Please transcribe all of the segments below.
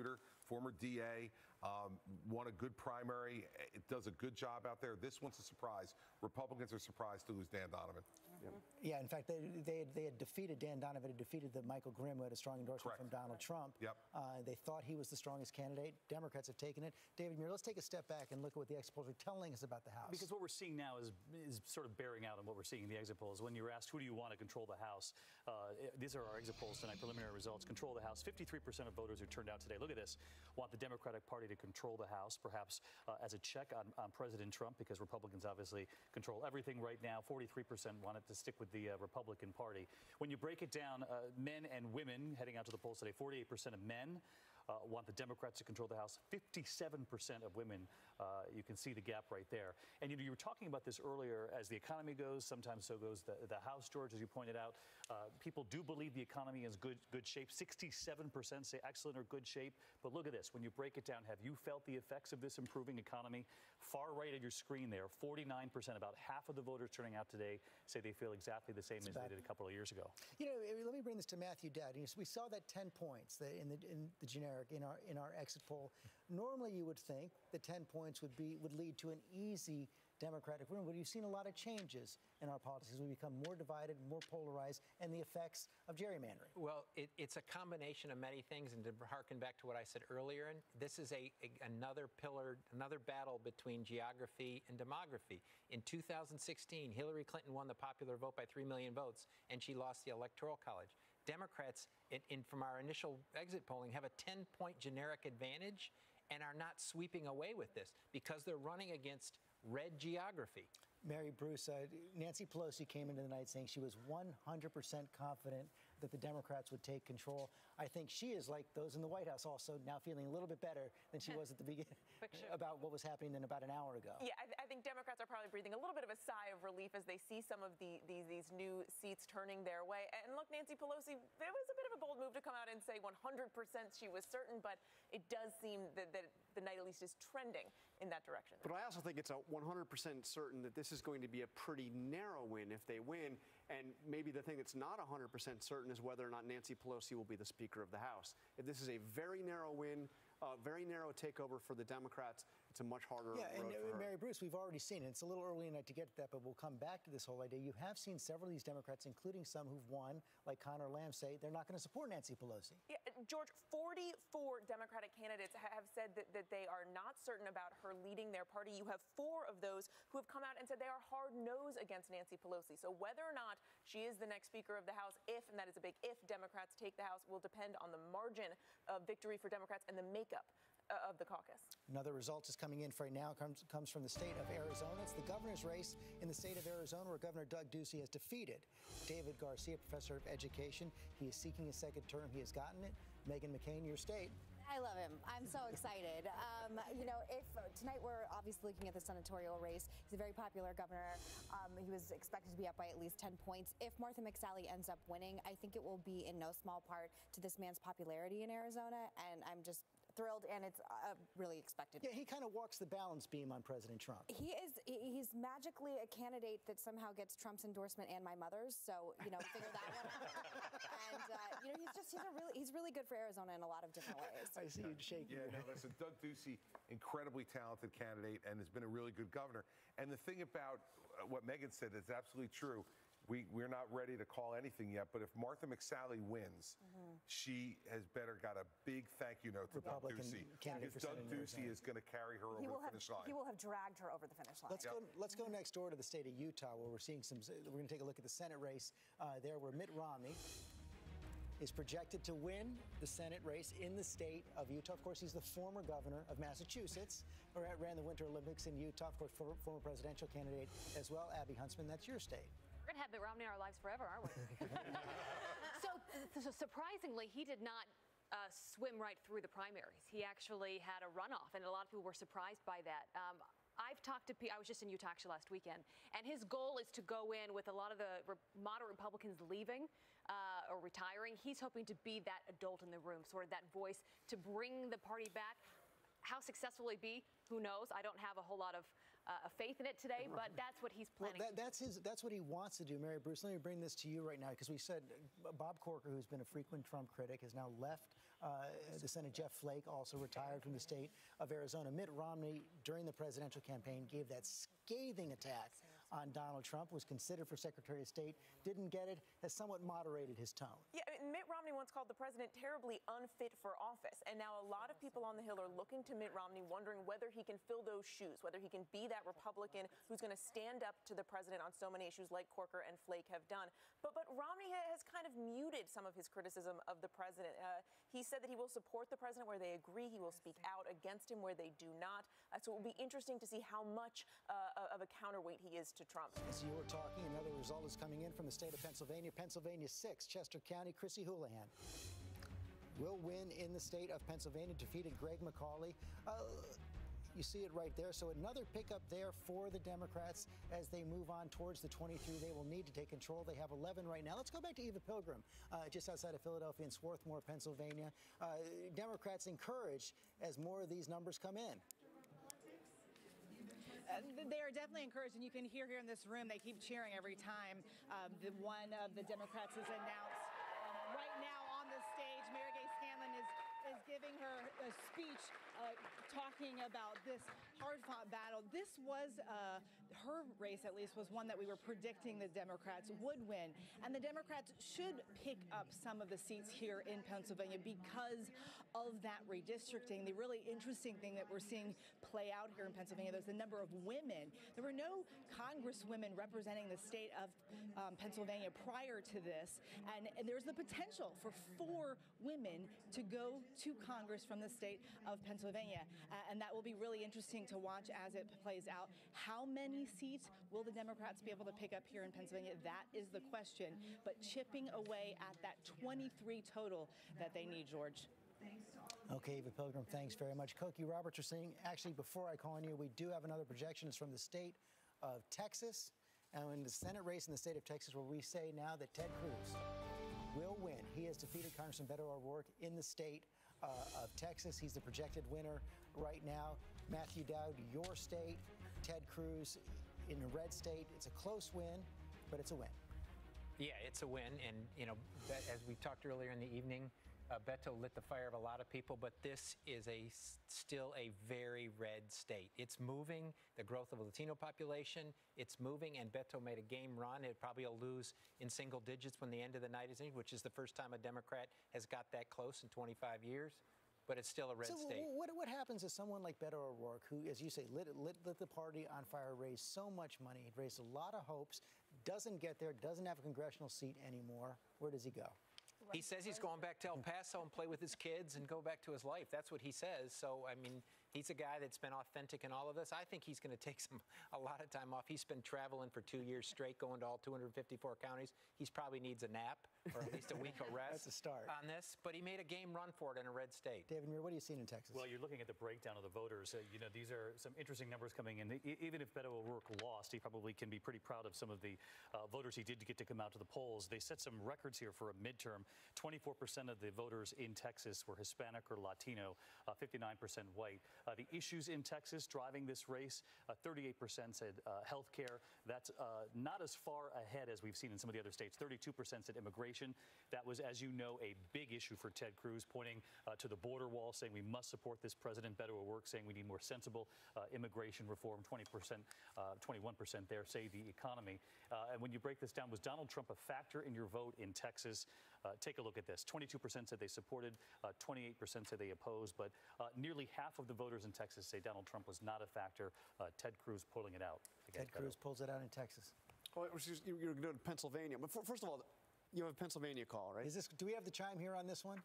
prosecutor, former DA, won a good primary. It does a good job out there. This one's a surprise. Republicans are surprised to lose Dan Donovan. Yeah, in fact, they had defeated Dan Donovan, had defeated the Michael Grimm, who had a strong endorsement from Donald Trump. They thought he was the strongest candidate. Democrats have taken it. David Muir, let's take a step back and look at what the exit polls are telling us about the House. Because what we're seeing now is sort of bearing out on what we're seeing in the exit polls. When you're asked who do you want to control the House, these are our exit polls tonight, preliminary results. Control the House. 53% of voters who turned out today, look at this, want the Democratic Party to control the House, perhaps as a check on President Trump, because Republicans obviously control everything right now. 43% want it to stick with the Republican Party. When you break it down, men and women heading out to the polls today, 48% of men want the Democrats to control the House. 57% of women, you can see the gap right there. And you were talking about this earlier. As the economy goes, sometimes so goes the House, George, as you pointed out. People do believe the economy is good shape. 67% say excellent or good shape. But look at this. When you break it down, have you felt the effects of this improving economy? Far right of your screen there, 49%, about half of the voters turning out today say they feel exactly the same as they did a couple of years ago. You know, let me bring this to Matthew Dowd. We saw that 10 points in the generic in our exit poll. Normally, you would think the 10 points would lead to an easy Democratic win, but you've seen a lot of changes in our politics. We become more divided, more polarized, and the effects of gerrymandering. Well, it's a combination of many things, and to harken back to what I said earlier, and this is another pillar, another battle between geography and demography. In 2016, Hillary Clinton won the popular vote by 3 million votes, and she lost the Electoral College. Democrats, from our initial exit polling, have a 10-point generic advantage and are not sweeping away with this because they're running against red geography. Mary Bruce, Nancy Pelosi came into the night saying she was 100% confident that the Democrats would take control. I think she is, like those in the White House, also now feeling a little bit better than she was at the beginning about what was happening then about an hour ago. Yeah, I think Democrats are probably breathing a little bit of a sigh of relief as they see some of these new seats turning their way. And look, Nancy Pelosi, it was a bit of a bold move to come out and say 100% she was certain, but it does seem that the night at least is trending in that direction. But I also think it's a 100% certain that this is going to be a pretty narrow win if they win. And maybe the thing that's not 100% certain is whether or not Nancy Pelosi will be the Speaker of the House. If this is a very narrow win, very narrow takeover for the Democrats, it's a much harder road and for her. Mary Bruce, we've already seen it. It's a little early tonight to get to that, but we'll come back to this whole idea. You have seen several of these Democrats, including some who've won, like Conor Lamb, say they're not going to support Nancy Pelosi. Yeah, George, 44 Democratic candidates have said that they are not certain about her leading their party. You have 4 of those who have come out and said they are hard-nosed against Nancy Pelosi. So whether or not she is the next Speaker of the House, if, and that is a big if, Democrats take the House, will depend on the margin of victory for Democrats and the makeup of the caucus. Another result is coming in right now, comes from the state of Arizona. It's the governor's race in the state of Arizona, where Governor Doug Ducey has defeated David Garcia, professor of education. He is seeking a second term. He has gotten it. Meghan McCain, your state. I love him. I'm so excited. You know, tonight we're obviously looking at the senatorial race. He's a very popular governor. He was expected to be up by at least 10 points. If Martha McSally ends up winning, I think it will be in no small part to this man's popularity in Arizona, and I'm just thrilled, and it's really expected. Yeah, he kind of walks the balance beam on President Trump. He's magically a candidate that somehow gets Trump's endorsement and my mother's, so, you know, figure that one out. And, you know, he's really good for Arizona in a lot of different ways. I see you shaking. Yeah, no, listen, Doug Ducey, incredibly talented candidate and has been a really good governor. And the thing about what Meghan said is absolutely true. We're not ready to call anything yet, but if Martha McSally wins, she has better got a big thank you note to Doug Ducey. Because Doug Ducey is going to carry her over the finish line. He will have dragged her over the finish line. Let's go next door to the state of Utah, where we're seeing we're going to take a look at the Senate race there, where Mitt Romney is projected to win the Senate race in the state of Utah. Of course, he's the former governor of Massachusetts, who ran the Winter Olympics in Utah. Of course, former presidential candidate as well. Abby Huntsman, that's your state. We're going to have Mitt Romney in our lives forever, aren't we? So surprisingly, he did not swim right through the primaries. He actually had a runoff, and a lot of people were surprised by that. I've talked to people. I was just in Utah actually last weekend, and his goal is to go in with a lot of the moderate Republicans leaving or retiring. He's hoping to be that adult in the room, sort of that voice to bring the party back. How successful he'll be, who knows? I don't have a whole lot of faith in it today, but that's what he's planning. Well, that's what he wants to do, Mary Bruce. Let me bring this to you right now, because we said Bob Corker, who's been a frequent Trump critic, has now left The Senate Jeff Flake also retired from the state of Arizona. Mitt Romney, during the presidential campaign, gave that scathing attack on Donald Trump, was considered for Secretary of State, didn't get it, has somewhat moderated his tone. Yeah, Mitt Romney once called the president terribly unfit for office. And now a lot of people on the Hill are looking to Mitt Romney, wondering whether he can fill those shoes, whether he can be that Republican who's going to stand up to the president on so many issues like Corker and Flake have done. But Romney has kind of muted some of his criticism of the president. He said that he will support the president where they agree. He will speak out against him where they do not. So it will be interesting to see how much of a counterweight he is to Trump. As you were talking, another result is coming in from the state of Pennsylvania. Pennsylvania 6, Chester County, Chrissy Houlihan will win in the state of Pennsylvania, defeated Greg McCauley. You see it right there. So another pickup there for the Democrats as they move on towards the 23 they will need to take control. They have 11 right now. Let's go back to Eva Pilgrim, just outside of Philadelphia in Swarthmore, Pennsylvania. Democrats encouraged as more of these numbers come in. They are definitely encouraged, and you can hear here in this room, they keep cheering every time the one of the Democrats is announced. Right now on the stage, Mary Gay Scanlon is giving her a speech talking about this hard-fought battle. This was, her race at least, was one that we were predicting the Democrats would win. And the Democrats should pick up some of the seats here in Pennsylvania because of that redistricting. The really interesting thing that we're seeing play out here in Pennsylvania, there's the number of women. There were no congresswomen representing the state of Pennsylvania prior to this. And there's the potential for 4 women to go to Congress from the state of Pennsylvania. And that will be really interesting to watch as it plays out. How many seats will the Democrats be able to pick up here in Pennsylvania? That is the question. But chipping away at that 23 total that they need, George. Okay, Eva Pilgrim, thanks very much. Cokie Roberts are saying, actually, before I call on you, we do have another projection. It's from the state of Texas. And in the Senate race in the state of Texas, where we say now that Ted Cruz will win. He has defeated Congressman Beto O'Rourke in the state of Texas. He's the projected winner right now. Matthew Dowd, your state, Ted Cruz in a red state. It's a close win, but it's a win. Yeah, it's a win. And, you know, as we talked earlier in the evening, Beto lit the fire of a lot of people, but this is still a very red state. It's moving, the growth of the Latino population, it's moving, and Beto made a game run. It probably will lose in single digits when the end of the night is in, which is the first time a Democrat has got that close in 25 years. But it's still a red state. What happens if someone like Beto O'Rourke, who, as you say, lit the party on fire, raised so much money, raised a lot of hopes, doesn't get there, doesn't have a congressional seat anymore? Where does he go? He says he's going back to El Paso and play with his kids and go back to his life. That's what he says. So, I mean, he's a guy that's been authentic in all of this. I think he's going to take a lot of time off. He's been traveling for 2 years straight, going to all 254 counties. He probably needs a nap or at least a week of rest. That's a start on this. But he made a game run for it in a red state. David Muir, what are you seeing in Texas? Well, you're looking at the breakdown of the voters. You know, these are some interesting numbers coming in. Even if Beto O'Rourke lost, he probably can be pretty proud of some of the voters he did get to come out to the polls. They set some records here for a midterm. 24% of the voters in Texas were Hispanic or Latino, 59% white. The issues in Texas driving this race, 38% said health care. That's not as far ahead as we've seen in some of the other states. 32% said immigration. That was, as you know, a big issue for Ted Cruz, pointing to the border wall, saying we must support this president. Beto O'Rourke saying we need more sensible immigration reform. 20%, 21% there say the economy. And when you break this down, was Donald Trump a factor in your vote in Texas? Take a look at this. 22% said they supported, 28% said they opposed, but nearly half of the voters in Texas say Donald Trump was not a factor. Ted Cruz pulling it out. Ted Cruz pulls it out in Texas. Well, you're going to Pennsylvania. But first of all, you have a Pennsylvania call, right? Do we have the chime here on this one?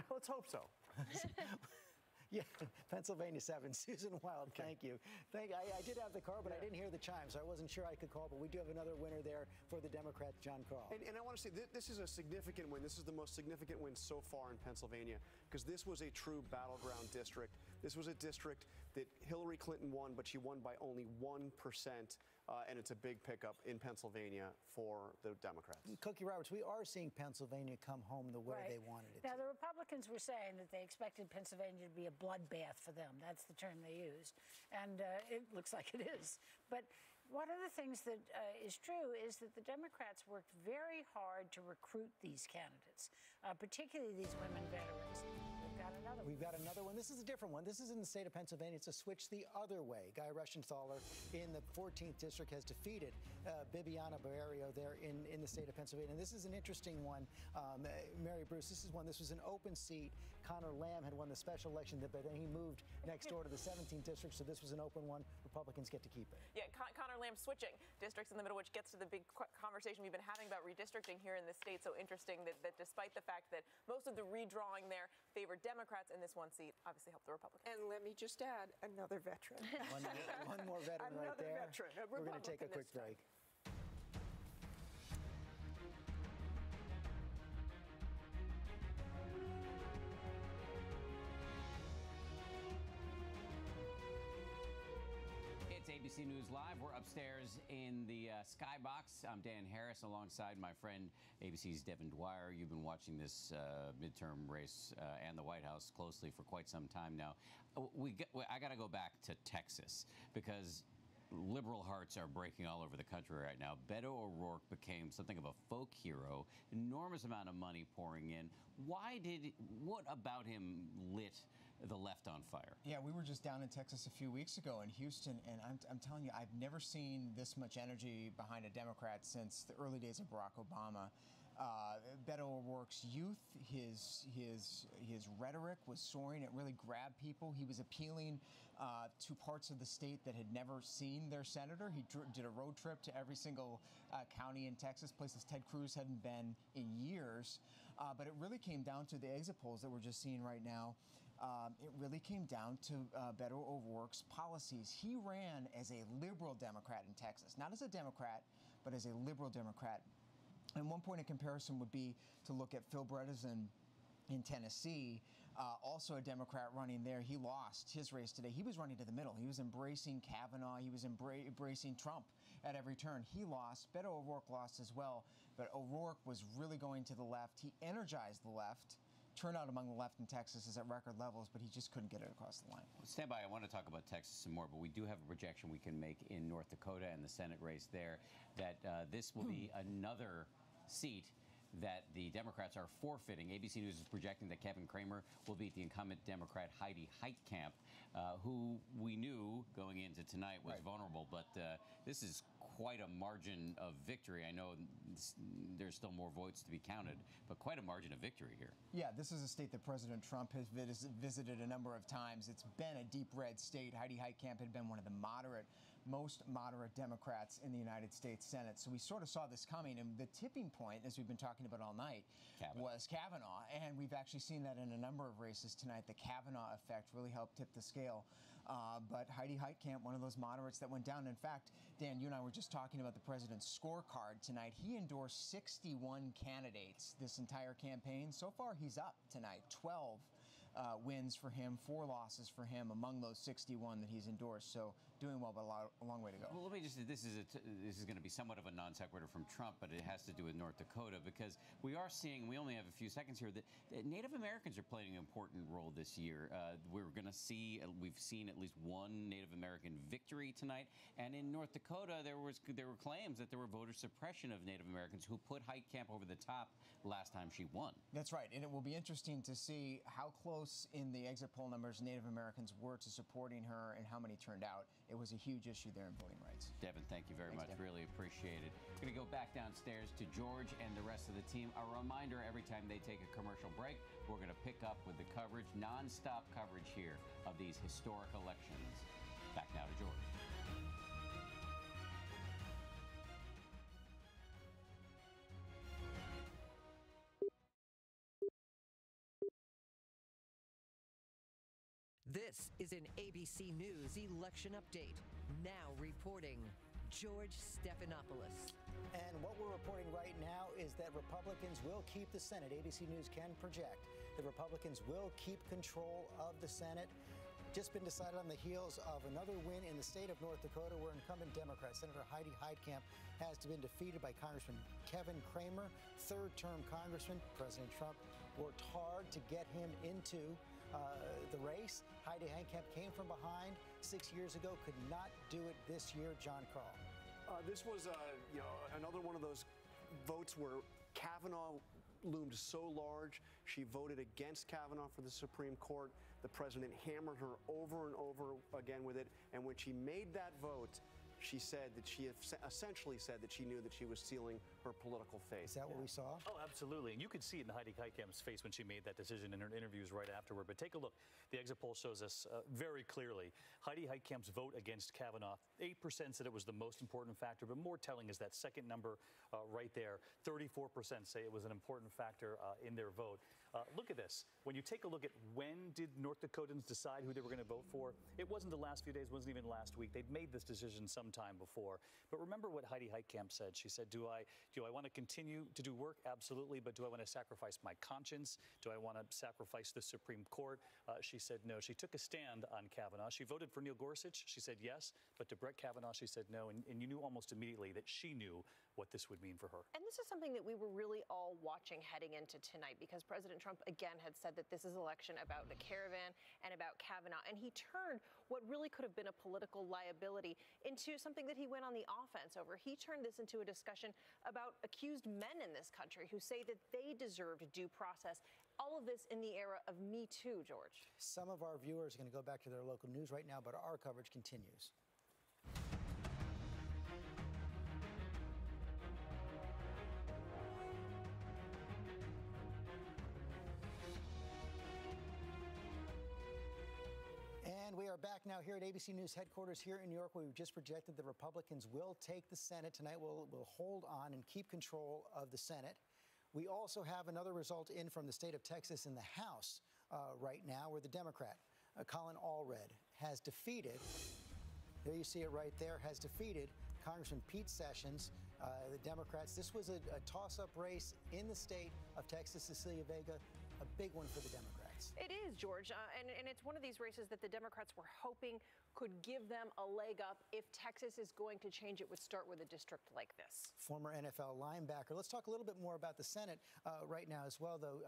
Let's hope so. Yeah, Pennsylvania 7. Susan Wild, okay. Thank you. I did have the call, but I didn't hear the chime, so I wasn't sure I could call. But we do have another winner there for the Democrat, John Carl. And I want to say this is a significant win. This is the most significant win so far in Pennsylvania because this was a true battleground district. This was a district that Hillary Clinton won, but she won by only 1%. And it's a big pickup in Pennsylvania for the Democrats. Cokie Roberts, we are seeing Pennsylvania come home the way they wanted it. Now, the Republicans were saying that they expected Pennsylvania to be a bloodbath for them. That's the term they used. And it looks like it is. But one of the things that is true is that the Democrats worked very hard to recruit these candidates, particularly these women veterans. We've got another one. This is a different one. This is in the state of Pennsylvania. It's a switch the other way. Guy Reschenthaler in the 14th district has defeated Bibiana Barrio there in the state of Pennsylvania. And this is an interesting one. Mary Bruce, this was an open seat. Connor Lamb had won the special election, but then he moved next door to the 17th district, so this was an open one. Republicans get to keep it. Yeah, Connor Lamb switching districts in the middle, which gets to the big conversation we've been having about redistricting here in the state. So interesting that despite the fact that most of the redrawing there favored Democrats in this one seat, obviously helped the Republicans. And let me just add, another veteran. One more veteran right there. Veteran, we're going to take a quick break. ABC News Live. We're upstairs in the Skybox. I'm Dan Harris alongside my friend ABC's Devin Dwyer. You've been watching this midterm race and the White House closely for quite some time now. I got to go back to Texas because liberal hearts are breaking all over the country right now. Beto O'Rourke became something of a folk hero, enormous amount of money pouring in. What about him lit the left on fire? Yeah, we were just down in Texas a few weeks ago in Houston, and I'm telling you, I've never seen this much energy behind a Democrat since the early days of Barack Obama. Beto O'Rourke's youth, his rhetoric was soaring. It really grabbed people. He was appealing to parts of the state that had never seen their senator. He did a road trip to every single county in Texas, places Ted Cruz hadn't been in years. But it really came down to the exit polls that we're just seeing right now. It really came down to Beto O'Rourke's policies. He ran as a liberal Democrat in Texas, not as a Democrat, but as a liberal Democrat. And one point of comparison would be to look at Phil Bredesen in Tennessee, also a Democrat running there. He lost his race today. He was running to the middle. He was embracing Kavanaugh. He was embracing Trump at every turn. He lost. Beto O'Rourke lost as well. But O'Rourke was really going to the left. He energized the left. Turnout among the left in Texas is at record levels, but he just couldn't get it across the line. Stand by. I want to talk about Texas some more, but we do have a projection we can make in North Dakota and the Senate race there that this will be another seat that the Democrats are forfeiting. ABC News is projecting that Kevin Cramer will beat the incumbent Democrat Heidi Heitkamp, who we knew going into tonight was vulnerable, but this is quite a margin of victory. I know there's still more votes to be counted, but quite a margin of victory here. Yeah, this is a state that President Trump has visited a number of times. It's been a deep red state. Heidi Heitkamp had been one of the most moderate Democrats in the United States Senate. So we sort of saw this coming, and the tipping point, as we've been talking about all night, was Kavanaugh. And we've actually seen that in a number of races tonight. The Kavanaugh effect really helped tip the scale. But Heidi Heitkamp, one of those moderates that went down. In fact, Dan, you and I were just talking about the president's scorecard tonight. He endorsed 61 candidates this entire campaign. So far, he's up tonight, 12 wins for him, 4 losses for him among those 61 that he's endorsed. So doing well, but a long way to go. Well, let me just say, this is going to be somewhat of a non sequitur from Trump, but it has to do with North Dakota, because we are seeing, we only have a few seconds here, that Native Americans are playing an important role this year. We're going to see, we've seen at least one Native American victory tonight, and in North Dakota, there were claims that there were voter suppression of Native Americans who put Heitkamp over the top last time she won. That's right, and it will be interesting to see how close in the exit poll numbers Native Americans were to supporting her and how many turned out. It was a huge issue there in voting rights. Devin, thank you very much. Devin. Really appreciate it. We're going to go back downstairs to George and the rest of the team. A reminder, every time they take a commercial break, we're going to pick up with the coverage, non-stop coverage here of these historic elections. Back now to George. This is an ABC News election update. Now reporting, George Stephanopoulos. And what we're reporting right now is that Republicans will keep the Senate. ABC News can project that Republicans will keep control of the Senate. Just been decided on the heels of another win in the state of North Dakota, where incumbent Democrat Senator Heidi Heitkamp has been defeated by Congressman Kevin Cramer, third-term congressman. President Trump worked hard to get him into the race. Heidi Heitkamp came from behind 6 years ago, could not do it this year. John Krall. This was, another one of those votes where Kavanaugh loomed so large. She voted against Kavanaugh for the Supreme Court. The president hammered her over and over again with it. And when she made that vote, she said that she essentially said that she knew that she was sealing her political fate. Is that what we saw? Oh, absolutely. And you could see it in Heidi Heitkamp's face when she made that decision in her interviews right afterward. But take a look. The exit poll shows us very clearly Heidi Heitkamp's vote against Kavanaugh. 8% said it was the most important factor, but more telling is that second number right there. 34% say it was an important factor in their vote. Look at this. When you take a look at when did North Dakotans decide who they were going to vote for, it wasn't the last few days, wasn't even last week. They'd made this decision sometime before. But remember what Heidi Heitkamp said. She said, do I want to continue to do work? Absolutely. But do I want to sacrifice my conscience? Do I want to sacrifice the Supreme Court? She said no. She took a stand on Kavanaugh. She voted for Neil Gorsuch. She said yes. But to Brett Kavanaugh, she said no. And you knew almost immediately that she knew what this would mean for her. And this is something that we were really all watching heading into tonight, because President Trump again had said that this is an election about the caravan and about Kavanaugh. And he turned what really could have been a political liability into something that he went on the offense over. He turned this into a discussion about accused men in this country who say that they deserved due process. All of this in the era of Me Too, George. Some of our viewers are going to go back to their local news right now, but our coverage continues. And we are back now here at ABC News headquarters here in New York, where we've just projected the Republicans will take the Senate tonight. We'll hold on and keep control of the Senate. We also have another result in from the state of Texas in the House right now, where the Democrat, Colin Allred, has defeated, there you see it right there, has defeated Congressman Pete Sessions, the Democrats. This was a toss-up race in the state of Texas. Cecilia Vega, a big one for the Democrats. It is, George, and it's one of these races that the Democrats were hoping could give them a leg up. If Texas is going to change, it would start with a district like this. Former NFL linebacker. Let's talk a little bit more about the Senate right now as well, though.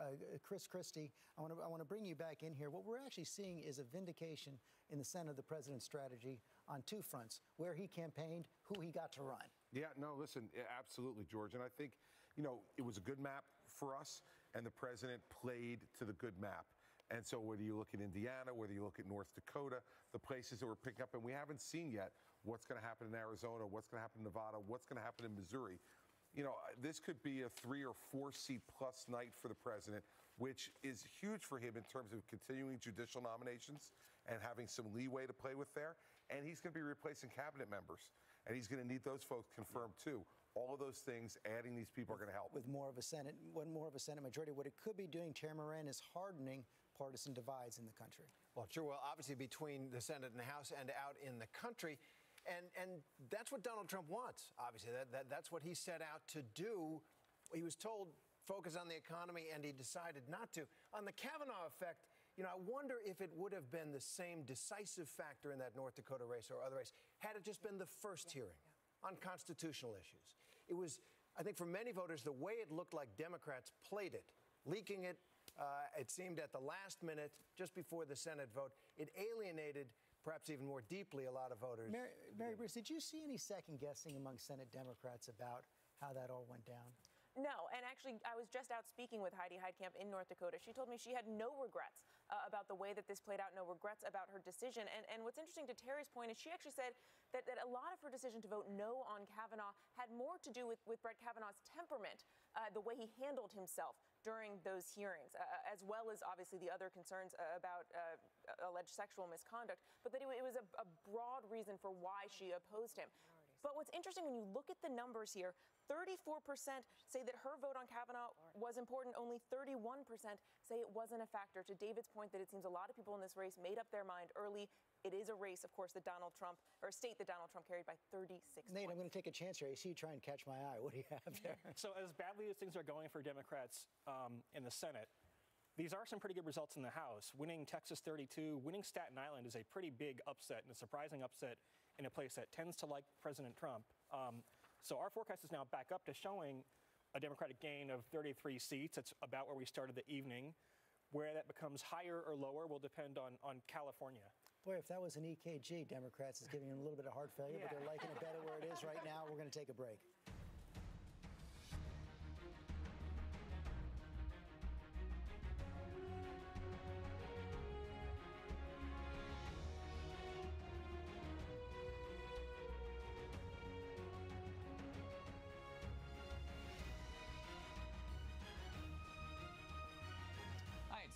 Chris Christie, I want to bring you back in here. What we're actually seeing is a vindication in the Senate of the president's strategy on two fronts: where he campaigned, who he got to run. Yeah, no, listen, absolutely, George. And I think, it was a good map for us, and the president played to the good map. And so whether you look at Indiana, whether you look at North Dakota, the places that we're picking up, and we haven't seen yet what's going to happen in Arizona, what's going to happen in Nevada, what's going to happen in Missouri. This could be a 3 or 4 seat plus night for the president, which is huge for him in terms of continuing judicial nominations and having some leeway to play with there. And he's going to be replacing cabinet members, and he's going to need those folks confirmed too. All of those things, adding these people are going to help. With more of a Senate majority, what it could be doing, Chair Moran, is hardening partisan divides in the country. Well, sure. Well, obviously between the Senate and the House and out in the country. And that's what Donald Trump wants, obviously. That's what he set out to do. He was told, focus on the economy, and he decided not to. On the Kavanaugh effect, I wonder if it would have been the same decisive factor in that North Dakota race or other race had it just been the first hearing on constitutional issues. It was, I think for many voters, the way it looked like Democrats played it, leaking it, it seemed at the last minute, just before the Senate vote, it alienated perhaps even more deeply a lot of voters. Mary Bruce, did you see any second guessing among Senate Democrats about how that all went down? No, and actually, I was just out speaking with Heidi Heitkamp in North Dakota. She told me she had no regrets about the way that this played out, no regrets about her decision. And what's interesting to Terry's point is she actually said that a lot of her decision to vote no on Kavanaugh had more to do with Brett Kavanaugh's temperament, the way he handled himself during those hearings, as well as obviously the other concerns about alleged sexual misconduct, but that it was a broad reason for why she opposed him. But what's interesting when you look at the numbers here, 34% say that her vote on Kavanaugh was important. Only 31% say it wasn't a factor. To David's point that it seems a lot of people in this race made up their mind early. It is a race, of course, that Donald Trump, or a state that Donald Trump carried by 36 Nate, points. I'm going to take a chance here. I see you try and catch my eye. What do you have there? So as badly as things are going for Democrats in the Senate, these are some pretty good results in the House. Winning Texas 32, winning Staten Island is a pretty big upset and a surprising upset in a place that tends to like President Trump. So our forecast is now back up to showing a Democratic gain of 33 seats. It's about where we started the evening. Where that becomes higher or lower will depend on California. Boy, if that was an EKG, Democrats is giving him a little bit of heart failure, but they're liking it better where it is right now. We're going to take a break.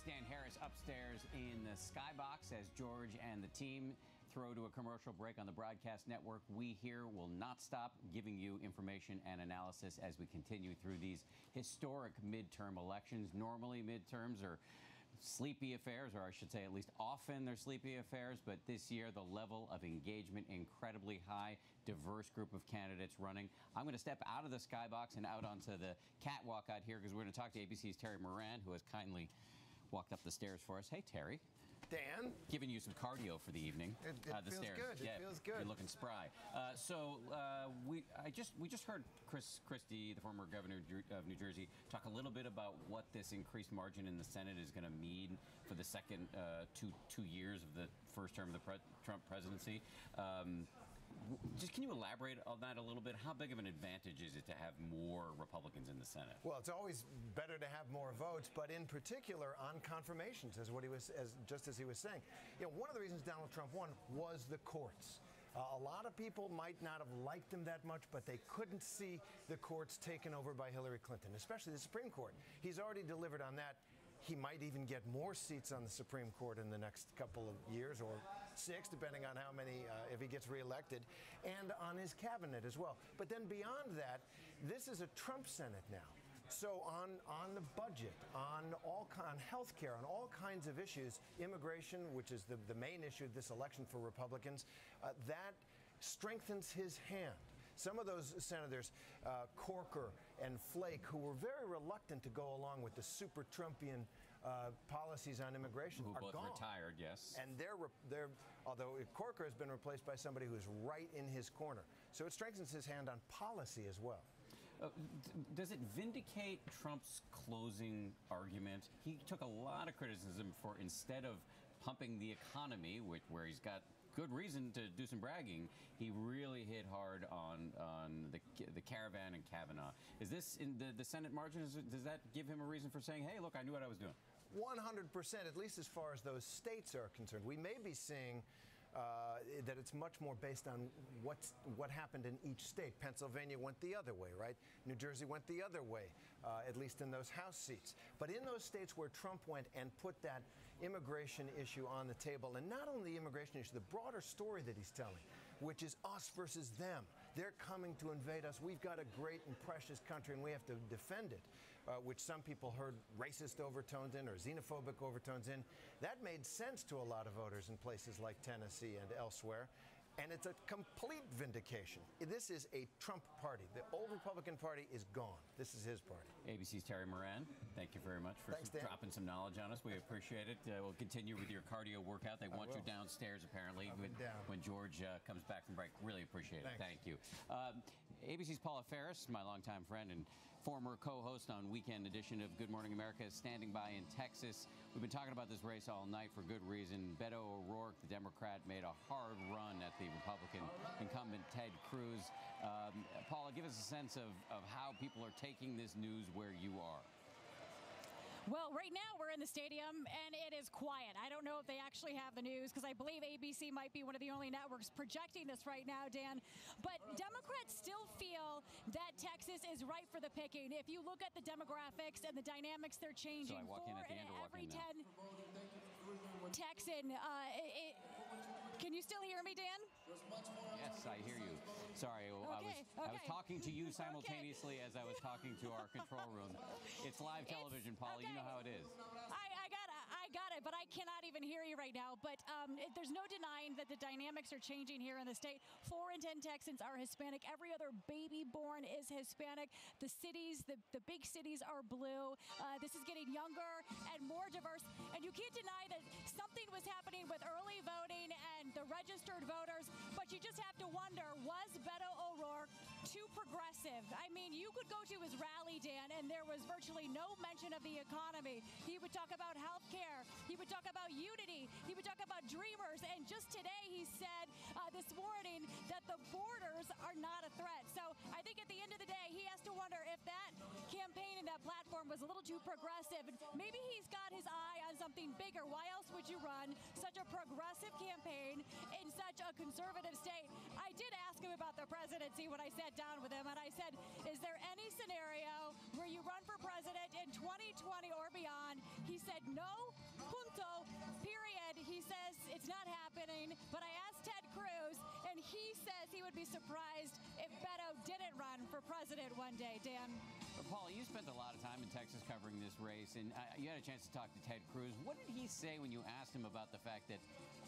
Dan Harris upstairs in the skybox as George and the team throw to a commercial break on the broadcast network. We here will not stop giving you information and analysis as we continue through these historic midterm elections. Normally, midterms are sleepy affairs, or I should say at least often they're sleepy affairs, but this year the level of engagement incredibly high, diverse group of candidates running. I'm going to step out of the skybox and out onto the catwalk out here because we're going to talk to ABC's Terry Moran, who has kindly walked up the stairs for us. Hey, Terry. Dan. Giving you some cardio for the evening. It feels stairs. good. Yeah, It feels good. You're looking spry. We just heard Chris Christie, the former governor of New Jersey, talk a little bit about what this increased margin in the Senate is going to mean for the second two years of the first term of the Trump presidency. Just can you elaborate on that a little bit? How big of an advantage is it to have more Republicans in the Senate? Well, it's always better to have more votes, but in particular on confirmations, just as he was saying. You know, one of the reasons Donald Trump won was the courts. A lot of people might not have liked him that much, but they couldn't see the courts taken over by Hillary Clinton, especially the Supreme Court. He's already delivered on that. He might even get more seats on the Supreme Court in the next couple of years, or 6, depending on how many, if he gets reelected, and on his cabinet as well. But then beyond that, this is a Trump Senate now. So on the budget, on health care, on all kinds of issues, immigration, which is the main issue of this election for Republicans, that strengthens his hand. Some of those senators, Corker and Flake, who were very reluctant to go along with the super Trumpian policies on immigration, who are both gone. Retired, yes. And although Corker has been replaced by somebody who's right in his corner. So it strengthens his hand on policy as well. Does it vindicate Trump's closing argument? He took a lot of criticism for, instead of pumping the economy, where he's got good reason to do some bragging, he really hit hard on the caravan and Kavanaugh. Is this in the Senate margin? Does that give him a reason for saying, hey, look, I knew what I was doing? 100%, at least as far as those states are concerned. We may be seeing that it's much more based on what happened in each state. Pennsylvania went the other way, right? New Jersey went the other way, at least in those House seats. But in those states where Trump went and put that immigration issue on the table, and not only the immigration issue, the broader story that he's telling, which is us versus them. They're coming to invade us. We've got a great and precious country, and we have to defend it, which some people heard racist overtones in or xenophobic overtones in. That made sense to a lot of voters in places like Tennessee and elsewhere. And it's a complete vindication. This is a Trump party. The old Republican Party is gone. This is his party. ABC's Terry Moran, thank you very much for dropping some knowledge on us. We appreciate it. We'll continue with your cardio workout. They want you downstairs, apparently, when George comes back from break. Really appreciate it. Thank you. ABC's Paula Ferris, my longtime friend and former co-host on Weekend Edition of Good Morning America, is standing by in Texas. We've been talking about this race all night for good reason. Beto O'Rourke, the Democrat, made a hard run at the Republican incumbent Ted Cruz. Paula, give us a sense of how people are taking this news where you are. Well, right now we're in the stadium and it is quiet. I don't know if they actually have the news because I believe ABC might be one of the only networks projecting this right now, Dan. But Democrats still feel that Texas is ripe for the picking. If you look at the demographics and the dynamics, they're changing. So I walk in at the end or walk in now? Every 10 Texan. Can you still hear me, Dan? Yes, I hear you. Sorry, I was talking to you simultaneously as I was talking to our control room. It's live television, Paula. You know how it is. I got it, but I cannot even hear you right now. But there's no denying that the dynamics are changing here in the state. 4 in 10 Texans are Hispanic. Every other baby born is Hispanic. The cities, the big cities are blue. This is getting younger and more diverse. And you can't deny that something was happening with early voting and the registered voters. But you just have to wonder, was Beto O'Rourke too progressive? I mean, you could go to his rally, Dan, and there was virtually no mention of the economy. He would talk about health care. He would talk about unity. He would talk about dreamers. And just today, he said this morning that the borders are not a threat. So I think at the end of the day, he has to wonder if that campaign and that platform was a little too progressive. Maybe he's got his eye on something bigger. Why else would you run such a progressive campaign in such a conservative state? I did ask him about the presidency when I sat down with him, and I said, is there any scenario where you run for president in 2020 or beyond? He said, no, punto, period. He says it's not happening. But I asked Ted Cruz, and he says he would be surprised if Beto didn't run for president one day. Dan? Paula, you spent a lot of time in Texas covering this race, and you had a chance to talk to Ted Cruz. What did he say when you asked him about the fact that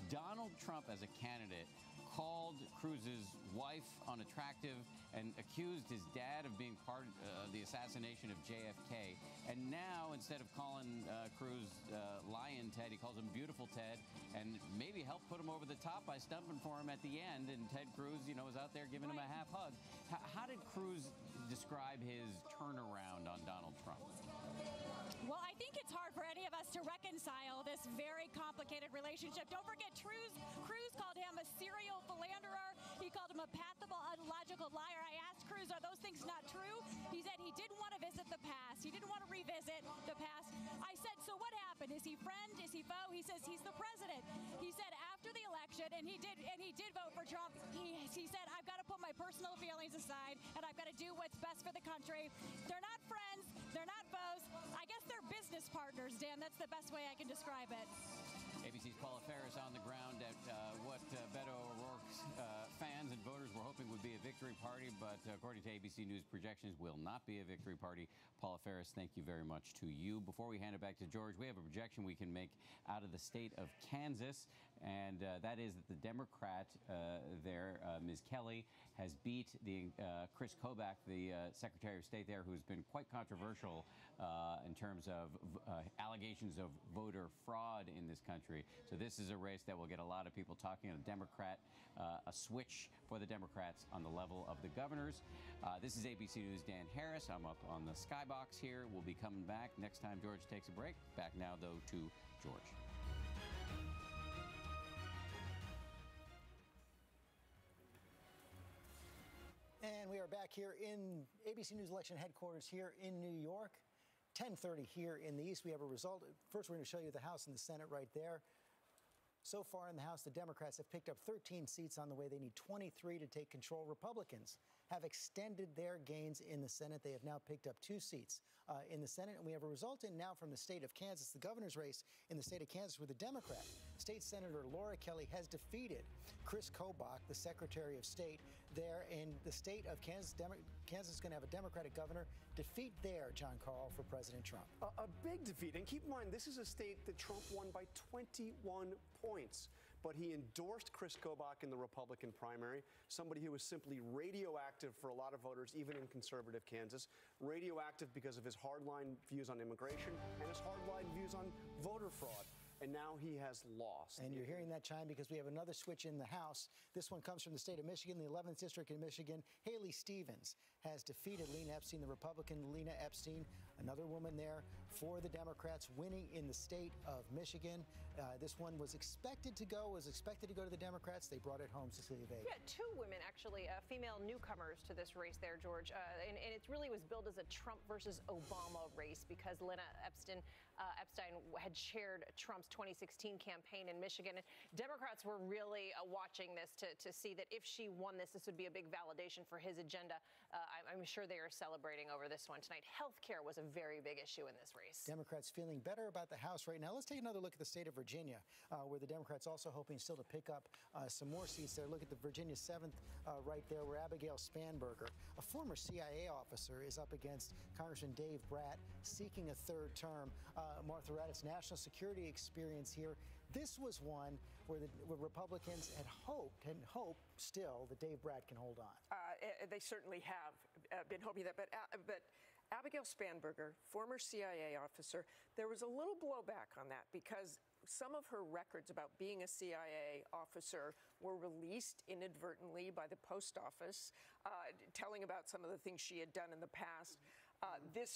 Donald Trump, as a candidate, called Cruz's wife unattractive and accused his dad of being part of the assassination of JFK? And now, instead of calling Cruz Lion Ted, he calls him Beautiful Ted, and maybe helped put him over the top by stumping for him at the end. And Ted Cruz, was out there giving him a half hug. How did Cruz describe his turnaround on Donald Trump? Well, I think it's hard for any of us to reconcile this very complicated relationship. Don't forget, Cruz called him a serial philanderer. He called him a pathological liar. I asked Cruz, are those things not true? He said he didn't want to visit the past. He didn't want to revisit the past. I said, so what happened? Is he friend? Is he foe? He says he's the president. He said after the election, and he did vote for Trump, he said, I've got to put my personal feelings aside, and I've got to do what's best for the country. They're not friends. They're not foes. I guess they're business partners, Dan. That's the best way I can describe it. ABC's Paula Ferris on the ground at what Beto O'Rourke's fans and voters were hoping would be a victory party, but according to ABC News projections, will not be a victory party. Paula Ferris, thank you very much to you. Before we hand it back to George, we have a projection we can make out of the state of Kansas, and that is that the Democrat there, Ms. Kelly, has beat the Chris Kobach, the Secretary of State there, who's been quite controversial in terms of allegations of voter fraud in this country. So this is a race that will get a lot of people talking. A switch for the Democrats on the level of the governors. This is ABC News' Dan Harris. I'm up on the skybox here. We'll be coming back next time George takes a break. Back now, though, to George. And we are back here in ABC News election headquarters here in New York. 10:30 here in the East. We have a result. First, we're going to show you the House and the Senate right there. So far in the House, the Democrats have picked up 13 seats on the way. They need 23 to take control. Republicans have extended their gains in the Senate. They have now picked up 2 seats in the Senate. And we have a result in now from the state of Kansas, the governor's race in the state of Kansas with a Democrat. State Senator Laura Kelly has defeated Chris Kobach, the Secretary of State there in the state of Kansas. Kansas is going to have a Democratic governor. Defeat there, John Carl, for President Trump. A big defeat. And keep in mind, this is a state that Trump won by 21 points. But he endorsed Chris Kobach in the Republican primary, somebody who was simply radioactive for a lot of voters, even in conservative Kansas. Radioactive because of his hardline views on immigration and his hardline views on voter fraud. And now he has lost. And you're hearing that chime because we have another switch in the House. This one comes from the state of Michigan, the 11th District in Michigan. Haley Stevens has defeated Lena Epstein, the Republican Lena Epstein, another woman there for the Democrats, winning in the state of Michigan. This one was expected to go to the Democrats. They brought it home, Cecilia Vega. Yeah, 2 women, actually, female newcomers to this race there, George. And it really was billed as a Trump versus Obama race because Lena Epstein had chaired Trump's 2016 campaign in Michigan. And Democrats were really watching this to see that if she won this would be a big validation for his agenda. I'm sure they are celebrating over this one tonight. Healthcare was a very big issue in this race. Democrats feeling better about the House right now. Let's take another look at the state of Virginia, where the Democrats also hoping still to pick up some more seats there. Look at the Virginia 7th right there, where Abigail Spanberger, a former CIA officer, is up against Congressman Dave Brat, seeking a 3rd term. Martha Raddatt's national security experience here. This was one where Republicans had hoped still that Dave Brat can hold on. They certainly have been hoping that, but Abigail Spanberger, former CIA officer, there was a little blowback on that because some of her records about being a CIA officer were released inadvertently by the post office, telling about some of the things she had done in the past.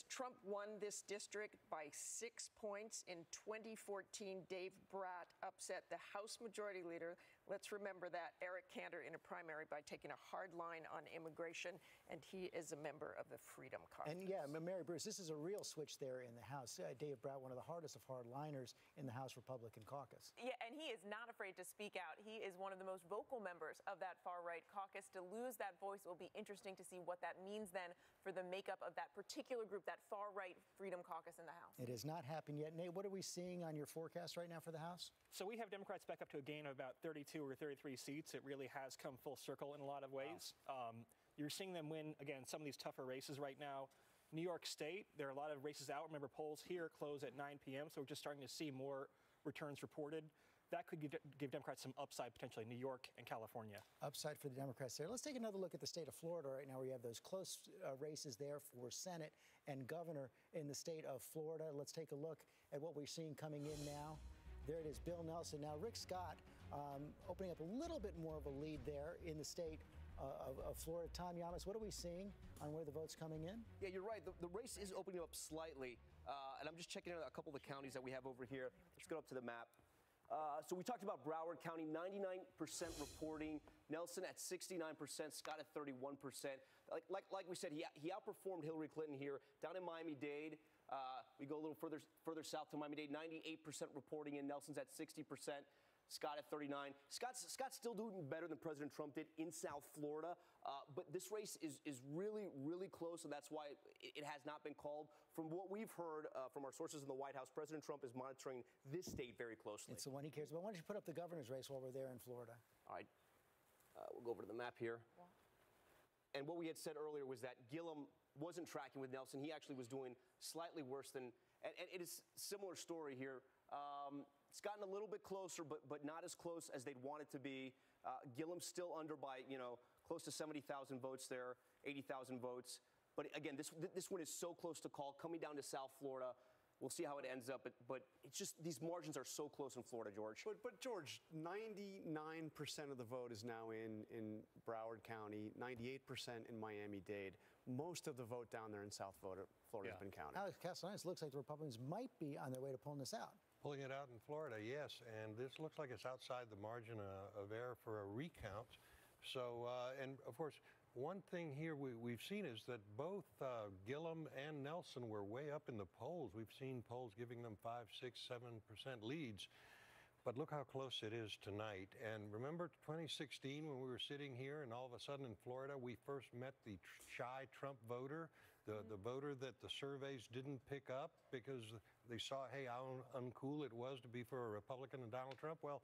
Trump won this district by 6 points. In 2014, Dave Brat upset the House Majority Leader. Let's remember that, Eric Cantor, in a primary by taking a hard line on immigration, and he is a member of the Freedom Caucus. And yeah, Mary Bruce, this is a real switch there in the House. Dave Brat, one of the hardest of hardliners in the House Republican caucus. Yeah, and he is not afraid to speak out. He is one of the most vocal members of that far-right caucus. To lose that voice will be interesting to see what that means then for the makeup of that particular group, that far-right Freedom Caucus in the House. It has not happened yet. Nate, what are we seeing on your forecast right now for the House? So we have Democrats back up to a gain of about 32 or 33 seats. It really has come full circle in a lot of ways. Wow. You're seeing them win, again, some of these tougher races right now. New York State, there are a lot of races out. Remember, polls here close at 9 p.m., so we're just starting to see more returns reported. That could give Democrats some upside, potentially, New York and California. Upside for the Democrats there. Let's take another look at the state of Florida right now, where you have those close races there for Senate and governor in the state of Florida. Let's take a look at what we're seeing coming in now. There it is, Bill Nelson. Now, Rick Scott opening up a little bit more of a lead there in the state of Florida. Tom Llamas, what are we seeing on where the vote's coming in? Yeah, you're right. The race is opening up slightly. And I'm just checking out a couple of the counties that we have over here. Let's go up to the map. So we talked about Broward County, 99% reporting. Nelson at 69%, Scott at 31%. Like we said, he outperformed Hillary Clinton here. Down in Miami-Dade, we go a little further south to Miami-Dade, 98% reporting in. Nelson's at 60%. Scott at 39. Scott's still doing better than President Trump did in South Florida, but this race is really, really close, and that's why it has not been called. From what we've heard from our sources in the White House, President Trump is monitoring this state very closely. It's the one he cares about. Why don't you put up the governor's race while we're there in Florida? All right. We'll go over to the map here. Yeah. And what we had said earlier was that Gillum wasn't tracking with Nelson. He actually was doing slightly worse than, and it is a similar story here. It's gotten a little bit closer, but not as close as they'd want it to be. Gillum's still under by, close to 70,000 votes there, 80,000 votes. But again, this one is so close to call. Coming down to South Florida, we'll see how it ends up. But it's just these margins are so close in Florida, George. But George, 99% of the vote is now in Broward County, 98% in Miami-Dade. Most of the vote down there in South Florida has been counted. Alex Castellanos, looks like the Republicans might be on their way to pulling this out. Pulling it out in Florida, yes, and this looks like it's outside the margin of error for a recount. So, and of course, one thing here we've seen is that both Gillum and Nelson were way up in the polls. We've seen polls giving them 5, 6, 7% leads. But look how close it is tonight. And remember 2016 when we were sitting here and all of a sudden in Florida, we first met the shy Trump voter, the voter that the surveys didn't pick up because they saw, hey, how uncool it was to be for a Republican and Donald Trump. Well,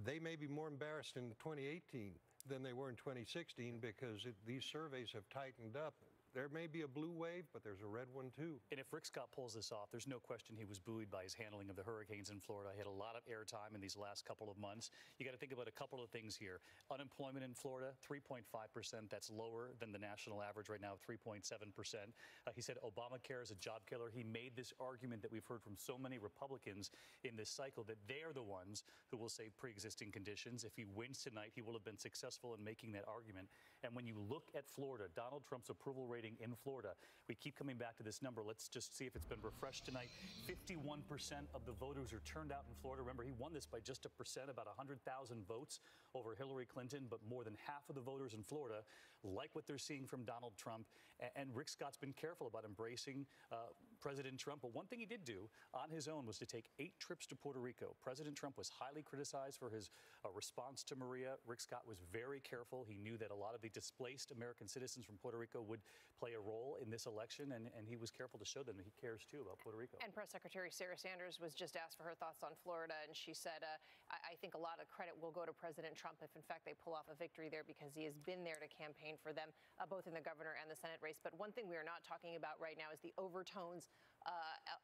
they may be more embarrassed in 2018 than they were in 2016 because these surveys have tightened up. There may be a blue wave, but there's a red one too. And if Rick Scott pulls this off, there's no question he was buoyed by his handling of the hurricanes in Florida. He had a lot of airtime in these last couple of months. You got to think about a couple of things here. Unemployment in Florida, 3.5%. That's lower than the national average right now, 3.7%. He said Obamacare is a job killer. He made this argument that we've heard from so many Republicans in this cycle that they are the ones who will save pre-existing conditions. If he wins tonight, he will have been successful in making that argument. And when you look at Florida, Donald Trump's approval rating in Florida, we keep coming back to this number. Let's just see if it's been refreshed tonight. 51% of the voters are turned out in Florida. Remember, he won this by just 1%, about 100,000 votes over Hillary Clinton, but more than half of the voters in Florida like what they're seeing from Donald Trump. And Rick Scott's been careful about embracing President Trump. But one thing he did do on his own was to take 8 trips to Puerto Rico. President Trump was highly criticized for his response to Maria. Rick Scott was very careful. He knew that a lot of the displaced American citizens from Puerto Rico would play a role in this election, and he was careful to show them that he cares too about Puerto Rico. And Press Secretary Sarah Sanders was just asked for her thoughts on Florida, and she said, I think a lot of credit will go to President Trump if in fact they pull off a victory there, because he has been there to campaign for them, both in the governor and the Senate race. But one thing we are not talking about right now is the overtones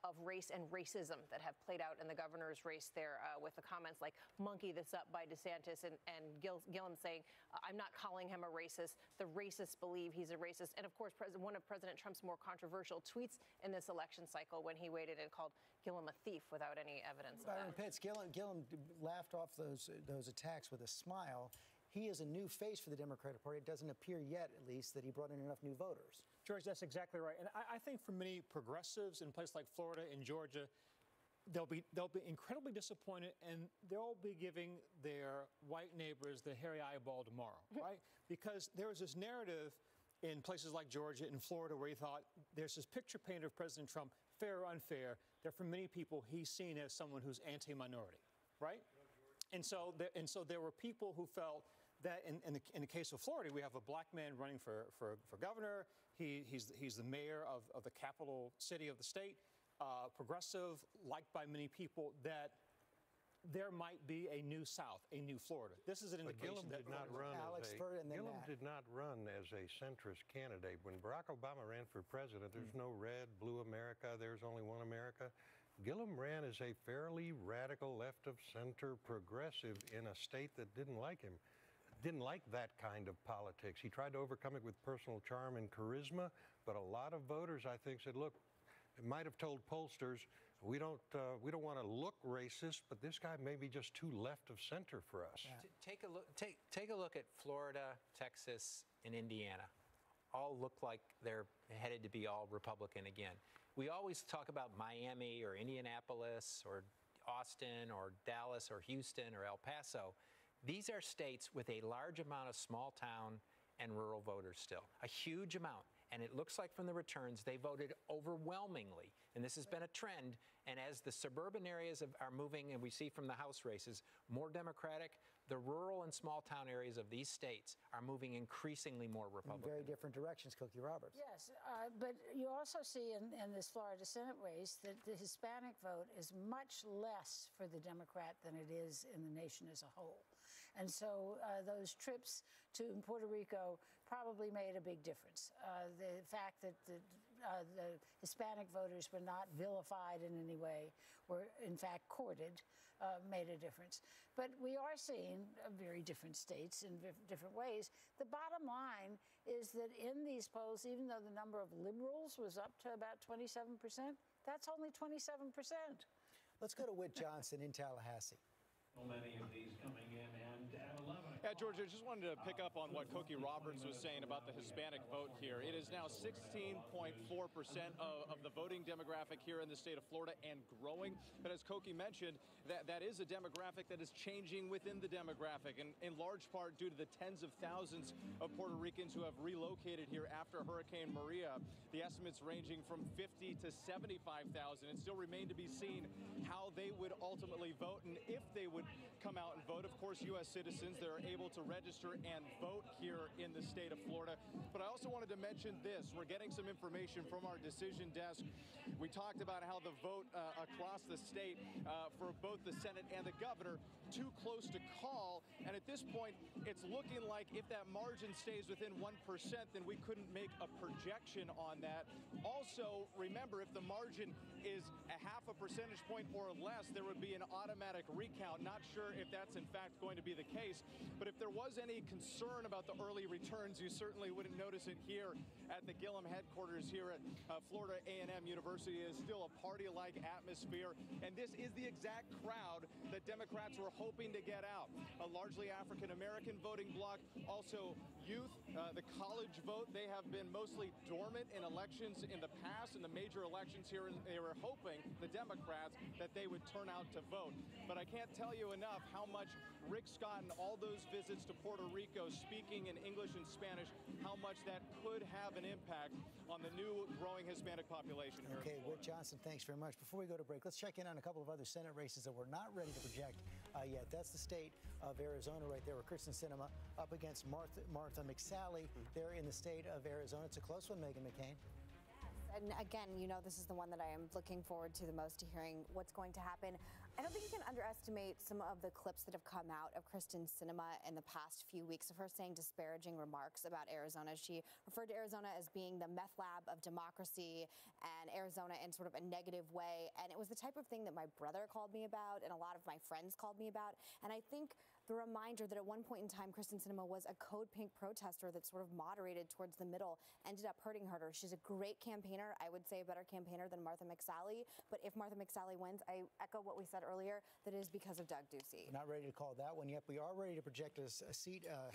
of race and racism that have played out in the governor's race there, with the comments like "monkey this up" by DeSantis and Gillum saying, "I'm not calling him a racist. The racists believe he's a racist." And of course, one of President Trump's more controversial tweets in this election cycle when he waited and called Gillum a thief without any evidence. Byron Pitts, Gillum laughed off those attacks with a smile. he is a new face for the Democratic Party. It doesn't appear yet, at least, that he brought in enough new voters. George, that's exactly right. And I think for many progressives in places like Florida and Georgia, they'll be incredibly disappointed, and they'll be giving their white neighbors the hairy eyeball tomorrow, right? Because there was this narrative in places like Georgia and Florida where he thought there's this picture painted of President Trump, fair or unfair, that for many people he's seen as someone who's anti-minority, right? And so there were people who felt that in the case of Florida, we have a black man running for governor. He's the mayor of the capital city of the state. Progressive, liked by many people, that there might be a new South, a new Florida. This is an indication Gillum that did not run as a centrist candidate. When Barack Obama ran for president, there's no red, blue America. There's only one America. Gillum ran as a fairly radical left of center progressive in a state that didn't like him. Didn't like that kind of politics. He tried to overcome it with personal charm and charisma, but a lot of voters, I think, said, look, it might have told pollsters, we don't want to look racist, but this guy may be just too left of center for us. Take a look at Florida, Texas, and Indiana. All look like they're headed to be all Republican again. We always talk about Miami or Indianapolis or Austin or Dallas or Houston or El Paso. These are states with a large amount of small town and rural voters still, a huge amount. And it looks like from the returns, they voted overwhelmingly. And this has been a trend. And as the suburban areas are moving, and we see from the House races, more Democratic, the rural and small town areas of these states are moving increasingly more Republican. In very different directions, Cookie Roberts. Yes, but you also see in this Florida Senate race that the Hispanic vote is much less for the Democrat than it is in the nation as a whole. And so those trips to Puerto Rico probably made a big difference. The fact that the Hispanic voters were not vilified in any way, were in fact courted, made a difference. But we are seeing very different states in different ways. The bottom line is that in these polls, even though the number of liberals was up to about 27%, that's only 27%. Let's go to Whit Johnson in Tallahassee. So many of these coming in, and at 11 o'clock. Yeah, George, I just wanted to pick up on what Cookie Roberts was saying about the Hispanic vote here. It is now 16.4% of the voting demographic here in the state of Florida and growing. But as Cookie mentioned, that is a demographic that is changing within the demographic, and in large part due to the tens of thousands of Puerto Ricans who have relocated here after Hurricane Maria. The estimates ranging from 50 to 75,000. It still remained to be seen how they would ultimately vote and if they would come out and vote. Of course, U.S. citizens, they're able to register and vote here in the state of Florida. But I also wanted to mention this. We're getting some information from our decision desk. We talked about how the vote across the state for both the Senate and the governor, too close to call. And at this point, it's looking like if that margin stays within 1%, then we couldn't make a projection on that. Also, remember, if the margin is a half a percentage point or less, there would be an automatic recount. Not sure if that's in fact going to be the case, but if there was any concern about the early returns, you certainly wouldn't notice it here at the Gillum headquarters here at Florida A&M University. It is still a party-like atmosphere, and this is the exact crowd that Democrats were hoping to get out. A largely African-American voting bloc, also youth, the college vote. They have been mostly dormant in elections in the past, in the major elections here, and they were hoping, the Democrats, that they would turn out to vote. But I can't tell you enough how much Rick Scott and all those visits to Puerto Rico speaking in English and Spanish, how much that could have an impact on the new growing Hispanic population here. Okay, Whit Johnson, thanks very much. Before we go to break, let's check in on a couple of other Senate races that we're not ready to project yet. That's the state of Arizona right there, where Kyrsten Sinema up against Martha McSally there in the state of Arizona. It's a close one, Meghan McCain. And again, you know, this is the one that I am looking forward to the most, to hearing what's going to happen. I don't think you can underestimate some of the clips that have come out of Kyrsten Sinema in the past few weeks of her saying disparaging remarks about Arizona. She referred to Arizona as being the meth lab of democracy and Arizona in sort of a negative way. And it was the type of thing that my brother called me about and a lot of my friends called me about. And I think the reminder that at one point in time, Kristen Sinema was a Code Pink protester that sort of moderated towards the middle, ended up hurting her. She's a great campaigner. I would say a better campaigner than Martha McSally. But if Martha McSally wins, I echo what we said earlier, that it is because of Doug Ducey. We're not ready to call that one yet. We are ready to project a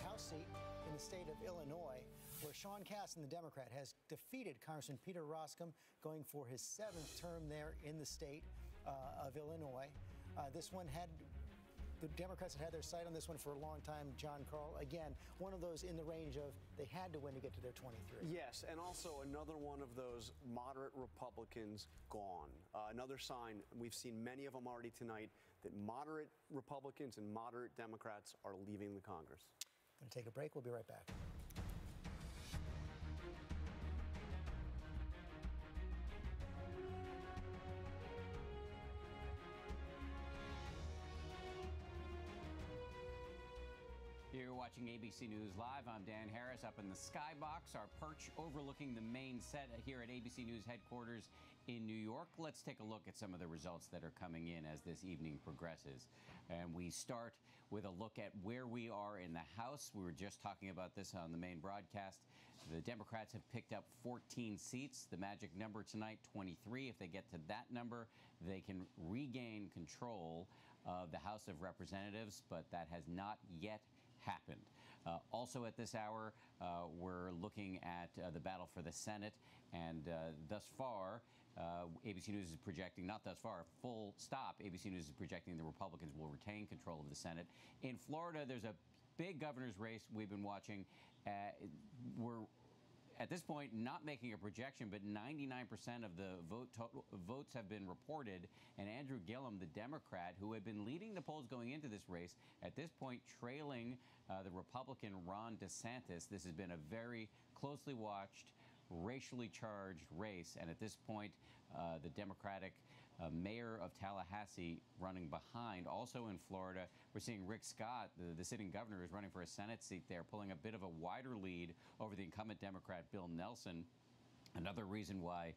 House seat in the state of Illinois, where Sean Casten, the Democrat, has defeated Congressman Peter Roskam, going for his 7th term there in the state of Illinois. This one the Democrats had their sight on this one for a long time. John Carl, again, one of those in the range of they had to win to get to their 23. Yes, and also another one of those moderate Republicans gone. Another sign, we've seen many of them already tonight, that moderate Republicans and moderate Democrats are leaving the Congress. Going to take a break. We'll be right back. You're watching ABC News Live. I'm Dan Harris up in the Skybox, our perch overlooking the main set here at ABC News headquarters in New York. Let's take a look at some of the results that are coming in as this evening progresses. And we start with a look at where we are in the House. We were just talking about this on the main broadcast. The Democrats have picked up 14 seats. The magic number tonight, 23. If they get to that number, they can regain control of the House of Representatives, but that has not yet happened. Also at this hour, we're looking at the battle for the Senate, and thus far, ABC News is projecting, not thus far, full stop, ABC News is projecting the Republicans will retain control of the Senate. In Florida, there's a big governor's race we've been watching. We're at this point not making a projection, but 99% of the votes have been reported. And Andrew Gillum, the Democrat, who had been leading the polls going into this race, at this point trailing the Republican Ron DeSantis. This has been a very closely watched, racially charged race. And at this point, the Democratic mayor of Tallahassee running behind. Also in Florida, we're seeing Rick Scott, the sitting governor, is running for a Senate seat there, pulling a bit of a wider lead over the incumbent Democrat Bill Nelson. Another reason why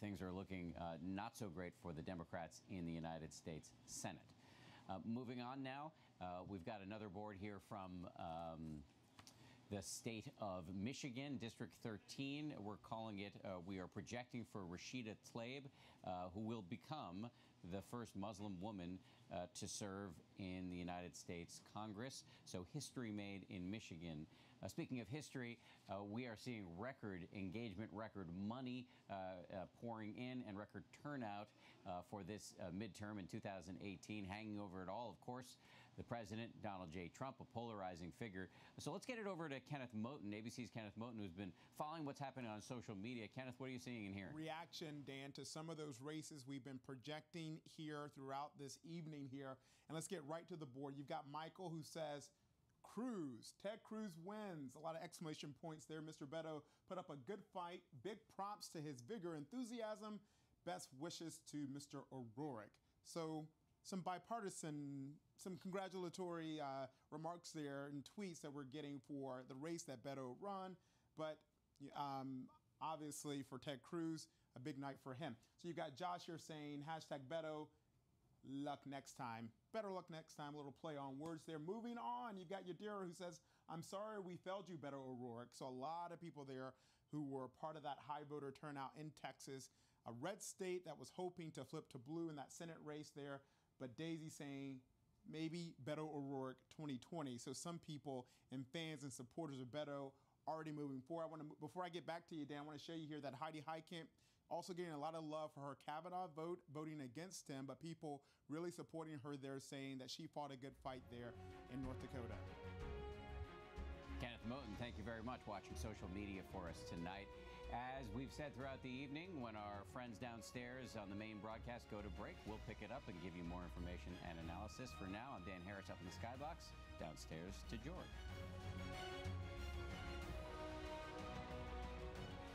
things are looking not so great for the Democrats in the United States Senate. Moving on now, we've got another board here from the state of Michigan, District 13. We're calling it, we are projecting for Rashida Tlaib, who will become the first Muslim woman to serve in the United States Congress. So history made in Michigan. Speaking of history, we are seeing record engagement, record money pouring in, and record turnout for this midterm in 2018. Hanging over it all, of course, the president, Donald J. Trump, a polarizing figure. So let's get it over to Kenneth Moton, ABC's Kenneth Moton, who's been following what's happening on social media. Kenneth, what are you seeing and hearing? Reaction, Dan, to some of those races we've been projecting here throughout this evening here. And let's get right to the board. You've got Michael, who says, Cruz, Ted Cruz wins. A lot of exclamation points there. Mr. Beto put up a good fight. Big props to his vigor, enthusiasm. Best wishes to Mr. O'Rourke. So some bipartisan, some congratulatory remarks there and tweets that we're getting for the race that Beto run. But obviously for Ted Cruz, a big night for him. So you've got Josh here saying, hashtag Beto, luck next time. Better luck next time. A little play on words there. Moving on, you've got Yadira who says, I'm sorry we failed you, Beto O'Rourke. So a lot of people there who were part of that high voter turnout in Texas, a red state that was hoping to flip to blue in that Senate race there. But Daisy saying, maybe Beto O'Rourke 2020. So some people and fans and supporters of Beto already moving forward. Before I get back to you, Dan, I want to show you here that Heidi Heitkamp also getting a lot of love for her Kavanaugh vote, voting against him, but people really supporting her there, saying that she fought a good fight there in North Dakota. Kenneth Moton, thank you very much, watching social media for us tonight. As we've said throughout the evening, when our friends downstairs on the main broadcast go to break, we'll pick it up and give you more information and analysis. For now, I'm Dan Harris up in the Skybox. Downstairs to George.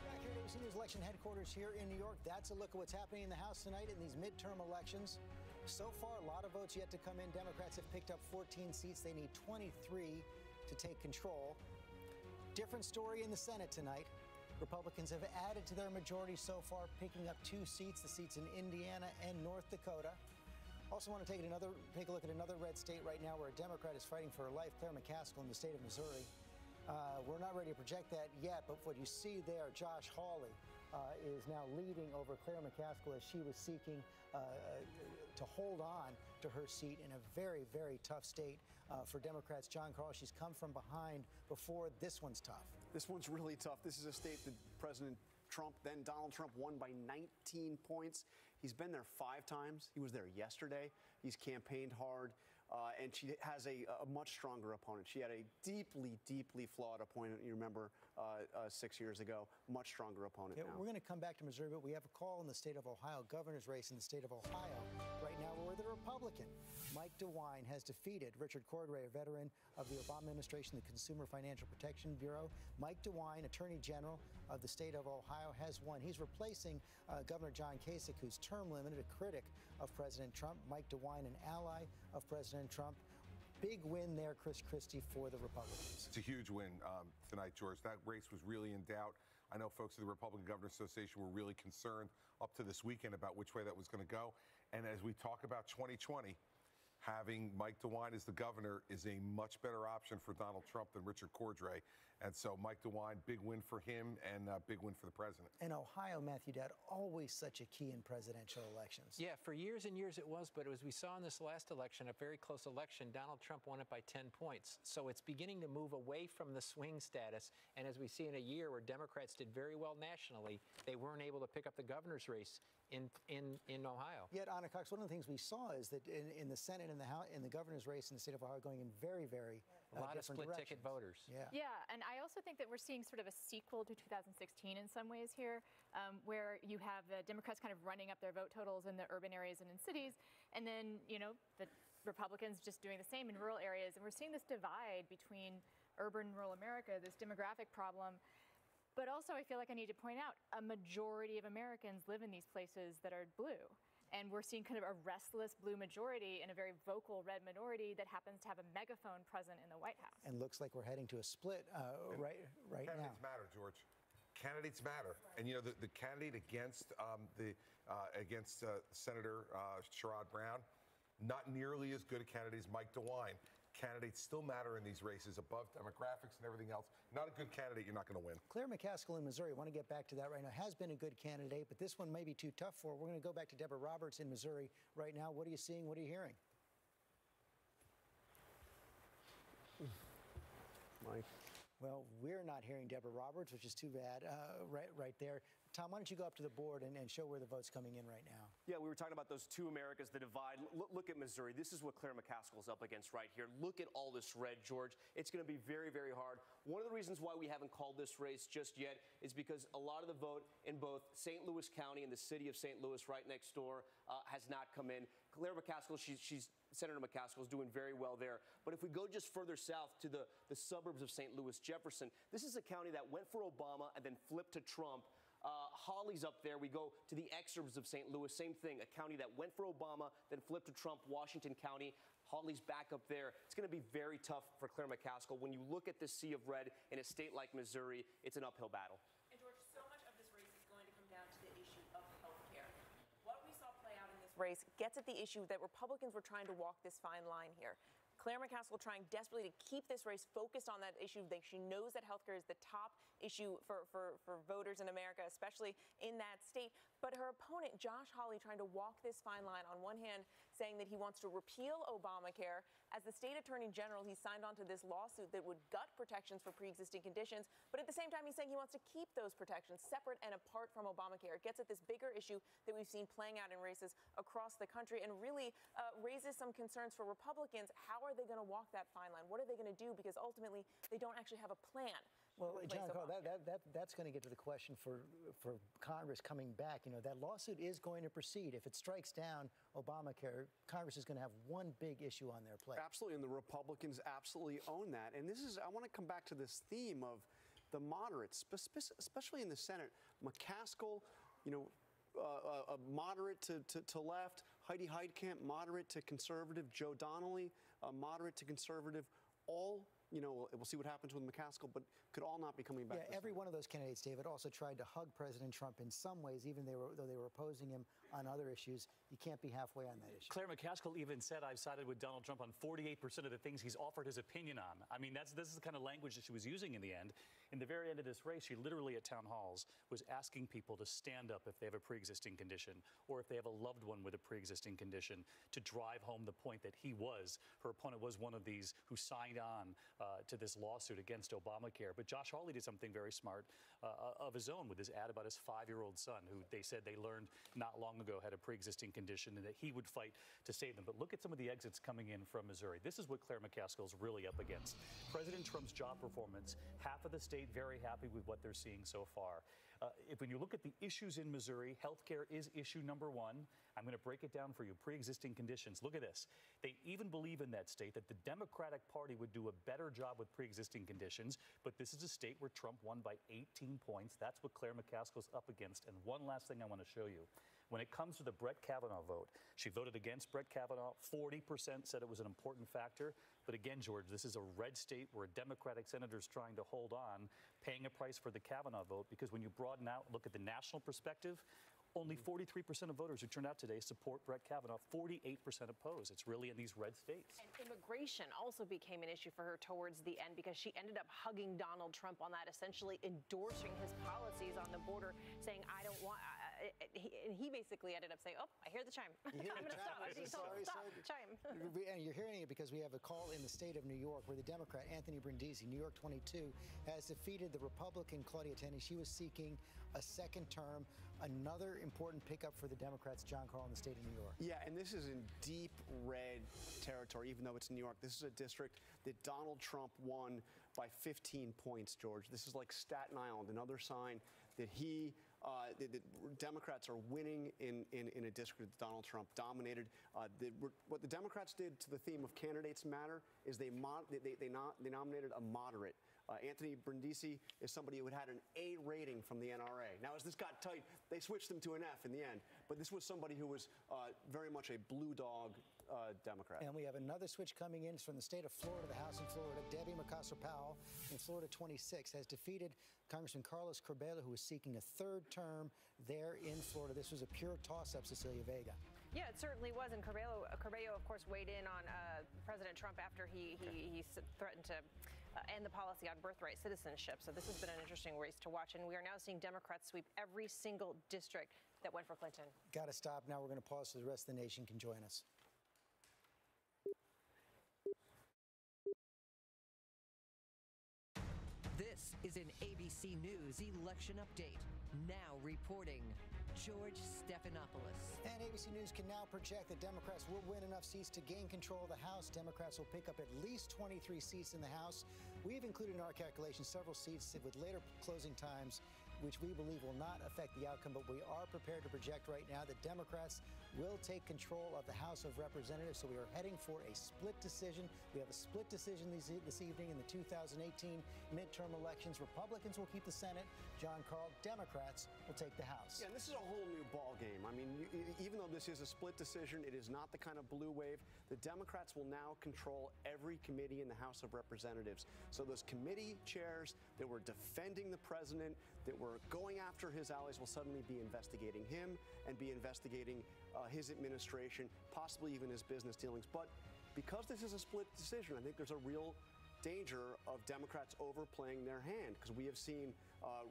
Back here at ABC News Election Headquarters here in New York. That's a look at what's happening in the House tonight in these midterm elections. So far, a lot of votes yet to come in. Democrats have picked up 14 seats. They need 23 to take control. Different story in the Senate tonight. Republicans have added to their majority so far, picking up 2 seats, the seats in Indiana and North Dakota. Also want to take a look at another red state right now where a Democrat is fighting for her life, Claire McCaskill in the state of Missouri. We're not ready to project that yet, but what you see there, Josh Hawley is now leading over Claire McCaskill as she was seeking to hold on to her seat in a very, very tough state for Democrats. John Carl, she's come from behind before. This one's tough. This one's really tough. This is a state that President Trump, then Donald Trump, won by 19 points. He's been there 5 times. He was there yesterday. He's campaigned hard. And she has a much stronger opponent. She had a deeply, deeply flawed opponent, you remember, 6 years ago. Much stronger opponent now. We're going to come back to Missouri, but we have a call in the state of Ohio, governor's race in the state of Ohio right now, where the Republican, Mike DeWine, has defeated Richard Cordray, a veteran of the Obama administration, the Consumer Financial Protection Bureau. Mike DeWine, Attorney General of the state of Ohio, has won. He's replacing Governor John Kasich, who's term limited, a critic of President Trump. Mike DeWine, an ally of President Trump. Big win there, Chris Christie, for the Republicans. It's a huge win tonight, George. That race was really in doubt. I know folks at the Republican Governors Association were really concerned up to this weekend about which way that was going to go. And as we talk about 2020, having Mike DeWine as the governor is a much better option for Donald Trump than Richard Cordray. And so Mike DeWine, big win for him and big win for the president. And Ohio, Matthew Dad, always such a key in presidential elections. Yeah, for years and years it was, but as we saw in this last election, a very close election, Donald Trump won it by 10 points. So it's beginning to move away from the swing status. And as we see in a year where Democrats did very well nationally, they weren't able to pick up the governor's race in Ohio. Yet, Anna Cox, one of the things we saw is that in the Senate and the House, in the governor's race in the state of Ohio, going in very, very a lot of split directions. ticket voters. Yeah, and I also think that we're seeing sort of a sequel to 2016 in some ways here, where you have the Democrats kind of running up their vote totals in the urban areas and in cities, and then, you know, the Republicans just doing the same in rural areas. And we're seeing this divide between urban and rural America, this demographic problem. But also, I feel like I need to point out, a majority of Americans live in these places that are blue. And we're seeing kind of a restless blue majority and a very vocal red minority that happens to have a megaphone present in the White House. And looks like we're heading to a split right now. Candidates matter, George. Candidates matter. And, you know, the candidate against Senator Sherrod Brown, not nearly as good a candidate as Mike DeWine. Candidates still matter in these races above demographics and everything else. Not a good candidate, you're not going to win. Claire McCaskill in Missouri, I want to get back to that right now, has been a good candidate, but this one may be too tough for her. We're going to go back to Deborah Roberts in Missouri right now. What are you seeing? What are you hearing? Mike. Well, we're not hearing Deborah Roberts, which is too bad right there. Tom, why don't you go up to the board and show where the vote's coming in right now? Yeah, we were talking about those two Americas, the divide. Look at Missouri. This is what Claire McCaskill's up against right here. Look at all this red, George. It's going to be very, very hard. One of the reasons why we haven't called this race just yet is because a lot of the vote in both St. Louis County and the city of St. Louis right next door has not come in. Claire McCaskill, Senator McCaskill is doing very well there. But if we go just further south to the suburbs of St. Louis, Jefferson, this is a county that went for Obama and then flipped to Trump. Hawley's up there. We go to the exurbs of St. Louis, same thing, a county that went for Obama, then flipped to Trump, Washington County. Hawley's back up there. It's going to be very tough for Claire McCaskill. When you look at this sea of red in a state like Missouri, it's an uphill battle. And George, so much of this race is going to come down to the issue of health care. What we saw play out in this race gets at the issue that Republicans were trying to walk this fine line here. Claire McCaskill trying desperately to keep this race focused on that issue. She knows that healthcare is the top issue for voters in America, especially in that state. But her opponent, Josh Hawley, trying to walk this fine line. On one hand, saying that he wants to repeal Obamacare. As the state attorney general, he signed on to this lawsuit that would gut protections for pre-existing conditions. But at the same time, he's saying he wants to keep those protections separate and apart from Obamacare. It gets at this bigger issue that we've seen playing out in races across the country and really raises some concerns for Republicans. How are they going to walk that fine line? What are they going to do? Because ultimately, they don't actually have a plan. Well, John Carl, that's going to get to the question for Congress coming back. You know, that lawsuit is going to proceed. If it strikes down Obamacare, Congress is going to have one big issue on their plate. Absolutely, and the Republicans absolutely own that. And this is, I want to come back to this theme of the moderates, especially in the Senate. McCaskill, you know, a moderate to left. Heidi Heitkamp, moderate to conservative. Joe Donnelly, moderate to conservative. All, you know, we'll see what happens with McCaskill, but could all not be coming back. Yeah, every one of those candidates, David, also tried to hug President Trump in some ways, even though they were opposing him on other issues. You can't be halfway on that issue. Claire McCaskill even said, I've sided with Donald Trump on 48% of the things he's offered his opinion on. I mean, this is the kind of language that she was using in the end. In the very end of this race, she literally at town halls was asking people to stand up if they have a pre-existing condition or if they have a loved one with a pre-existing condition, to drive home the point that her opponent was one of these who signed on to this lawsuit against Obamacare. But Josh Hawley did something very smart of his own with his ad about his 5-year-old son, who they said they learned not long ago had a pre-existing condition and that he would fight to save them. But look at some of the exits coming in from Missouri. This is what Claire McCaskill's really up against. President Trump's job performance, half of the state very happy with what they're seeing so far. When you look at the issues in Missouri, healthcare is issue number one. I'm going to break it down for you. Pre-existing conditions. Look at this. They even believe in that state that the Democratic Party would do a better job with pre-existing conditions, but this is a state where Trump won by 18 points. That's what Claire McCaskill's up against. And one last thing I want to show you. When it comes to the Brett Kavanaugh vote, she voted against Brett Kavanaugh. 40% said it was an important factor. But again, George, this is a red state where a Democratic senator is trying to hold on, paying a price for the Kavanaugh vote, because when you broaden out, look at the national perspective, only 43% of voters who turned out today support Brett Kavanaugh, 48% oppose. It's really in these red states. And immigration also became an issue for her towards the end because she ended up hugging Donald Trump on that, essentially endorsing his policies on the border, saying, I don't want... and he basically ended up saying, oh, I hear the chime. I'm going to stop. He told him, stop, chime. And you're hearing it because we have a call in the state of New York where the Democrat, Anthony Brindisi, New York 22, has defeated the Republican Claudia Tenney. She was seeking a second term, another important pickup for the Democrats, John Carl, in the state of New York. Yeah, and this is in deep red territory, even though it's New York. This is a district that Donald Trump won by 15 points, George. This is like Staten Island, another sign that that Democrats are winning in a district that Donald Trump dominated. What the Democrats did to the theme of candidates matter is they nominated a moderate. Anthony Brindisi is somebody who had an A rating from the NRA. Now, as this got tight, they switched him to an F in the end. But this was somebody who was very much a blue dog Democrat. And we have another switch coming in from the state of Florida, the House in Florida. Debbie Mercosur-Powell in Florida 26 has defeated Congressman Carlos Curbelo, who is seeking a third term there in Florida. This was a pure toss-up, Cecilia Vega. Yeah, it certainly was. And Curbelo, of course, weighed in on President Trump after he threatened to end the policy on birthright citizenship. So this has been an interesting race to watch. And we are now seeing Democrats sweep every single district that went for Clinton. Got to stop now. We're going to pause so the rest of the nation can join us. This is an ABC News election update. Now reporting, George Stephanopoulos. And ABC News can now project that Democrats will win enough seats to gain control of the House. Democrats will pick up at least 23 seats in the House. We've included in our calculations several seats with later closing times, which we believe will not affect the outcome, but we are prepared to project right now that Democrats will take control of the House of Representatives. So we are heading for a split decision. We have a split decision this evening in the 2018 midterm elections. Republicans will keep the Senate. John Carl, Democrats will take the House. Yeah, and this is a whole new ball game. I mean, even though this is a split decision, it is not the kind of blue wave. The Democrats will now control every committee in the House of Representatives. So those committee chairs that were defending the president, that were going after his allies, will suddenly be investigating him and be investigating his administration, possibly even his business dealings. But because this is a split decision, I think there's a real danger of Democrats overplaying their hand, because we have seen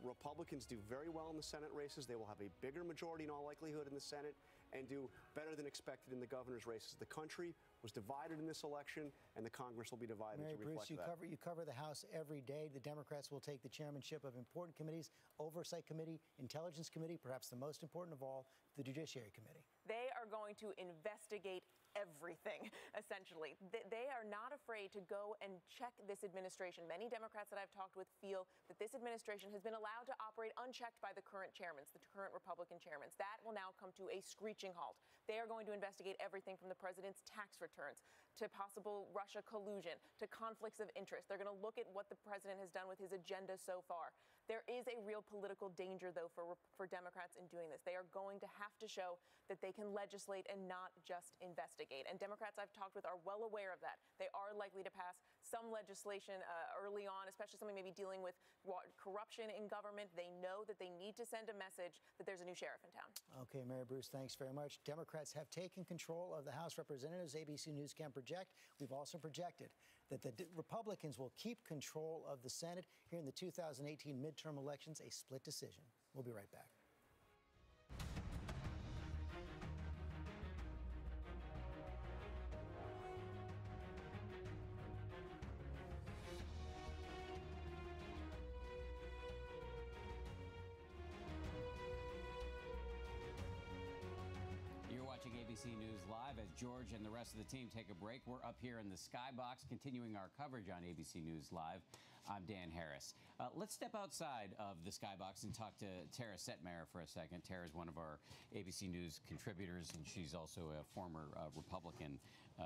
Republicans do very well in the Senate races. They will have a bigger majority in all likelihood in the Senate and do better than expected in the governor's races. The country was divided in this election, and the Congress will be divided Mary to reflect Bruce, that. You cover the House every day. The Democrats will take the chairmanship of important committees, Oversight Committee, Intelligence Committee, perhaps the most important of all, the Judiciary Committee. They are going to investigate everything, essentially. They are not afraid to go and check this administration. Many Democrats that I've talked with feel that this administration has been allowed to operate unchecked by the current chairmen, the current Republican chairmen. That will now come to a screeching halt. They are going to investigate everything from the president's tax returns to possible Russia collusion to conflicts of interest. They're going to look at what the president has done with his agenda so far. There is a real political danger, though, for Democrats in doing this. They are going to have to show that they can legislate and not just investigate. And Democrats I've talked with are well aware of that. They are likely to pass some legislation early on, especially something maybe dealing with corruption in government. They know that they need to send a message that there's a new sheriff in town. Okay, Mary Bruce, thanks very much. Democrats have taken control of the House of Representatives. ABC News can project. We've also projected that the Republicans will keep control of the Senate here in the 2018 midterm elections, a split decision. We'll be right back. ABC News Live as George and the rest of the team take a break. We're up here in the Skybox continuing our coverage on ABC News Live. I'm Dan Harris. Let's step outside of the Skybox and talk to Tara Setmeyer for a second. Tara is one of our ABC News contributors, and she's also a former Republican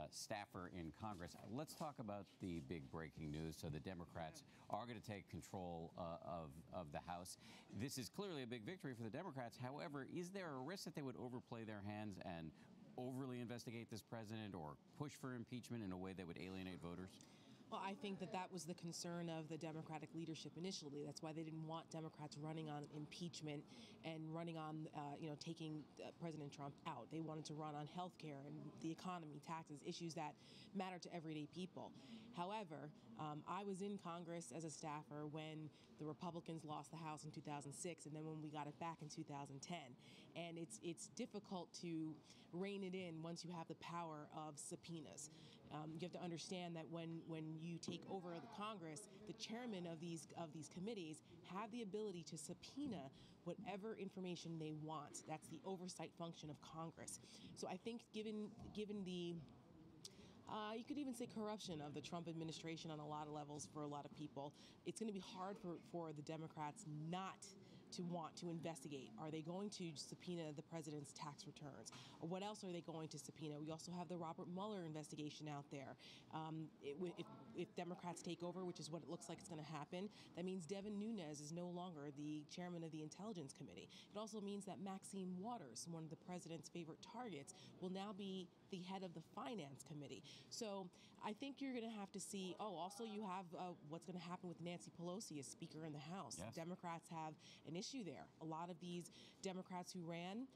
staffer in Congress. Let's talk about the big breaking news. So the Democrats are going to take control of the House. This is clearly a big victory for the Democrats. However, is there a risk that they would overplay their hands and overly investigate this president or push for impeachment in a way that would alienate voters? Well, I think that was the concern of the Democratic leadership initially. That's why they didn't want Democrats running on impeachment and running on, taking President Trump out. They wanted to run on health care and the economy, taxes, issues that matter to everyday people. However, I was in Congress as a staffer when the Republicans lost the House in 2006, and then when we got it back in 2010. And it's difficult to rein it in once you have the power of subpoenas. You have to understand that when you take over the Congress, the chairman of these committees have the ability to subpoena whatever information they want. That's the oversight function of Congress. So I think given the you could even say corruption of the Trump administration on a lot of levels for a lot of people, it's going to be hard for the Democrats not to want to investigate. Are they going to subpoena the president's tax returns? Or what else are they going to subpoena? We also have the Robert Mueller investigation out there. If Democrats take over, which is what it looks like it's going to happen, that means Devin Nunes is no longer the chairman of the Intelligence Committee. It also means that Maxine Waters, one of the president's favorite targets, will now be the head of the Finance Committee. So I think you're going to have to see, also you have what's going to happen with Nancy Pelosi as Speaker in the House. Yes. Democrats have an issue there. A lot of these Democrats who ran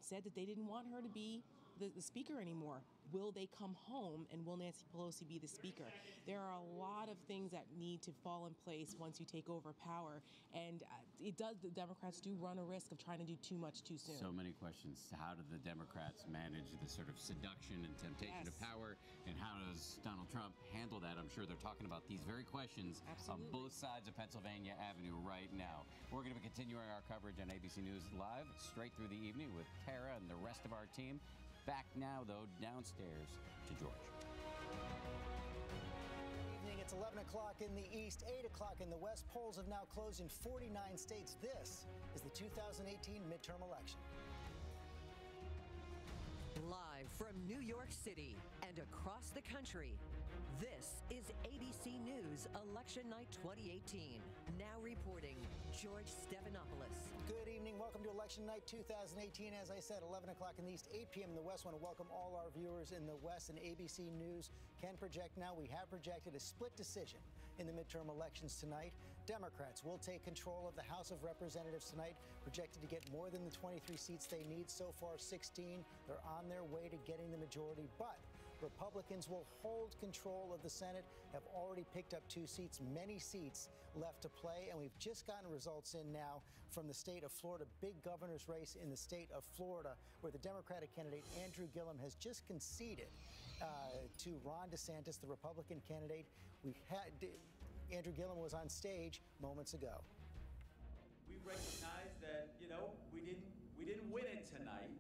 said that they didn't want her to be the Speaker anymore. Will they come home, and will Nancy Pelosi be the Speaker? There are a lot of things that need to fall in place once you take over power, and the Democrats do run a risk of trying to do too much too soon. So many questions. How do the Democrats manage the sort of seduction and temptation of power, and how does Donald Trump handle that? I'm sure they're talking about these very questions on both sides of Pennsylvania Avenue right now. We're going to be continuing our coverage on ABC News Live straight through the evening with Tara and the rest of our team. Back now, though, downstairs to George. Evening, it's 11 o'clock in the east, 8 o'clock in the west. Polls have now closed in 49 states. This is the 2018 midterm election. Live from New York City and across the country, this is ABC News Election Night 2018. Now reporting, George Stephanopoulos. Good evening. Welcome to Election Night 2018. As I said, 11 o'clock in the east, 8 p.m. in the west. I want to welcome all our viewers in the west, and ABC News can project now. We have projected a split decision in the midterm elections tonight. Democrats will take control of the House of Representatives tonight, projected to get more than the 23 seats they need. So far, 16. They're on their way to getting the majority, but Republicans will hold control of the Senate, have already picked up 2 seats, many seats left to play, and we've just gotten results in now from the state of Florida, big governor's race in the state of Florida, where the Democratic candidate Andrew Gillum has just conceded to Ron DeSantis, the Republican candidate. Andrew Gillum was on stage moments ago. We recognize that, we didn't win it tonight.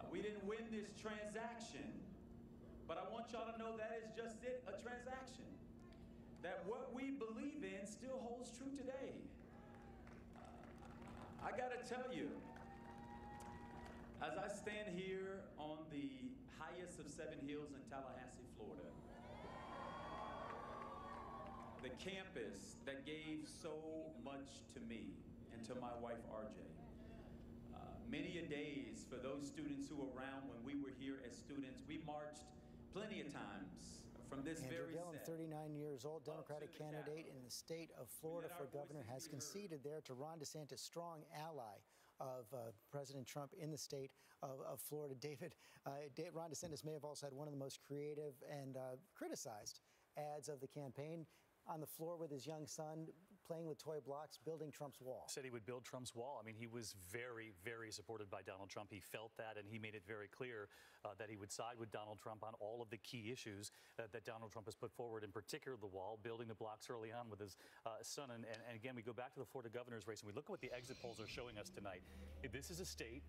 We didn't win this transaction. But I want y'all to know that is just it, a transaction. That what we believe in still holds true today. I gotta tell you, as I stand here on the highest of 7 hills in Tallahassee, Florida, the campus that gave so much to me and to my wife, RJ. Many a days for those students who were around when we were here as students, we marched plenty of times from this Andrew very Gillum, set. 39 years old, Democratic the candidate in the state of Florida for governor, has conceded there to Ron DeSantis, strong ally of President Trump in the state of Florida. Ron DeSantis may have also had one of the most creative and criticized ads of the campaign, on the floor with his young son, playing with toy blocks, building Trump's wall. Said he would build Trump's wall. I mean, he was very, very supported by Donald Trump. He felt that, and he made it very clear that he would side with Donald Trump on all of the key issues that Donald Trump has put forward, in particular the wall, building the blocks early on with his son. And again, we go back to the Florida governor's race, and we look at what the exit polls are showing us tonight. This is a state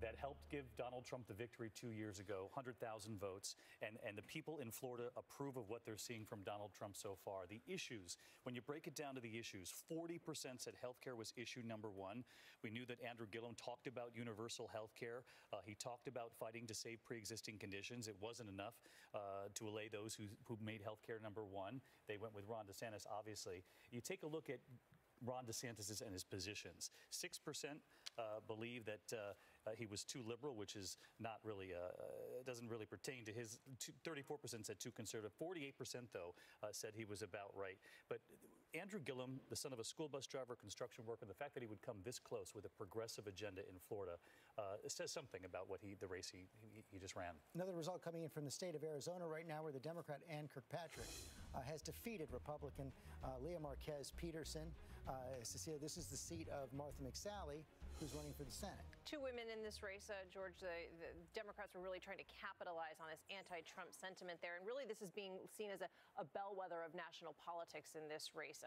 that helped give Donald Trump the victory 2 years ago, 100,000 votes, and the people in Florida approve of what they're seeing from Donald Trump so far. The issues, when you break it down to the issues, 40% said healthcare was issue number one. We knew that Andrew Gillum talked about universal healthcare. He talked about fighting to save pre-existing conditions. It wasn't enough to allay those who made healthcare number one. They went with Ron DeSantis, obviously. You take a look at Ron DeSantis and his positions. 6% believe that he was too liberal, which is not really, doesn't really pertain to his. 34% said too conservative. 48%, though, said he was about right. But Andrew Gillum, the son of a school bus driver, construction worker, the fact that he would come this close with a progressive agenda in Florida says something about what the race he just ran. Another result coming in from the state of Arizona right now, where the Democrat Ann Kirkpatrick has defeated Republican Leah Marquez Peterson. Cecilia, this is the seat of Martha McSally, who's running for the Senate. Two women in this race, George. The Democrats were really trying to capitalize on this anti-Trump sentiment there. And really, this is being seen as a bellwether of national politics in this race.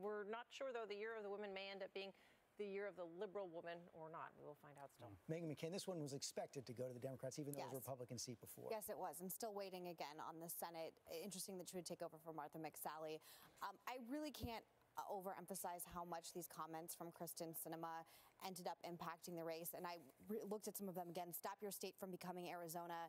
We're not sure, though, the year of the women may end up being the year of the liberal woman or not. We will find out still. Meghan McCain, this one was expected to go to the Democrats, even though it was a Republican seat before. Yes, it was. And still waiting again on the Senate. Interesting that she would take over for Martha McSally. I really can't overemphasize how much these comments from Kristen Sinema ended up impacting the race. And I looked at some of them again. Stop your state from becoming Arizona.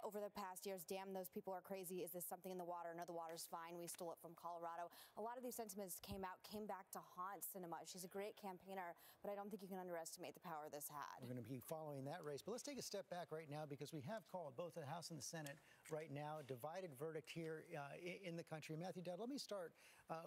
Over the past years, damn, those people are crazy. Is this something in the water? No, the water's fine. We stole it from Colorado. A lot of these sentiments came back to haunt Sinema. She's a great campaigner, but I don't think you can underestimate the power this had. We're going to be following that race. But let's take a step back right now, because we have called both the House and the Senate right now. Divided verdict here in the country. Matthew Dowd, let me start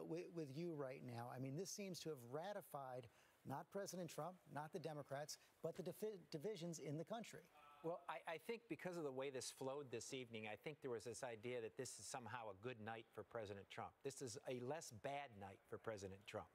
with you right now. I mean, this seems to have ratified not President Trump, not the Democrats, but the divisions in the country. Well, I think because of the way this flowed this evening, I think there was this idea that this is somehow a good night for President Trump. This is a less bad night for President Trump.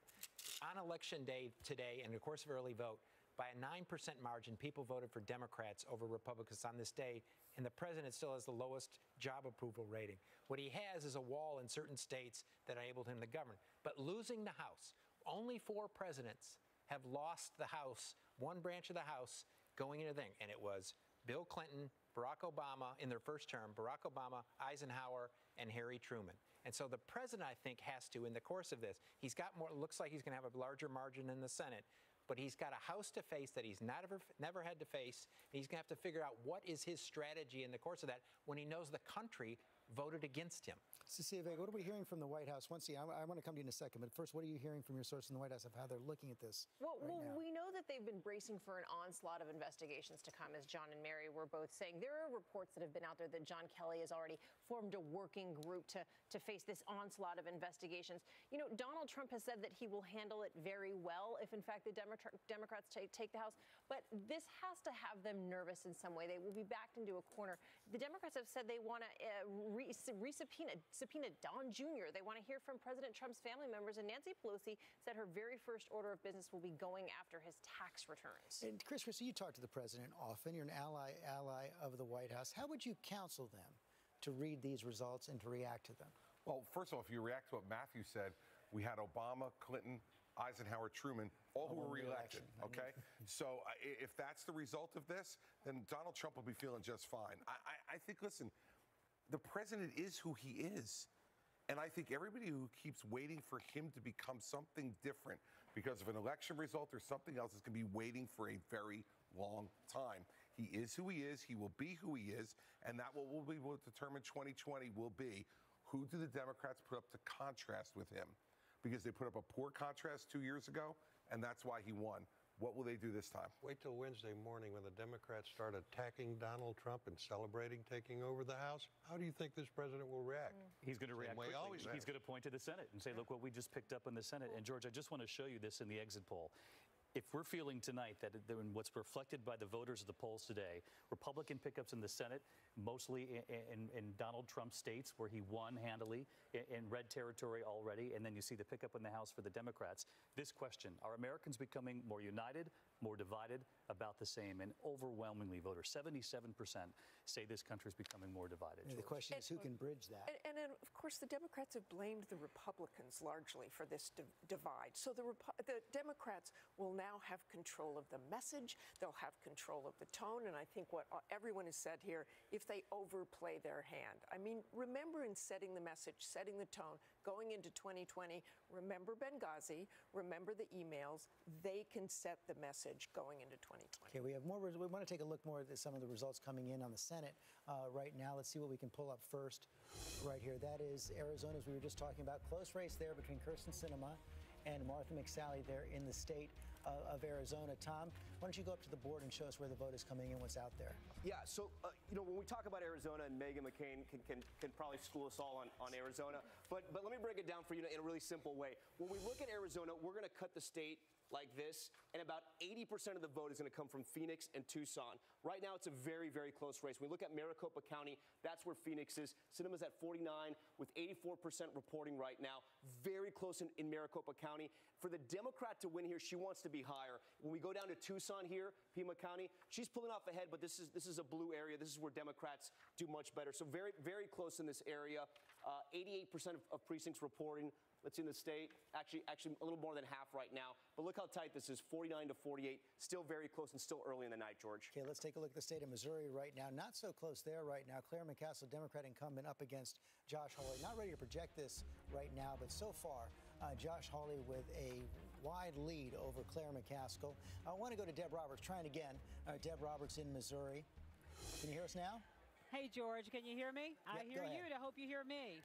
On Election Day today, in the course of early vote, by a 9% margin, people voted for Democrats over Republicans on this day, and the president still has the lowest job approval rating. What he has is a wall in certain states that enabled him to govern. But losing the House, only 4 presidents have lost the House, one branch of the House, going into the thing, and it was Bill Clinton, Barack Obama in their first term, Barack Obama, Eisenhower, and Harry Truman. And so the president, I think, has to, in the course of this, he's got more, looks like he's going to have a larger margin in the Senate, but he's got a House to face that he's never had to face. And he's going to have to figure out what is his strategy in the course of that when he knows the country voted against him. Cecilia Vega, what are we hearing from the White House? Once again, I want to come to you in a second, but first, what are you hearing from your sources in the White House of how they're looking at this Well, right now? we know that they've been bracing for an onslaught of investigations to come, as John and Mary were both saying. There are reports that have been out there that John Kelly has already formed a working group to face this onslaught of investigations. You know, Donald Trump has said that he will handle it very well if, in fact, the Democrats take the House. But this has to have them nervous in some way. They will be backed into a corner. The Democrats have said they want to subpoena Don Jr. They want to hear from President Trump's family members. And Nancy Pelosi said her very first order of business will be going after his tax returns. And Chris Christie, you talk to the president often. You're an ally of the White House. How would you counsel them to read these results and to react to them? Well, first of all, if you react to what Matthew said, we had Obama, Clinton, Eisenhower, Truman, all who were reelected, okay? So if that's the result of this, then Donald Trump will be feeling just fine. I think, listen, the president is who he is. And I think everybody who keeps waiting for him to become something different because of an election result or something else is going to be waiting for a very long time. He is who he is. He will be who he is. And that will determine 2020 will be who do the Democrats put up to contrast with him? Because they put up a poor contrast 2 years ago, and that's why he won. What will they do this time? Wait till Wednesday morning when the Democrats start attacking Donald Trump and celebrating taking over the House. How do you think this president will react? He's going to react quickly. Always He's going to point to the Senate and say, look what we just picked up in the Senate. And George, I just want to show you this in the exit poll. If we're feeling tonight that what's reflected by the voters of the polls today, Republican pickups in the Senate, mostly in Donald Trump states where he won handily, in red territory already, and then you see the pickup in the House for the Democrats. This question, are Americans becoming more united, more divided, about the same? And overwhelmingly voters, 77% say this country is becoming more divided. The question is who can bridge that? And then, of course, the Democrats have blamed the Republicans largely for this divide. So the Democrats will now have control of the message. They'll have control of the tone. And I think what everyone has said here, if they overplay their hand. I mean, remember in setting the message, setting the tone, going into 2020, remember Benghazi, remember the emails. They can set the message going into 2020. Okay, we have more. We want to take a look more at some of the results coming in on the Senate right now. Let's see what we can pull up first right here. That is Arizona, as we were just talking about. Close race there between Kyrsten Sinema and Martha McSally there in the state of Arizona. Tom, why don't you go up to the board and show us where the vote is coming in, what's out there? Yeah, so, when we talk about Arizona, and Meghan McCain can probably school us all on Arizona, but let me break it down for you in a really simple way. When we look at Arizona, we're going to cut the state like this, and about 80% of the vote is going to come from Phoenix and Tucson. Right now, it's a very, very close race. When we look at Maricopa County, that's where Phoenix is. Sinema's at 49 with 84% reporting right now. Very close in Maricopa County. For the Democrat to win here, she wants to be higher. When we go down to Tucson here, Pima County, she's pulling off ahead, but this is a blue area. This is where Democrats do much better. So very, very close in this area. 88% of precincts reporting. Let's see in the state, actually a little more than half right now. But look how tight this is, 49 to 48. Still very close and still early in the night, George. Okay, let's take a look at the state of Missouri right now. Not so close there right now. Claire McCaskill, Democrat incumbent, up against Josh Hawley. Not ready to project this right now, but so far, Josh Hawley with a wide lead over Claire McCaskill. I want to go to Deb Roberts, trying again. Deb Roberts in Missouri. Can you hear us now? Hey, George, can you hear me? Yep, I hear you, and I hope you hear me.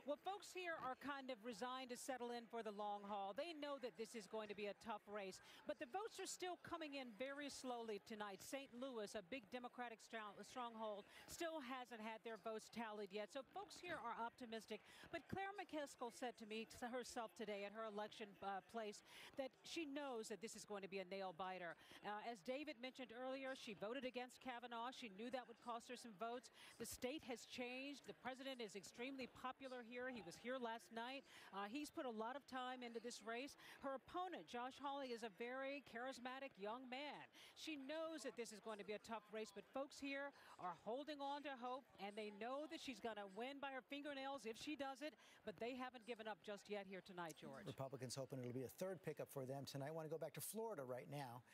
Well, folks here are kind of resigned to settle in for the long haul. They know that this is going to be a tough race, but the votes are still coming in very slowly tonight. St. Louis, a big Democratic stronghold, still hasn't had their votes tallied yet. So folks here are optimistic. But Claire McCaskill said to me, to herself today at her election place, that she knows that this is going to be a nail biter. As David mentioned earlier, she voted against Kavanaugh. She knew that would cost her some votes. The state has changed. The president is extremely popular here. He was here last night. He's put a lot of time into this race. Her opponent, Josh Hawley, is a very charismatic young man. She knows that this is going to be a tough race, but folks here are holding on to hope, and they know that she's going to win by her fingernails if she does it, but they haven't given up just yet here tonight, George. Republicans hoping it'll be a third pickup for them tonight. I want to go back to Florida right now.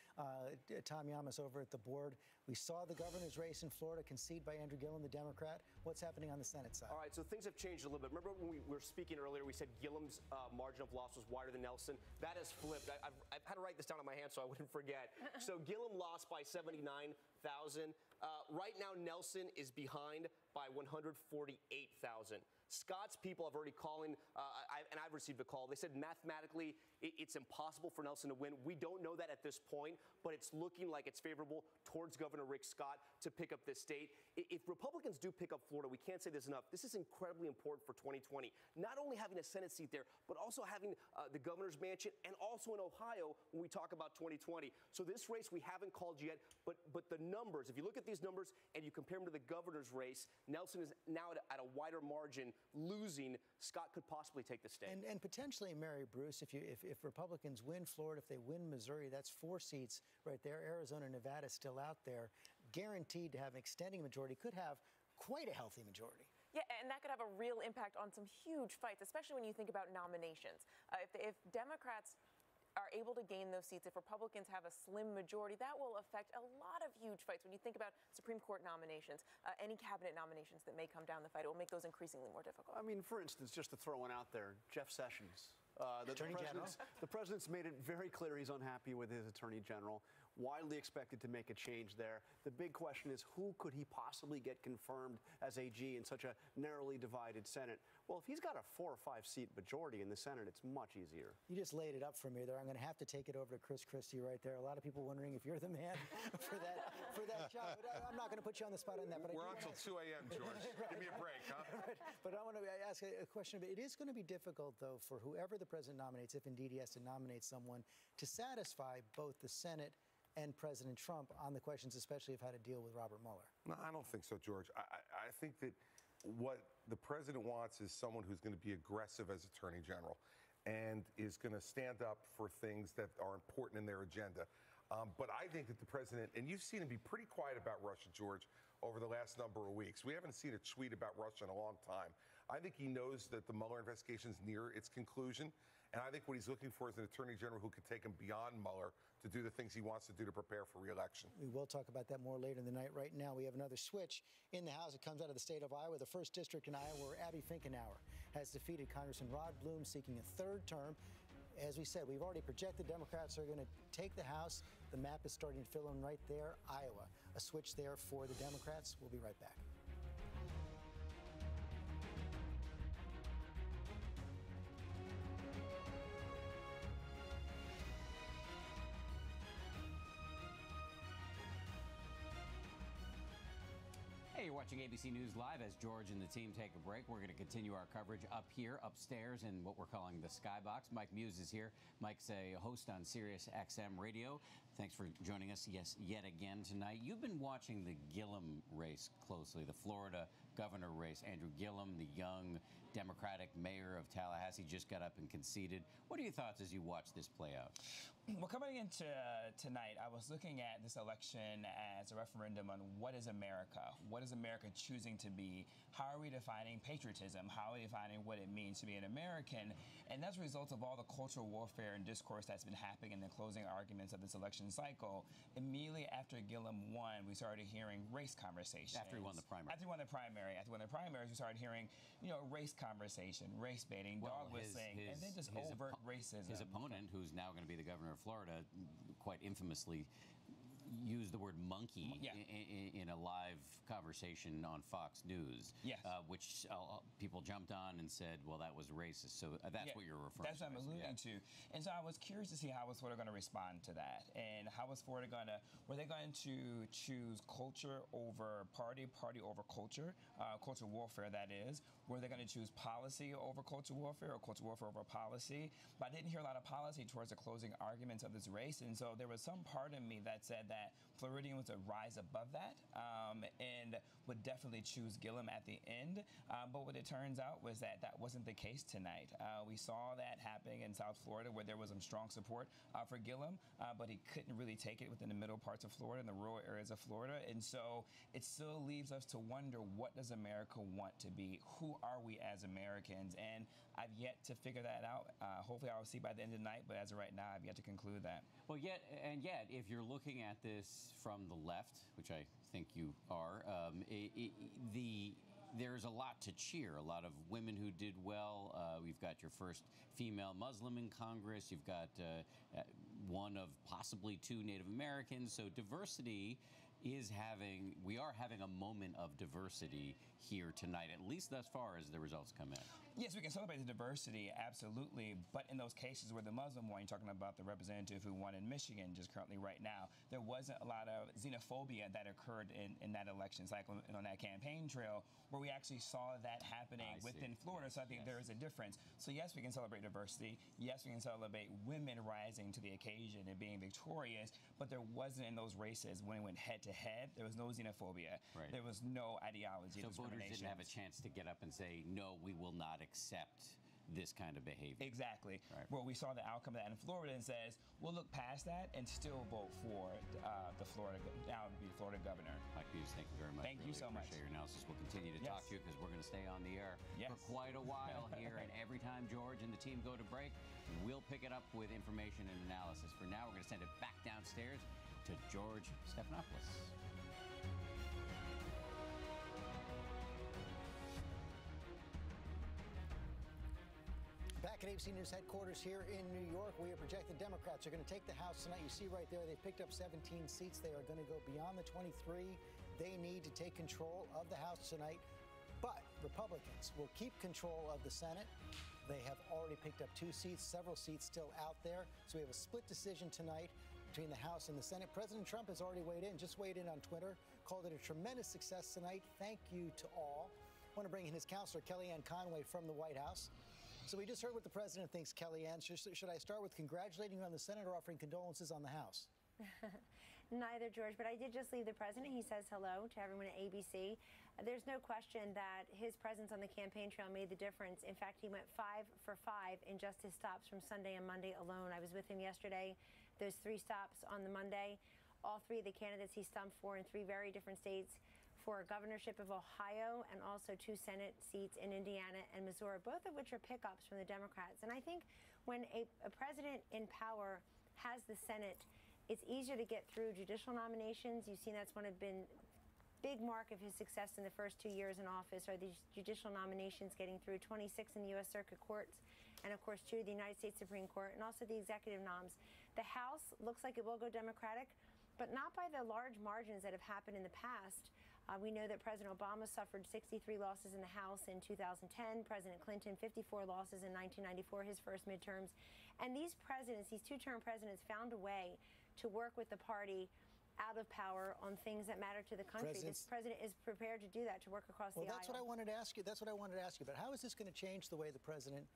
Tom Yamas over at the board. We saw the governor's race in Florida concede by Andrew Gillum, the Democrat. What's happening on the Senate side? All right, so things have changed a little bit. Remember when we were speaking earlier, we said Gillum's margin of loss was wider than Nelson. That has flipped. I've had to write this down on my hand so I wouldn't forget. So Gillum lost by 79,000. Right now, Nelson is behind by 148,000. Scott's people have already calling, and I've received a call. They said mathematically it's impossible for Nelson to win. We don't know that at this point, but it's looking like it's favorable towards Governor Rick Scott to pick up this state. If Republicans do pick up Florida, we can't say this enough. This is incredibly important for 2020. Not only having a Senate seat there, but also having the governor's mansion, and also in Ohio when we talk about 2020. So this race we haven't called yet, but the numbers, if you look at these numbers and you compare them to the governor's race, Nelson is now at a wider margin. Losing, Scott could possibly take the state. And potentially, Mary Bruce, if Republicans win Florida, if they win Missouri, that's 4 seats right there. Arizona and Nevada still out there, guaranteed to have an extending majority, could have quite a healthy majority. Yeah, and that could have a real impact on some huge fights, especially when you think about nominations. If Democrats are able to gain those seats, if Republicans have a slim majority, that will affect a lot of huge fights. When you think about Supreme Court nominations, any cabinet nominations that may come down the fight, it will make those increasingly more difficult. I mean, for instance, just to throw one out there, Jeff Sessions. The president's made it very clear he's unhappy with his attorney general. widely expected to make a change there. The big question is, who could he possibly get confirmed as AG in such a narrowly divided Senate? Well, if he's got a 4 or 5 seat majority in the Senate, it's much easier. You just laid it up for me there. I'm going to have to take it over to Chris Christie right there. A lot of people wondering if you're the man for that job. But I'm not going to put you on the spot on that. But we're on till 2 a.m., George. Right. Give me a break, huh? Right. But I want to ask a question. It is going to be difficult, though, for whoever the president nominates, if indeed he has to nominate someone, to satisfy both the Senate and President Trump on the questions, especially of how to deal with Robert Mueller. No, I don't think so, George. I think that what the president wants is someone who's going to be aggressive as Attorney General and is going to stand up for things that are important in their agenda. But I think that the president, and you've seen him be pretty quiet about Russia, George, over the last number of weeks. We haven't seen a tweet about Russia in a long time. I think he knows that the Mueller investigation is near its conclusion. And I think what he's looking for is an attorney general who can take him beyond Mueller to do the things he wants to do to prepare for re-election. We will talk about that more later in the night. Right now, we have another switch in the House. It comes out of the state of Iowa, the 1st district in Iowa, where Abby Finkenauer has defeated Congressman Rod Bloom, seeking a 3rd term. As we said, we've already projected Democrats are going to take the House. The map is starting to fill in right there, Iowa. A switch there for the Democrats. We'll be right back. Hey, you're watching ABC News Live as George and the team take a break. We're going to continue our coverage up here, upstairs, in what we're calling the Skybox. Mike Muse is here. Mike's a host on Sirius XM Radio. Thanks for joining us yet again tonight. You've been watching the Gillum race closely, the Florida governor race. Andrew Gillum, the young Democratic mayor of Tallahassee, just got up and conceded. What are your thoughts as you watch this play out? Well, coming into tonight, I was looking at this election as a referendum on what is America? What is America choosing to be? How are we defining patriotism? How are we defining what it means to be an American? And as a result of all the cultural warfare and discourse that's been happening in the closing arguments of this election cycle, immediately after Gillum won, we started hearing race conversations. After he won the primary. After he won the primary. After he won the primaries, we started hearing, race conversation, race baiting, dog whistling, and then just overt racism. His opponent, who's now going to be the governor of Florida, quite infamously used the word monkey in a live conversation on Fox News, which people jumped on and said, well, that was racist. So that's what you're referring to. That's what I'm alluding to. And so I was curious to see how was Florida going to respond to that. And how was Florida going to, were they going to choose culture over party, party over culture, culture warfare, that is? Were they going to choose policy over culture warfare or culture warfare over policy? But I didn't hear a lot of policy towards the closing arguments of this race. And so there was some part of me that said that Floridian was a rise above that and would definitely choose Gillum at the end. But what it turns out was that that wasn't the case tonight. We saw that happening in South Florida, where there was some strong support for Gillum, but he couldn't really take it within the middle parts of Florida and the rural areas of Florida. And so it still leaves us to wonder, what does America want to be? Who are we as Americans? And I've yet to figure that out. Hopefully I'll see by the end of the night, but as of right now, I've yet to conclude that. Well, yet, if you're looking at this from the left, which I think you are, there's a lot to cheer. A lot of women who did well. We've got your first female Muslim in Congress. You've got one of possibly 2 Native Americans. So diversity is we are having a moment of diversity here tonight, at least thus far as the results come in. Yes, we can celebrate the diversity, absolutely. But in those cases where the Muslim one, you're talking about the representative who won in Michigan just currently right now, there wasn't a lot of xenophobia that occurred in that election cycle and on that campaign trail, where we actually saw that happening within Florida. So I think there is a difference. So yes, we can celebrate diversity. Yes, we can celebrate women rising to the occasion and being victorious. But there wasn't in those races, when it went head to head, there was no xenophobia. Right. There was no ideology. So voters didn't have a chance to get up and say, no, we will not accept this kind of behavior. Exactly. Right. Well, we saw the outcome of that in Florida and says, we'll look past that and still vote for the Florida governor. Mike Muse, thank you very much. Thank you so much. Appreciate your analysis. We'll continue to talk to you because we're going to stay on the air for quite a while here. And every time George and the team go to break, we'll pick it up with information and analysis. For now, we're going to send it back downstairs to George Stephanopoulos. Back at ABC News headquarters here in New York, we are projected Democrats are going to take the House tonight. You see right there, they've picked up 17 seats. They are going to go beyond the 23 they need to take control of the House tonight. But Republicans will keep control of the Senate. They have already picked up 2 seats, several seats still out there. So we have a split decision tonight between the House and the Senate. President Trump has already weighed in, just weighed in on Twitter, called it a tremendous success tonight. Thank you to all. I want to bring in his counselor, Kellyanne Conway, from the White House. So we just heard what the president thinks, Kellyanne. Should I start with congratulating you on the Senate or offering condolences on the House? Neither, George, but I did just leave the president. He says hello to everyone at ABC. There's no question that his presence on the campaign trail made the difference. In fact, he went 5 for 5 in just his stops from Sunday and Monday alone. I was with him yesterday. Those 3 stops on the Monday, all 3 of the candidates he stumped for in 3 very different states, for a governorship of Ohio and also 2 Senate seats in Indiana and Missouri, both of which are pickups from the Democrats. And I think when a president in power has the Senate, it's easier to get through judicial nominations. You've seen that's one of been big mark of his success in the first 2 years in office are these judicial nominations getting through, 26 in the U.S. Circuit Courts, and of course 2 of the United States Supreme Court, and also the executive noms. The House looks like it will go Democratic, but not by the large margins that have happened in the past. We know that President Obama suffered 63 losses in the House in 2010, President Clinton 54 losses in 1994, his first midterms. And these presidents, these 2-term presidents, found a way to work with the party out of power on things that matter to the country. This president is prepared to do that, to work across the aisle. Well, that's what I wanted to ask you. That's what I wanted to ask you about. How is this going to change the way the president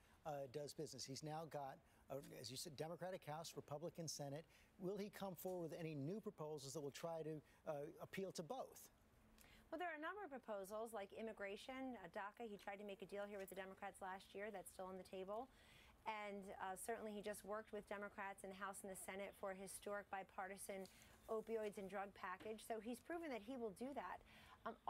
does business? He's now got, as you said, Democratic House, Republican Senate. Will he come forward with any new proposals that will try to appeal to both? Well, there are a number of proposals like immigration, DACA. He tried to make a deal here with the Democrats last year. That's still on the table. And certainly he just worked with Democrats in the House and the Senate for a historic bipartisan opioids and drug package. So he's proven that he will do that.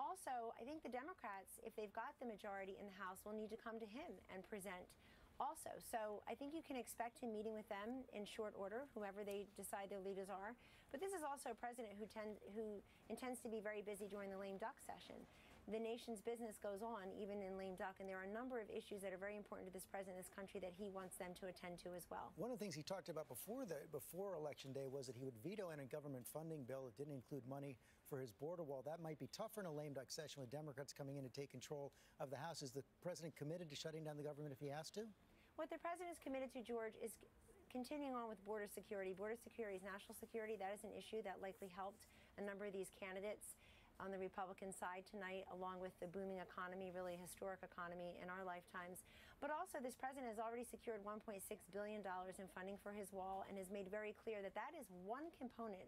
Also, I think the Democrats, if they've got the majority in the House, will need to come to him and present also. So I think you can expect him meeting with them in short order, whoever they decide their leaders are. But this is also a president who intends to be very busy during the lame duck session. The nation's business goes on even in lame duck, and there are a number of issues that are very important to this president, this country, that he wants them to attend to as well. One of the things he talked about before Election Day was that he would veto any government funding bill that didn't include money for his border wall. That might be tougher in a lame duck session with Democrats coming in to take control of the House. Is the president committed to shutting down the government if he has to? What the president is committed to, George, is continuing on with border security. Border security is national security. That is an issue that likely helped a number of these candidates on the Republican side tonight, along with the booming economy, really a historic economy in our lifetimes. But also, this president has already secured $1.6 billion in funding for his wall and has made very clear that that is one component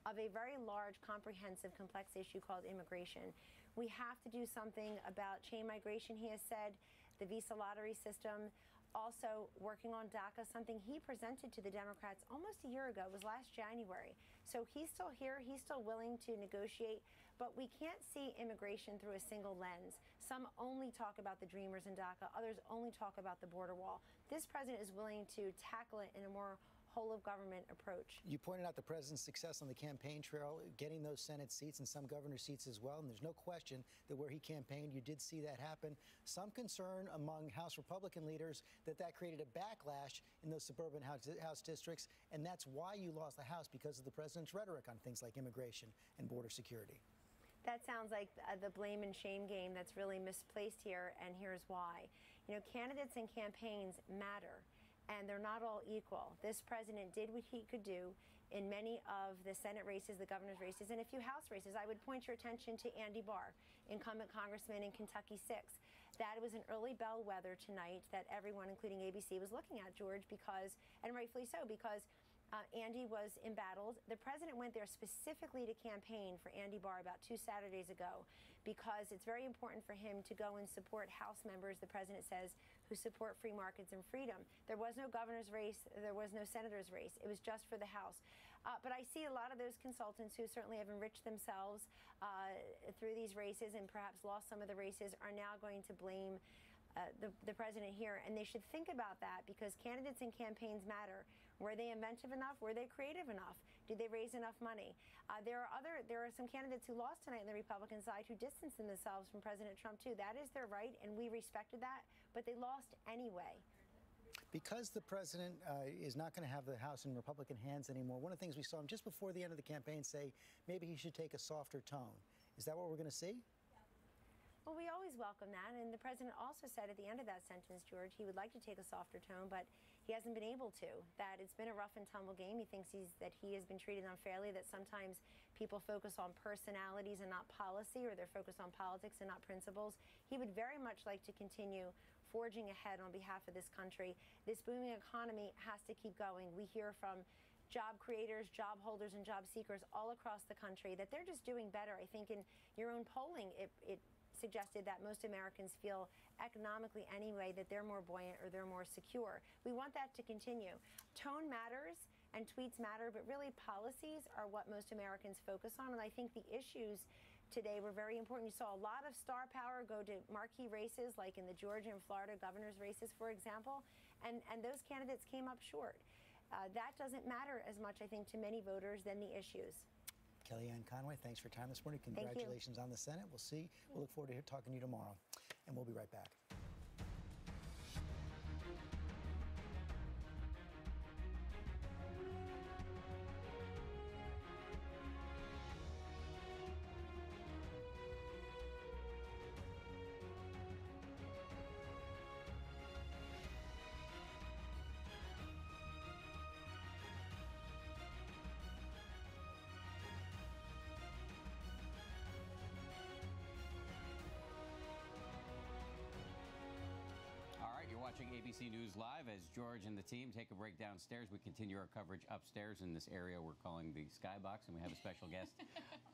of a very large, comprehensive, complex issue called immigration. We have to do something about chain migration, he has said, the visa lottery system. Also working on DACA, something he presented to the Democrats almost a year ago, it was last January. So he's still here, he's still willing to negotiate, but we can't see immigration through a single lens. Some only talk about the Dreamers in DACA, others only talk about the border wall. This president is willing to tackle it in a more whole-of-government approach. You pointed out the president's success on the campaign trail, getting those Senate seats and some governor seats as well, and there's no question that where he campaigned, you did see that happen. Some concern among House Republican leaders that created a backlash in those suburban House districts, and that's why you lost the House, because of the president's rhetoric on things like immigration and border security. That sounds like the blame and shame game that's really misplaced here, and here's why. You know, candidates and campaigns matter, and they're not all equal. This president did what he could do in many of the Senate races, the governor's races, and a few House races. I would point your attention to Andy Barr, incumbent congressman in Kentucky 6. That was an early bellwether tonight that everyone, including ABC, was looking at, George, because, and rightfully so, because Andy was embattled. The president went there specifically to campaign for Andy Barr about 2 Saturdays ago, because it's very important for him to go and support House members, the president says, who support free markets and freedom. There was no governor's race. There was no senator's race. It was just for the House. But I see a lot of those consultants who certainly have enriched themselves through these races and perhaps lost some of the races are now going to blame the president here, and they should think about that, because candidates and campaigns matter. Were they inventive enough? Were they creative enough? Did they raise enough money? There are some candidates who lost tonight on the Republican side who distanced themselves from President Trump too. That is their right, and we respected that, but they lost anyway. because the president is not going to have the House in Republican hands anymore, one of the things we saw him just before the end of the campaign say maybe he should take a softer tone. Is that what we're going to see? Well, we always welcome that. And the president also said at the end of that sentence, George, he would like to take a softer tone, but he hasn't been able to. That it's been a rough and tumble game. He thinks that he has been treated unfairly, that sometimes people focus on personalities and not policy, or they're focused on politics and not principles. He would very much like to continue forging ahead on behalf of this country. This booming economy has to keep going. We hear from job creators, job holders, and job seekers all across the country that they're just doing better. I think in your own polling, it suggested that most Americans feel economically anyway that they're more buoyant or they're more secure. We want that to continue. Tone matters and tweets matter, but really policies are what most Americans focus on. And I think the issues today were very important. You saw a lot of star power go to marquee races like in the Georgia and Florida governor's races, for example, and those candidates came up short. That doesn't matter as much, I think, to many voters than the issues. Kellyanne Conway, thanks for your time this morning. Congratulations on the Senate. We'll look forward to talking to you tomorrow, and we'll be right back. Watching ABC News Live as George and the team take a break downstairs. We continue our coverage upstairs in this area we're calling the Skybox, and we have a special guest,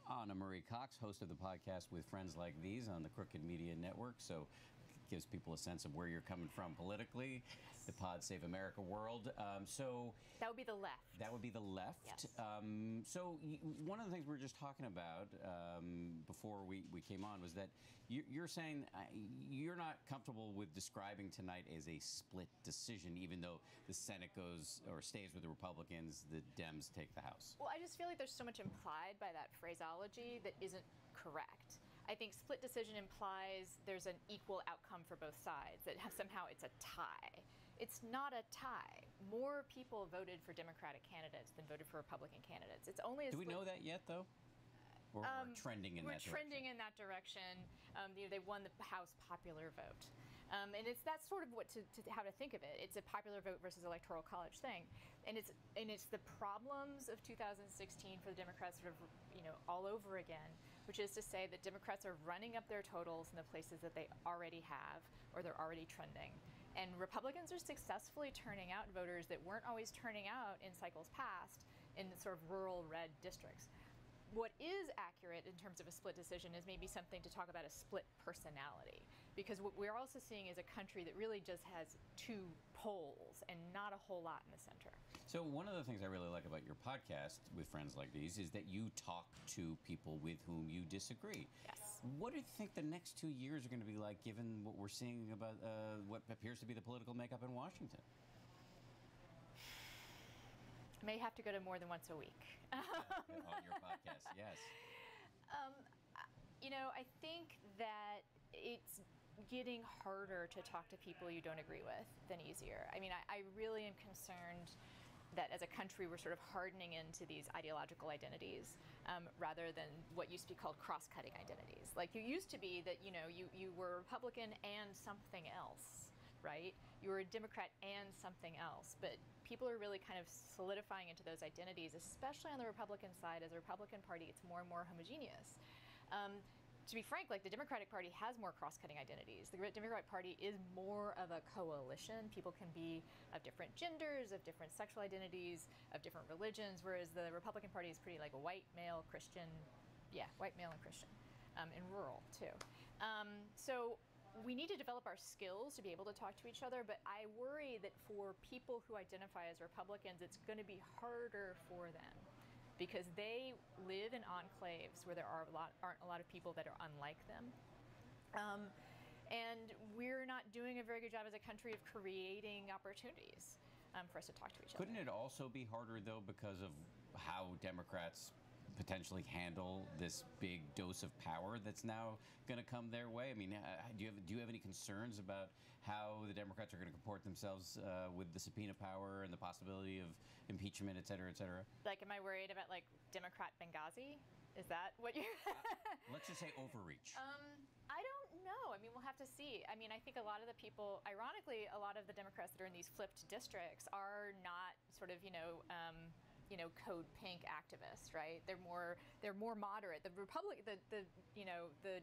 Anna Marie Cox, host of the podcast With Friends Like These on the Crooked Media Network. So it gives people a sense of where you're coming from politically, the Pod Save America world. So that would be the left. That would be the left. Yes. So one of the things we were just talking about before we came on was that you're saying you're not comfortable with describing tonight as a split decision, even though the Senate goes or stays with the Republicans, the Dems take the House. Well, I just feel like there's so much implied by that phraseology that isn't correct. I think split decision implies there's an equal outcome for both sides, that somehow it's a tie. It's not a tie. More people voted for Democratic candidates than voted for Republican candidates. It's only Do we know that yet, though? Or we're trending in that direction? We're trending in that direction. They won the House popular vote. And that's sort of how to think of it. It's a popular vote versus electoral college thing. And it's the problems of 2016 for the Democrats sort of, all over again, which is to say that Democrats are running up their totals in the places that they already have or they're already trending. And Republicans are successfully turning out voters that weren't always turning out in cycles past in sort of rural red districts. What is accurate in terms of a split decision is maybe something to talk about a split personality. Because what we're also seeing is a country that really just has two poles and not a whole lot in the center. So one of the things I really like about your podcast With Friends Like These is that you talk to people with whom you disagree. Yes. What do you think the next 2 years are going to be like, given what we're seeing about what appears to be the political makeup in Washington? May have to go to more than once a week. On your podcast, yes. I think that it's getting harder to talk to people you don't agree with than easier. I mean, I really am concerned that as a country we're sort of hardening into these ideological identities rather than what used to be called cross-cutting identities. Like you used to be that, you were Republican and something else, right? You were a Democrat and something else. But people are really kind of solidifying into those identities, especially on the Republican side, as the Republican Party gets more and more homogeneous. To be frank, the Democratic Party has more cross-cutting identities. The Democratic Party is more of a coalition. People can be of different genders, of different sexual identities, of different religions, whereas the Republican Party is pretty like a white, male, Christian, white, male, and Christian, and rural, too. So we need to develop our skills to be able to talk to each other, but I worry that for people who identify as Republicans, it's going to be harder for them because they live in enclaves where there aren't a lot of people that are unlike them. And we're not doing a very good job as a country of creating opportunities for us to talk to each other. Couldn't it also be harder, though, because of how Democrats potentially handle this big dose of power that's now going to come their way? I mean, do you have any concerns about how the Democrats are going to comport themselves with the subpoena power and the possibility of impeachment, et cetera, et cetera? Like, am I worried about like Democrat Benghazi? Is that what you're? Let's just say overreach. I don't know. I mean, we'll have to see. I mean, I think a lot of the people, ironically, a lot of the Democrats that are in these flipped districts are not sort of, code pink activists, right? They're more moderate. The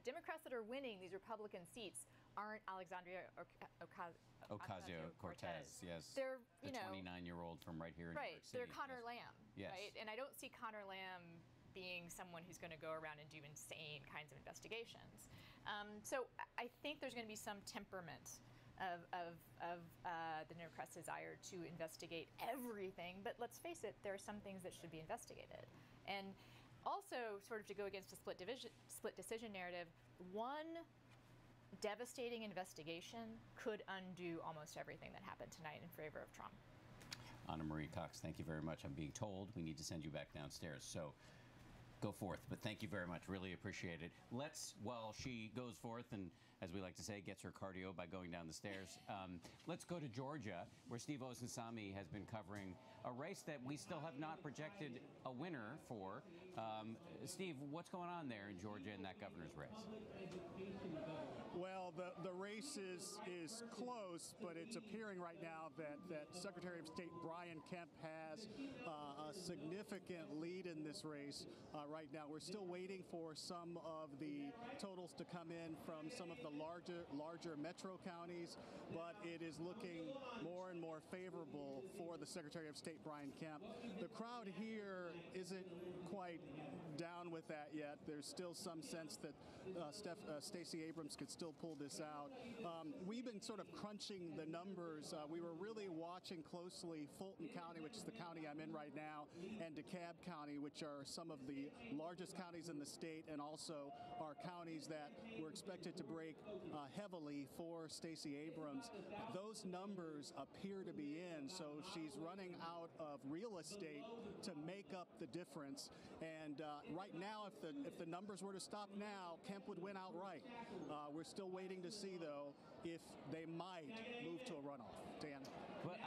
Democrats that are winning these Republican seats aren't Alexandria Ocasio-Cortez. Yes. They're the 29-year-old from right here in New York City. They're Connor Lamb, yes. right? And I don't see Connor Lamb being someone who's going to go around and do insane kinds of investigations. So I think there's going to be some temperament of the Democrats' desire to investigate everything. But let's face it, there are some things that should be investigated. And also, sort of to go against the split decision narrative, one devastating investigation could undo almost everything that happened tonight in favor of Trump. Anna Marie Cox, thank you very much. I'm being told we need to send you back downstairs. So go forth. But thank you very much. Really appreciate it. While she goes forth and, as we like to say, gets her cardio by going down the stairs, let's go to Georgia, where Steve Osunsami has been covering a race that we still have not projected a winner for. Steve, what's going on there in Georgia in that governor's race? Well, the race is close, but it's appearing right now that Secretary of State Brian Kemp has a significant lead in this race right now. We're still waiting for some of the totals to come in from some of the larger metro counties, but it is looking more and more favorable for the Secretary of State Brian Kemp. The crowd here isn't quite down with that yet. There's still some sense that Stacey Abrams could still pull this out. We've been sort of crunching the numbers. We were really watching closely Fulton County, which is the county I'm in right now, and DeKalb County, which are some of the largest counties in the state and also are counties that were expected to break heavily for Stacey Abrams. Those numbers appear to be in, so she's running out of real estate to make up the difference. And right now, if the numbers were to stop now, Kemp would win outright. We're still waiting to see, though, if they might move to a runoff. Dan? But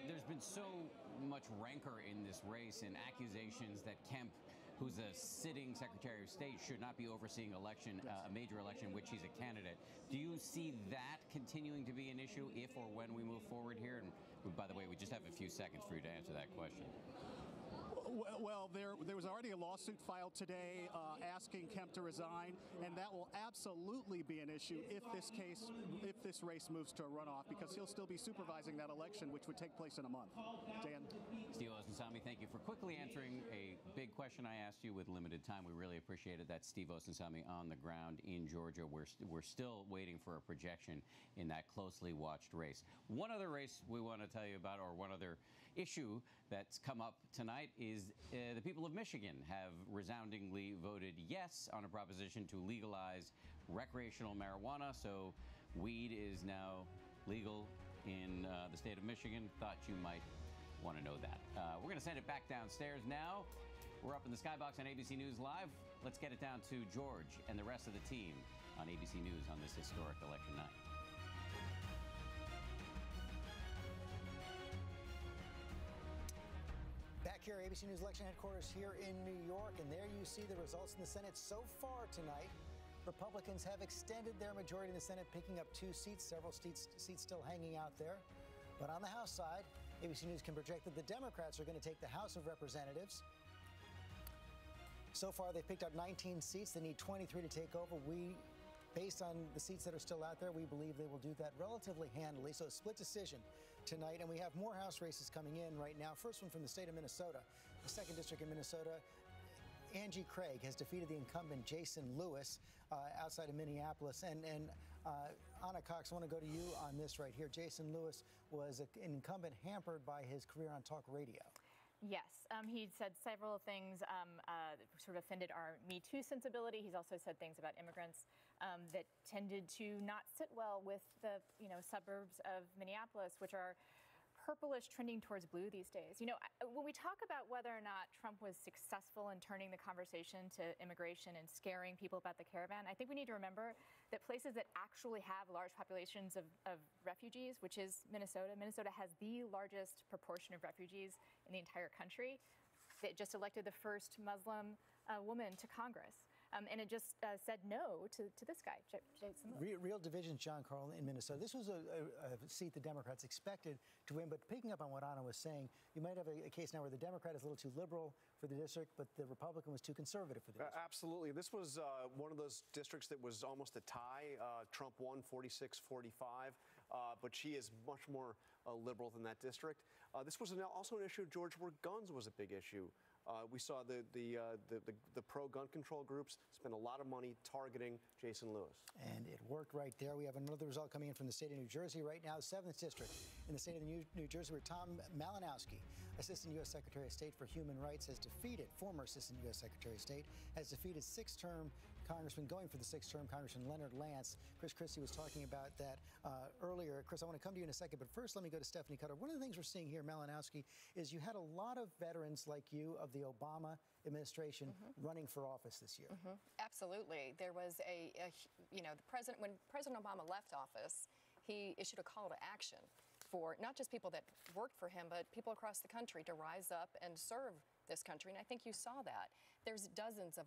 there's been so much rancor in this race and accusations that Kemp, who's a sitting Secretary of State, should not be overseeing a major election in which he's a candidate. Do you see that continuing to be an issue if or when we move forward here? And by the way, we just have a few seconds for you to answer that question. Well, there was already a lawsuit filed today asking Kemp to resign, and that will absolutely be an issue if this race moves to a runoff, because he'll still be supervising that election, which would take place in a month. Dan? Steve Osunsami, thank you for quickly answering a big question I asked you with limited time. We really appreciated that. Steve Osunsami on the ground in Georgia. We're still waiting for a projection in that closely watched race. One other race we want to tell you about, or one other issue that's come up tonight, is the people of Michigan have resoundingly voted yes on a proposition to legalize recreational marijuana. So weed is now legal in the state of Michigan. Thought you might want to know that. We're going to send it back downstairs now. We're up in the Skybox on ABC News Live. Let's get it down to George and the rest of the team on ABC News on this historic election night. Back here, ABC News election headquarters here in New York, and there you see the results in the Senate so far tonight. Republicans have extended their majority in the Senate, picking up 2 seats, several seats still hanging out there. But on the House side, ABC News can project that the Democrats are going to take the House of Representatives. So far, they've picked up 19 seats. They need 23 to take over. Based on the seats that are still out there, we believe they will do that relatively handily. So a split decision tonight, and we have more House races coming in right now. First one from the state of Minnesota, the 2nd District in Minnesota. Angie Craig has defeated the incumbent Jason Lewis outside of Minneapolis. And Anna Cox, I want to go to you on this right here. Jason Lewis was an incumbent hampered by his career on talk radio. Yes, he said several things that sort of offended our Me Too sensibility. He's also said things about immigrants that tended to not sit well with the suburbs of Minneapolis, which are purplish trending towards blue these days. You know, when we talk about whether or not Trump was successful in turning the conversation to immigration and scaring people about the caravan, I think we need to remember that places that actually have large populations of refugees, which is Minnesota. Minnesota has the largest proportion of refugees in the entire country. They just elected the first Muslim woman to Congress. And it just said no to this guy, Jason Lewis. Real divisions, John Carl, in Minnesota. This was a seat the Democrats expected to win, but picking up on what Anna was saying, you might have a case now where the Democrat is a little too liberal for the district, but the Republican was too conservative for the district. Absolutely. This was one of those districts that was almost a tie. Trump won 46-45, but she is much more liberal than that district. This was also an issue, George, where guns was a big issue. We saw the pro-gun control groups spend a lot of money targeting Jason Lewis. And it worked right there. We have another result coming in from the state of New Jersey right now, the 7th District in the state of New Jersey, where Tom Malinowski, Assistant U.S. Secretary of State for Human Rights, former Assistant U.S. Secretary of State, has defeated six-term Congressman, going for the sixth-term Congressman Leonard Lance. Chris Christie was talking about that earlier. Chris, I want to come to you in a second, but first let me go to Stephanie Cutter. One of the things we're seeing here, Malinowski, is you had a lot of veterans like you of the Obama administration running for office this year. Absolutely. There was when President Obama left office, he issued a call to action for not just people that worked for him, but people across the country to rise up and serve this country. And I think you saw that. There's dozens of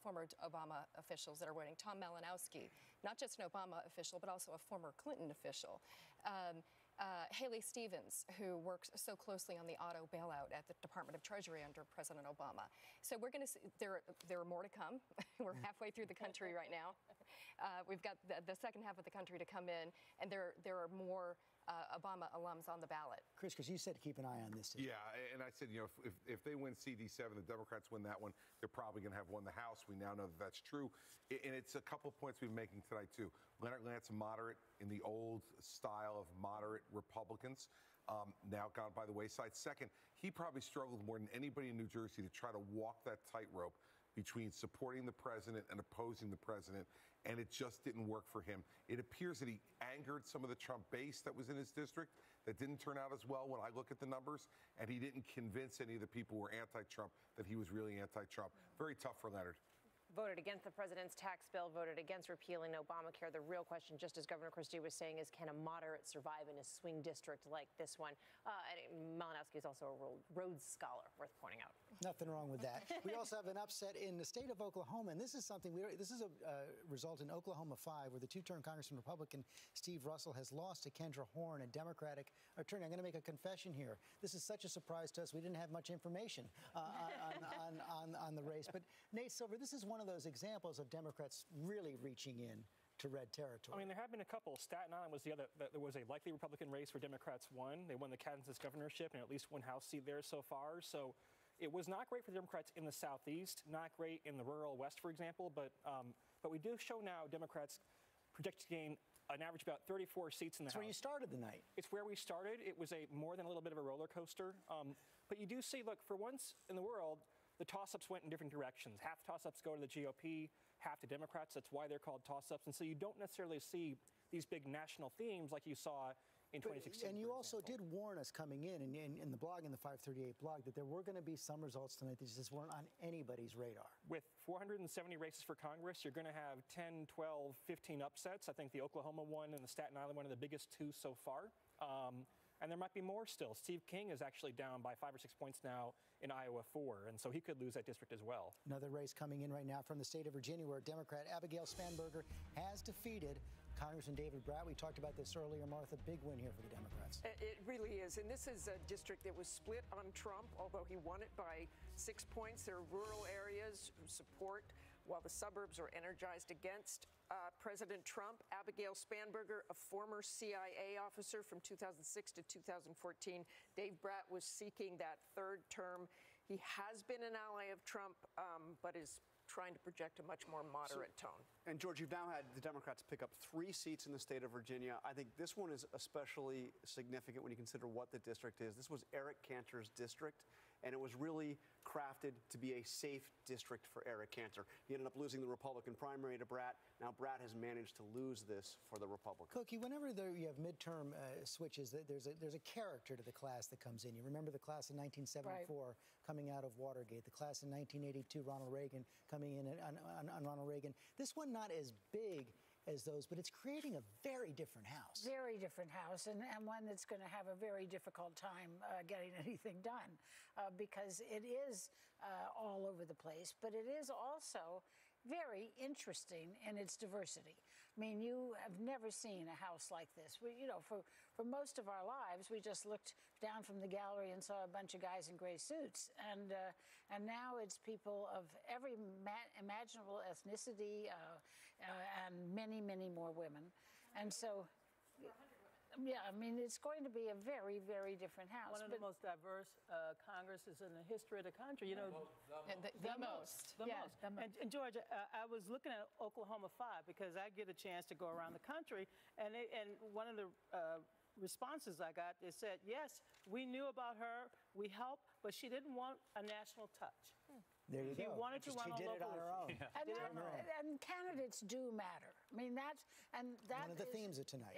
former Obama officials that are waiting. Tom Malinowski, not just an Obama official, but also a former Clinton official. Haley Stevens, who works so closely on the auto bailout at the Department of Treasury under President Obama. So we're going to see, there are more to come. We're halfway through the country right now. We've got the second half of the country to come in, and there are more Obama alums on the ballot. Chris, because you said to keep an eye on this. Yeah, and I said, if they win CD7, the Democrats win that one, they're probably going to have won the House. We now know that that's true. And it's a couple of points we've been making tonight, too. Leonard Lance, moderate in the old style of moderate Republicans, now gone by the wayside. Second, he probably struggled more than anybody in New Jersey to try to walk that tightrope between supporting the president and opposing the president, and it just didn't work for him. It appears that he angered some of the Trump base that was in his district that didn't turn out as well when I look at the numbers, and he didn't convince any of the people who were anti-Trump that he was really anti-Trump. Very tough for Leonard. Voted against the president's tax bill, voted against repealing Obamacare. The real question, just as Governor Christie was saying, is can a moderate survive in a swing district like this one? Malinowski is also a Rhodes Scholar, worth pointing out. Nothing wrong with that. We also have an upset in the state of Oklahoma, and this is something, this is a result in Oklahoma 5, where the two-term Congressman Republican Steve Russell has lost to Kendra Horn, a Democratic attorney. I'm going to make a confession here. This is such a surprise to us. We didn't have much information on the race. But Nate Silver, this is one of those examples of Democrats really reaching in to red territory. I mean, there have been a couple. Staten Island was the other. There was a likely Republican race where Democrats won. They won the Kansas governorship and at least one House seat there so far. So it was not great for the Democrats in the Southeast, not great in the rural West, for example. But we do show now Democrats project to gain an average about 34 seats in the House. That's where you started the night. It's where we started. It was more than a little bit of a roller coaster. But you do see, look, for once in the world, the toss-ups went in different directions. Half toss-ups go to the GOP, half to Democrats. That's why they're called toss-ups. And so you don't necessarily see these big national themes like you saw in 2016. And you also did warn us coming in the blog, in the 538 blog, that there were going to be some results tonight that just weren't on anybody's radar. With 470 races for Congress, you're going to have 10, 12, 15 upsets. I think the Oklahoma one and the Staten Island one are the biggest two so far. And there might be more still. Steve King is actually down by 5 or 6 points now in Iowa 4, and so he could lose that district as well. Another race coming in right now from the state of Virginia, where Democrat Abigail Spanberger has defeated Congressman David Brat. We talked about this earlier, Martha. Big win here for the Democrats. It really is. And this is a district that was split on Trump, although he won it by 6 points. There are rural areas who support, while the suburbs are energized against President Trump. Abigail Spanberger, a former CIA officer from 2006 to 2014. Dave Brat was seeking that third term. He has been an ally of Trump, but is trying to project a much more moderate tone. And George, you've now had the Democrats pick up 3 seats in the state of Virginia. I think this one is especially significant when you consider what the district is. This was Eric Cantor's district, and it was really crafted to be a safe district for Eric Cantor. He ended up losing the Republican primary to Bratt. Now Bratt has managed to lose this for the Republicans. Cookie, whenever you have midterm switches, there's a character to the class that comes in. You remember the class in 1974 coming out of Watergate, the class in 1982, Ronald Reagan coming in on Ronald Reagan. This one not as big as those, but it's creating a very different house. Very different house, and one that's going to have a very difficult time getting anything done because it is all over the place, but it is also very interesting in its diversity. I mean, you have never seen a house like this. For most of our lives, we just looked down from the gallery and saw a bunch of guys in gray suits, and now it's people of every imaginable ethnicity and many, many more women, and so. Yeah, I mean, it's going to be a very, very different house. One of the most diverse Congresses in the history of the country. You know, the most. And Georgia, I was looking at Oklahoma 5 because I get a chance to go around the country, and one of the responses I got, they said, yes, we knew about her, we helped, but she didn't want a national touch. There you she go. wanted to run she a did it local on her own. Yeah. And candidates do matter. I mean, that one of the themes of tonight.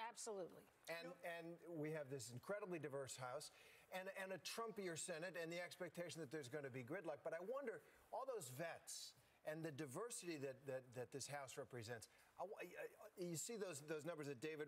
Absolutely. And we have this incredibly diverse House and a Trumpier Senate and the expectation that there's going to be gridlock. But I wonder, all those vets and the diversity that this House represents, you see those numbers that David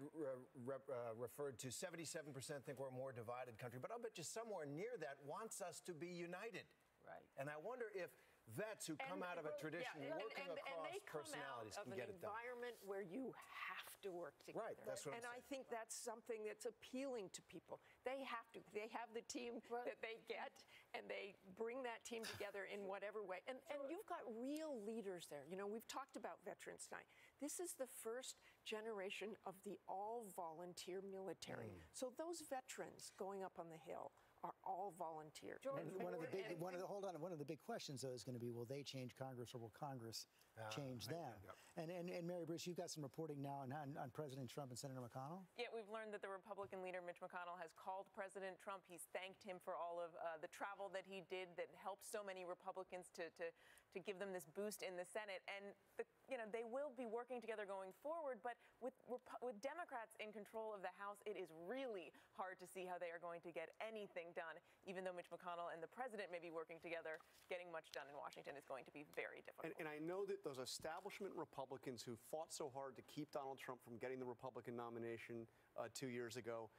referred to, 77% think we're a more divided country. But I'll bet you somewhere near that wants us to be united. Right. And I wonder if vets who come out of a tradition working across personalities can get it done. And they come out of an environment where you have to work together. Right, that's what I'm saying. I think that's something that's appealing to people. They have to. They have the team that they get, and they bring that team together in whatever way. And you've got real leaders there. You know, we've talked about veterans tonight. This is the first generation of the all-volunteer military. So those veterans going up on the Hill are all volunteer. And one of the big questions though is going to be, will they change Congress or will Congress change them? And Mary Bruce, you've got some reporting now on President Trump and Senator McConnell. Yeah, we've learned that the Republican leader Mitch McConnell has called President Trump. He's thanked him for all of the travel that he did that helped so many Republicans to give them this boost in the Senate. And they will be working together going forward. But with Democrats in control of the House, it is really hard to see how they are going to get anything done. Even though Mitch McConnell and the president may be working together, getting much done in Washington is going to be very difficult. And I know that those establishment Republicans who fought so hard to keep Donald Trump from getting the Republican nomination 2 years ago,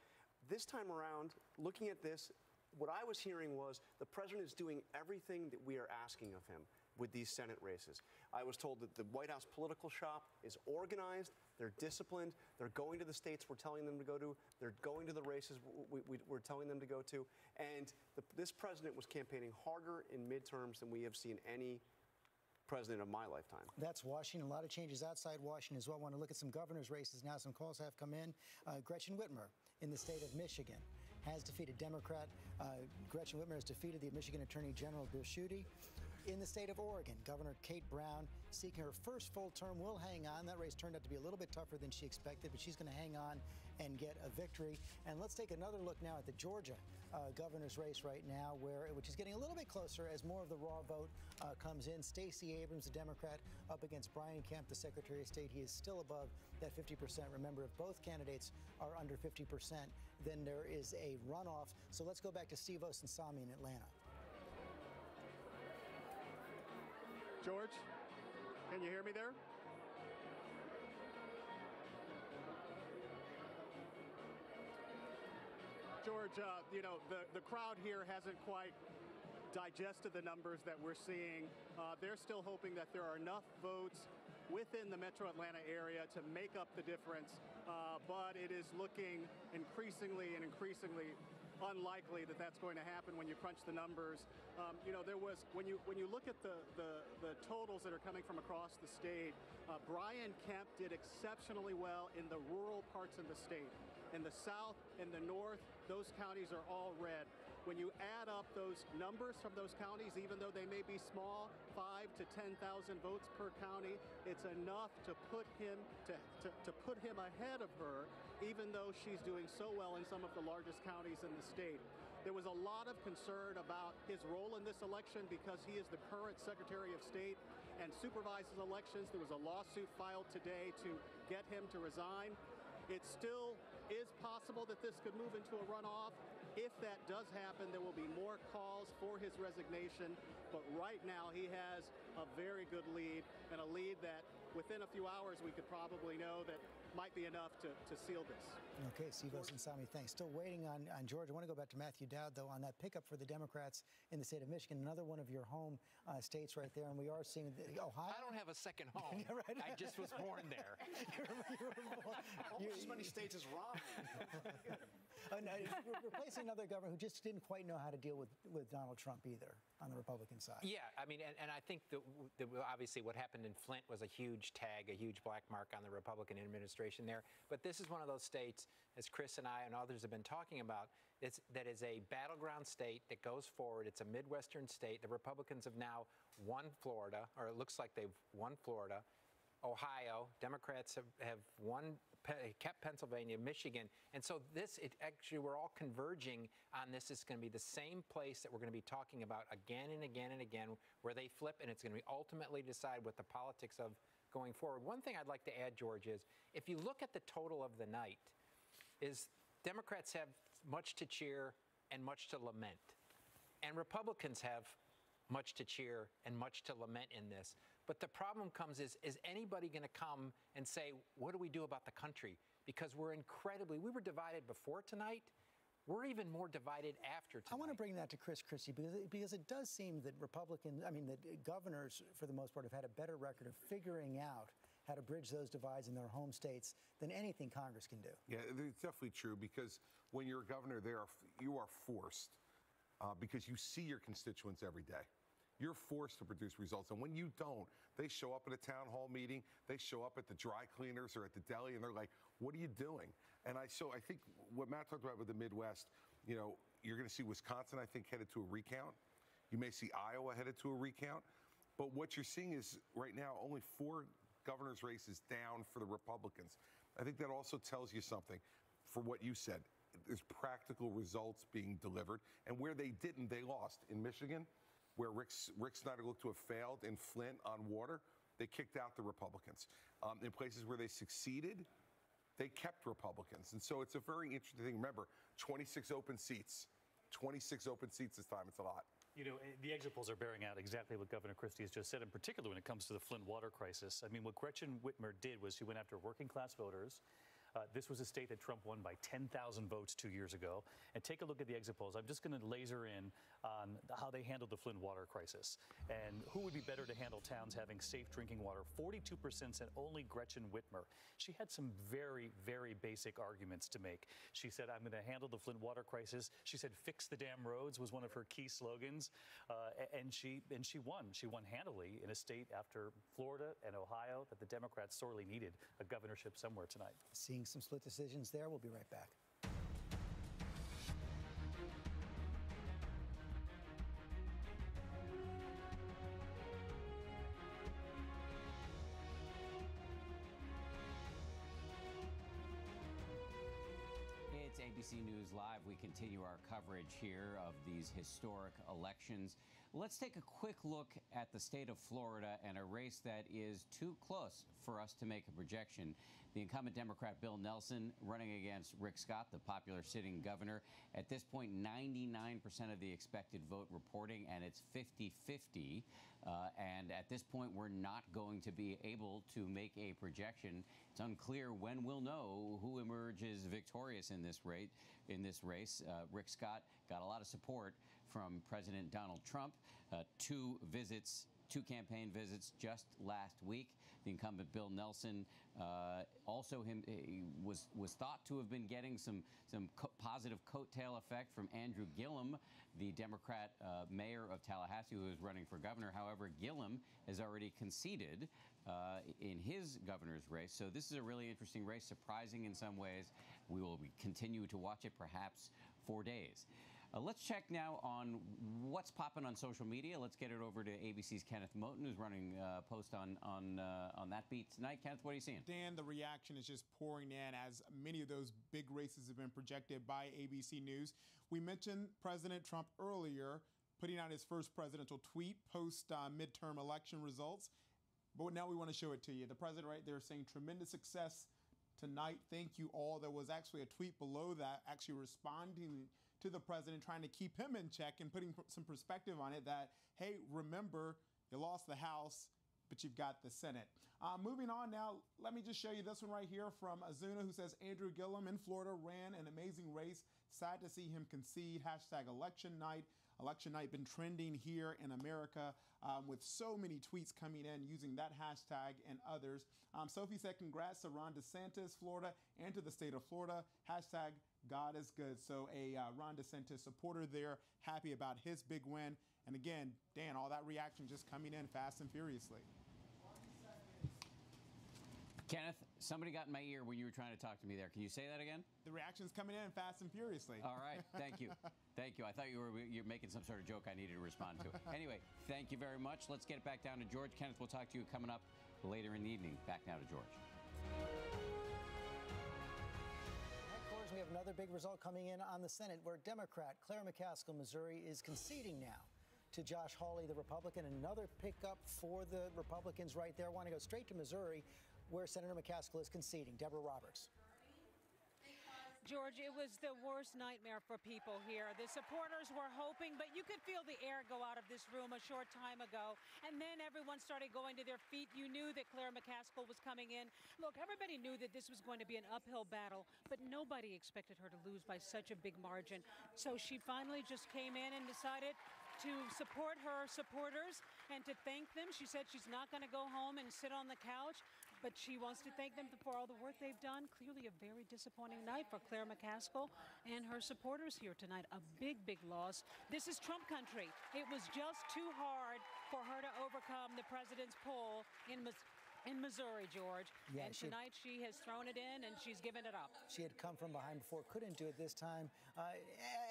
this time around, looking at this, what I was hearing was the president is doing everything that we are asking of him with these Senate races. I was told that the White House political shop is organized, they're disciplined, they're going to the states we're telling them to go to, they're going to the races we're telling them to go to, and this president was campaigning harder in midterms than we have seen any president of my lifetime. That's Washington. A lot of changes outside Washington as well. I want to look at some governor's races now. Some calls have come in. Gretchen Whitmer in the state of Michigan has defeated Democrat. Gretchen Whitmer has defeated the Michigan Attorney General Bill Schuette. In the state of Oregon, Governor Kate Brown, seeking her first full term, will hang on. That race turned out to be a little bit tougher than she expected, but she's going to hang on and get a victory. And let's take another look now at the Georgia governor's race right now, which is getting a little bit closer as more of the raw vote comes in. Stacey Abrams, the Democrat, up against Brian Kemp, the Secretary of State. He is still above that 50%. Remember, if both candidates are under 50%, then there is a runoff. So let's go back to Steve Osunsami in Atlanta. George, can you hear me there? George, the crowd here hasn't quite digested the numbers that we're seeing. They're still hoping that there are enough votes within the metro Atlanta area to make up the difference, but it is looking increasingly unlikely that that's going to happen when you crunch the numbers. There was, when you look at the totals that are coming from across the state, Brian Kemp did exceptionally well in the rural parts of the state. In the South, in the North, those counties are all red. When you add up those numbers from those counties, even though they may be small, 5,000 to 10,000 votes per county, it's enough to put him put him ahead of her, even though she's doing so well in some of the largest counties in the state. There was a lot of concern about his role in this election because he is the current Secretary of State and supervises elections. There was a lawsuit filed today to get him to resign. It still is possible that this could move into a runoff. If that does happen, there will be more calls for his resignation. But right now, he has a very good lead, and a lead that within a few hours we could probably know that might be enough to seal this. Okay, Steve Osunsami, thanks. Still waiting on Georgia. I want to go back to Matthew Dowd, though, on that pickup for the Democrats in the state of Michigan, another one of your home states right there. And we are seeing Ohio. I don't have a second home. Yeah, right. I just was born there. Almost as many states as Romney. Replacing another governor who just didn't quite know how to deal with Donald Trump either on the Republican side. Yeah, I mean, and I think that obviously what happened in Flint was a huge tag, a huge black mark on the Republican administration there. But this is one of those states, as Chris and I and others have been talking about, that is a battleground state that goes forward. It's a Midwestern state. The Republicans have now won Florida, or it looks like they've won Florida. Ohio, Democrats have won, kept Pennsylvania, Michigan. And so actually, we're all converging on this. It's going to be the same place that we're going to be talking about again and again and again, where they flip, and it's going to be ultimately decide what the politics of going forward. One thing I'd like to add, George, is if you look at the total of the night, is Democrats have much to cheer and much to lament. And Republicans have much to cheer and much to lament in this. But the problem comes is anybody going to come and say, what do we do about the country? Because we were divided before tonight. We're even more divided after tonight. I want to bring that to Chris Christie because it does seem that that governors, for the most part, have had a better record of figuring out how to bridge those divides in their home states than anything Congress can do. Yeah, it's definitely true because when you're a governor, you are forced because you see your constituents every day. You're forced to produce results. And when you don't, they show up at a town hall meeting, they show up at the dry cleaners or at the deli, and they're like, what are you doing? And I think what Matt talked about with the Midwest, you're going to see Wisconsin, I think, headed to a recount. You may see Iowa headed to a recount. But what you're seeing is right now only 4 governor's races down for the Republicans. I think that also tells you something for what you said. There's practical results being delivered. And where they didn't, they lost. In Michigan, where Rick Snyder looked to have failed in Flint on water, they kicked out the Republicans. In places where they succeeded, they kept Republicans. And so it's a very interesting thing. Remember, 26 open seats. 26 open seats this time. It's a lot. The exit polls are bearing out exactly what Governor Christie has just said, in particular when it comes to the Flint water crisis. I mean, what Gretchen Whitmer did was she went after working class voters. This was a state that Trump won by 10,000 votes 2 years ago. And take a look at the exit polls. I'm just going to laser in on how they handled the Flint water crisis. And who would be better to handle towns having safe drinking water? 42% said only Gretchen Whitmer. She had some very, very basic arguments to make. She said, I'm going to handle the Flint water crisis. She said, fix the damn roads was one of her key slogans. And she won. She won handily in a state after Florida and Ohio that the Democrats sorely needed a governorship somewhere tonight. Seeing some split decisions there. We'll be right back. It's ABC News Live. We continue our coverage here of these historic elections. Let's take a quick look at the state of Florida and a race that is too close for us to make a projection. The incumbent Democrat Bill Nelson running against Rick Scott, the popular sitting governor. At this point, 99% of the expected vote reporting, and it's 50-50. And at this point, we're not going to be able to make a projection. It's unclear when we'll know who emerges victorious in this race. Rick Scott got a lot of support from President Donald Trump. 2 campaign visits just last week. The incumbent Bill Nelson was thought to have been getting some positive coattail effect from Andrew Gillum, the Democrat mayor of Tallahassee, who is running for governor. However, Gillum has already conceded in his governor's race. So this is a really interesting race, surprising in some ways. We will continue to watch it perhaps for days. Let's check now on what's popping on social media. Let's get it over to ABC's Kenneth Moton, who's running a post on that beat tonight. Kenneth, what are you seeing? Dan, the reaction is just pouring in as many of those big races have been projected by ABC News. We mentioned President Trump earlier putting out his first presidential tweet post midterm election results. But now we want to show it to you. The president right there saying tremendous success tonight. Thank you all. There was actually a tweet below that actually responding to the president, trying to keep him in check and putting some perspective on it that, hey, remember, you lost the House, but you've got the Senate. Moving on now, let me just show you this one right here from Azuna, who says Andrew Gillum in Florida ran an amazing race. Sad to see him concede. Hashtag election night. Election night been trending here in America with so many tweets coming in using that hashtag and others. Sophie said congrats to Ron DeSantis, Florida, and to the state of Florida. Hashtag God is good. So a Ron DeSantis supporter there, happy about his big win. And again, Dan, all that reaction just coming in fast and furiously. Kenneth, somebody got in my ear when you were trying to talk to me there. Can you say that again? The reaction's coming in fast and furiously. All right. Thank you. Thank you. I thought you're making some sort of joke I needed to respond to. Anyway, thank you very much. Let's get it back down to George. Kenneth, we'll talk to you coming up later in the evening. Back now to George. We have another big result coming in on the Senate where Democrat Claire McCaskill, Missouri, is conceding now to Josh Hawley, the Republican. Another pickup for the Republicans right there. I want to go straight to Missouri where Senator McCaskill is conceding. Deborah Roberts. George, it was the worst nightmare for people here. The supporters were hoping, but you could feel the air go out of this room a short time ago. And then everyone started going to their feet. You knew that Claire McCaskill was coming in. Look, everybody knew that this was going to be an uphill battle, but nobody expected her to lose by such a big margin. So she finally just came in and decided to support her supporters and to thank them. She said she's not going to go home and sit on the couch, but she wants to thank them for all the work they've done. Clearly a very disappointing night for Claire McCaskill and her supporters here tonight. A big, big loss. This is Trump country. It was just too hard for her to overcome the president's poll in Missouri, George. Yeah, and tonight she has thrown it in and she's given it up. She had come from behind before, couldn't do it this time.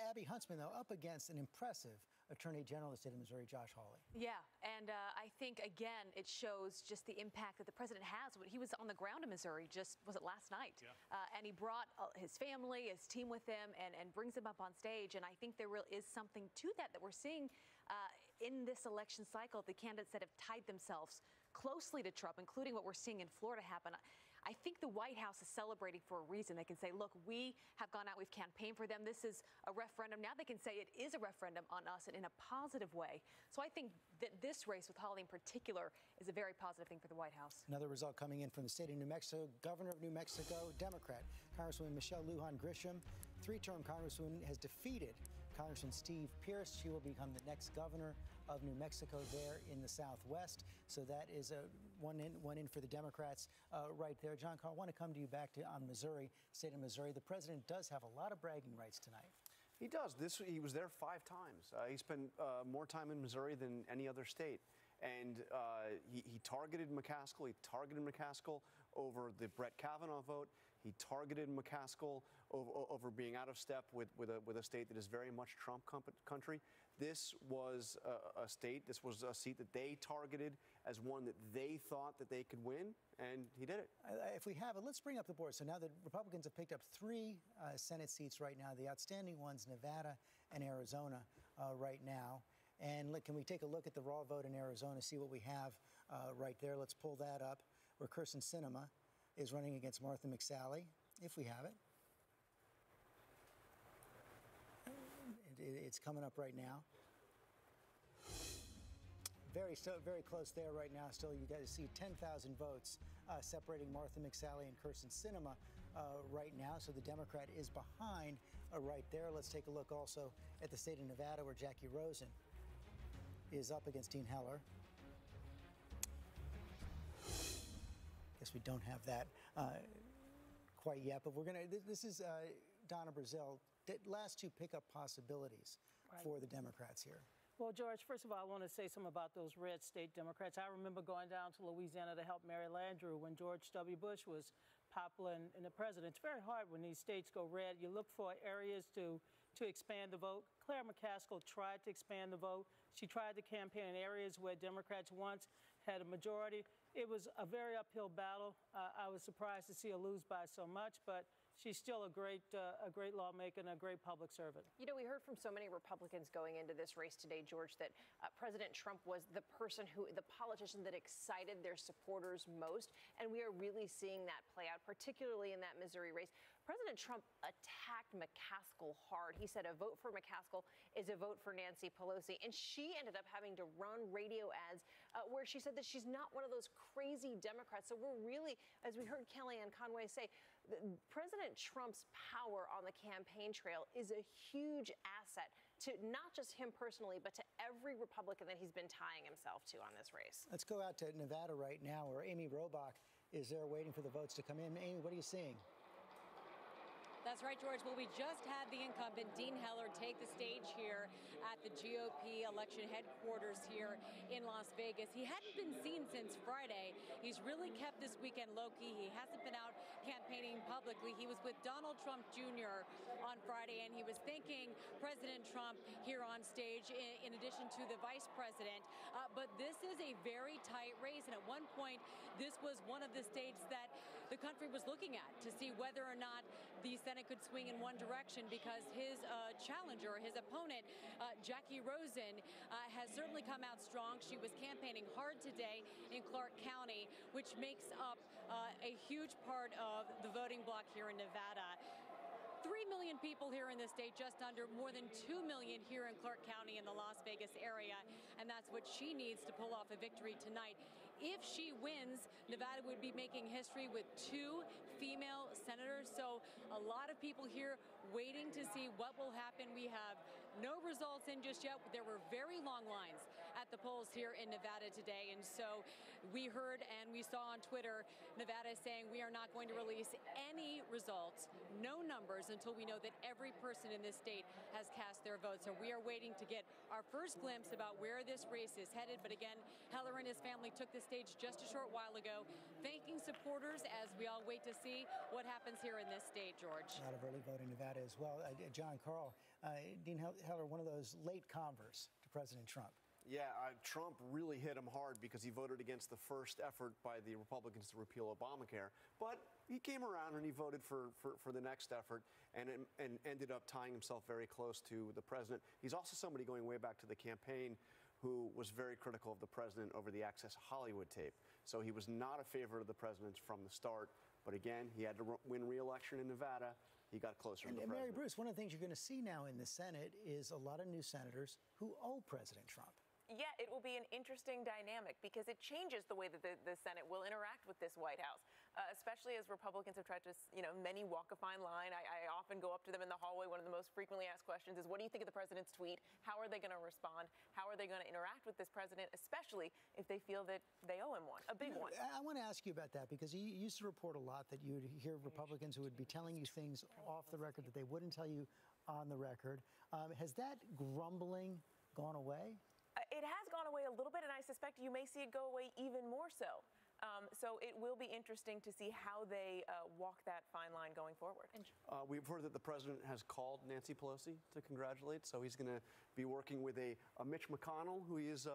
Abby Huntsman, though, up against an impressive Attorney General of the state of Missouri, Josh Hawley. Yeah, and I think, again, it shows just the impact that the president has. He was on the ground in Missouri was it last night? Yeah. And he brought his family, his team with him, and brings them up on stage. And I think there really is something to that we're seeing in this election cycle. The candidates that have tied themselves closely to Trump, including what we're seeing in Florida happen. I think the White House is celebrating for a reason. They can say, look, we have gone out, we've campaigned for them. This is a referendum. Now they can say it is a referendum on us and in a positive way. So I think that this race with Hawley in particular is a very positive thing for the White House. Another result coming in from the state of New Mexico. Governor of New Mexico, Democrat, Congresswoman Michelle Lujan Grisham, three-term Congresswoman, has defeated Congressman Steve Pierce. She will become the next governor of New Mexico there in the Southwest. So that is a one in for the Democrats right there. John Carl, I want to come to you back on Missouri, state of Missouri. The president does have a lot of bragging rights tonight. He does. He was there 5 times. He spent more time in Missouri than any other state. And he targeted McCaskill. He targeted McCaskill over the Brett Kavanaugh vote. He targeted McCaskill over being out of step with a state that is very much Trump country. This was a seat that they targeted as one that they thought that they could win, and he did it. If we have it, let's bring up the board. So now the Republicans have picked up 3 Senate seats right now. The outstanding ones, Nevada and Arizona, right now. And can we take a look at the raw vote in Arizona, see what we have right there? Let's pull that up, where Kyrsten Sinema is running against Martha McSally, if we have it. It's coming up right now. Very close there right now. Still, you guys see 10,000 votes separating Martha McSally and Kyrsten Sinema right now. So the Democrat is behind right there. Let's take a look also at the state of Nevada, where Jackie Rosen is up against Dean Heller. Guess we don't have that quite yet, but we're gonna. This is Donna Brazil. Last 2 pickup possibilities for the Democrats here. Well, George, first of all, I want to say something about those red state Democrats. I remember going down to Louisiana to help Mary Landrieu when George W. Bush was popular in the president. It's very hard when these states go red. You look for areas to expand the vote. Claire McCaskill tried to expand the vote. She tried to campaign in areas where Democrats once had a majority. It was a very uphill battle. I was surprised to see her lose by so much, but she's still a great lawmaker and a great public servant. You know, we heard from so many Republicans going into this race today, George, that President Trump was the politician that excited their supporters most. And we are really seeing that play out, particularly in that Missouri race. President Trump attacked McCaskill hard. He said a vote for McCaskill is a vote for Nancy Pelosi. And she ended up having to run radio ads where she said that she's not one of those crazy Democrats. So we're really, as we heard Kellyanne Conway say, President Trump's power on the campaign trail is a huge asset to not just him personally, but to every Republican that he's been tying himself to on this race. Let's go out to Nevada right now, where Amy Robach is there waiting for the votes to come in. Amy, what are you seeing? That's right, George. Well, we just had the incumbent, Dean Heller, take the stage here at the GOP election headquarters here in Las Vegas. He hadn't been seen since Friday. He's really kept this weekend low-key. He hasn't been out campaigning publicly. He was with Donald Trump Jr. on Friday, and he was thanking President Trump here on stage in addition to the vice president. But this is a very tight race, and at one point, this was one of the states that the country was looking at to see whether or not the Senate could swing in one direction, because his challenger, his opponent, Jackie Rosen, has certainly come out strong. She was campaigning hard today in Clark County, which makes up a huge part of the voting bloc here in Nevada. 3 million people here in the state, just under, more than 2 million here in Clark County in the Las Vegas area, and that's what she needs to pull off a victory tonight. If she wins, Nevada would be making history with 2 female senators. So a lot of people here waiting to see what will happen. We have no results in just yet. There were very long lines at the polls here in Nevada today. And so we heard and we saw on Twitter, Nevada saying we are not going to release any results, no numbers, until we know that every person in this state has cast their vote. So we are waiting to get our first glimpse about where this race is headed. But again, Heller and his family took the stage just a short while ago, thanking supporters as we all wait to see what happens here in this state, George. A lot of early vote in Nevada as well. John Karl, Dean Heller, one of those late converts to President Trump. Yeah, Trump really hit him hard because he voted against the first effort by the Republicans to repeal Obamacare. But he came around and he voted for the next effort and ended up tying himself very close to the president. He's also somebody going way back to the campaign who was very critical of the president over the Access Hollywood tape. So he was not a favorite of the president's from the start. But again, he had to win re-election in Nevada. He got closer to the president. Mary Bruce, one of the things you're going to see now in the Senate is a lot of new senators who owe President Trump. Yeah, it will be an interesting dynamic because it changes the way that the Senate will interact with this White House, especially as Republicans have tried to, many walk a fine line. I often go up to them in the hallway. One of the most frequently asked questions is, what do you think of the president's tweet? How are they going to respond? How are they going to interact with this president, especially if they feel that they owe him one, a big one? I want to ask you about that because you used to report a lot that you would hear Republicans who would be telling you things off the record that they wouldn't tell you on the record. Has that grumbling gone away? It has gone away a little bit, and I suspect you may see it go away even more so. So it will be interesting to see how they walk that fine line going forward. We've heard that the president has called Nancy Pelosi to congratulate, so he's going to be working with a Mitch McConnell, who he is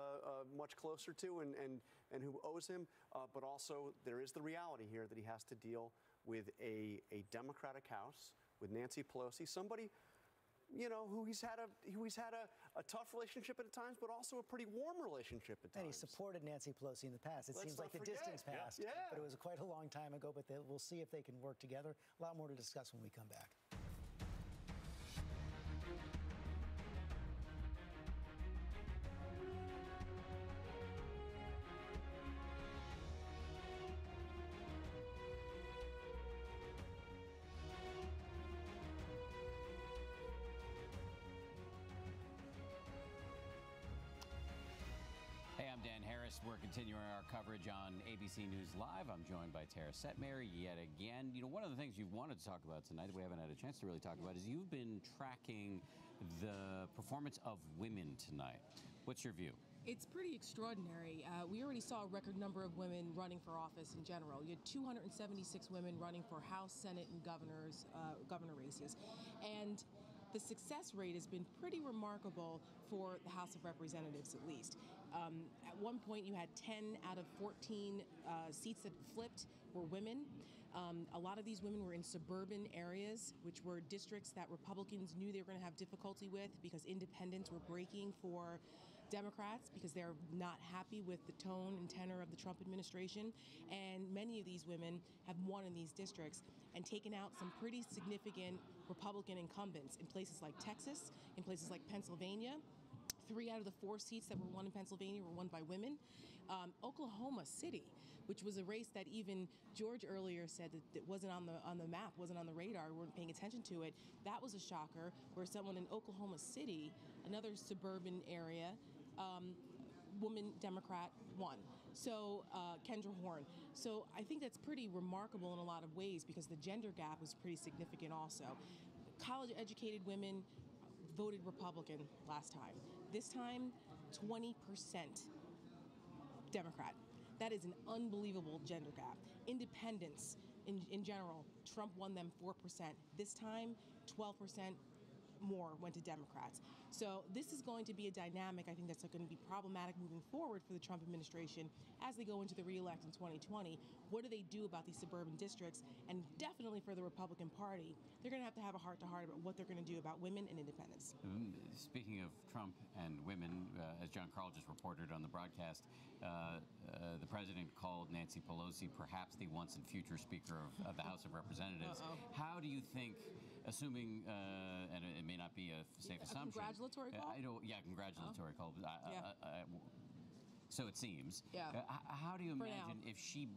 much closer to and who owes him. But also, there is the reality here that he has to deal with a Democratic House, with Nancy Pelosi, somebody who he's had a tough relationship at times, but also a pretty warm relationship at times. And he supported Nancy Pelosi in the past. It seems like the distance passed, but it was quite a long time ago. But we'll see if they can work together. A lot more to discuss when we come back. We're continuing our coverage on ABC News Live. I'm joined by Tara Setmayer yet again. One of the things you wanted to talk about tonight that we haven't had a chance to really talk about is you've been tracking the performance of women tonight. What's your view? It's pretty extraordinary. We already saw a record number of women running for office in general. You had 276 women running for House, Senate, and governor races. And the success rate has been pretty remarkable for the House of Representatives, at least. At one point, you had 10 out of 14 seats that flipped were women. A lot of these women were in suburban areas, which were districts that Republicans knew they were going to have difficulty with because independents were breaking for Democrats because they're not happy with the tone and tenor of the Trump administration. And many of these women have won in these districts and taken out some pretty significant Republican incumbents in places like Texas, in places like Pennsylvania. 3 out of the 4 seats that were won in Pennsylvania were won by women. Oklahoma City, which was a race that even George earlier said that it wasn't on the map, wasn't on the radar, we weren't paying attention to it. That was a shocker, where someone in Oklahoma City, another suburban area, woman Democrat won. So Kendra Horn. So I think that's pretty remarkable in a lot of ways because the gender gap was pretty significant also. College-educated women voted Republican last time. This time, 20% Democrat. That is an unbelievable gender gap. Independents, in general, Trump won them 4%. This time, 12% more went to Democrats. So this is going to be a dynamic, I think, that's going to be problematic moving forward for the Trump administration as they go into the re-elect in 2020. What do they do about these suburban districts? And definitely for the Republican Party, they're going to have a heart-to-heart about what they're going to do about women and independence. Speaking of Trump and women, as John Carl just reported on the broadcast, the president called Nancy Pelosi perhaps the once and future Speaker of the House of Representatives. How do you think, assuming, and it may not be a safe assumption. Congratulatory call? Congratulatory call. So it seems. Yeah. How do you imagine if she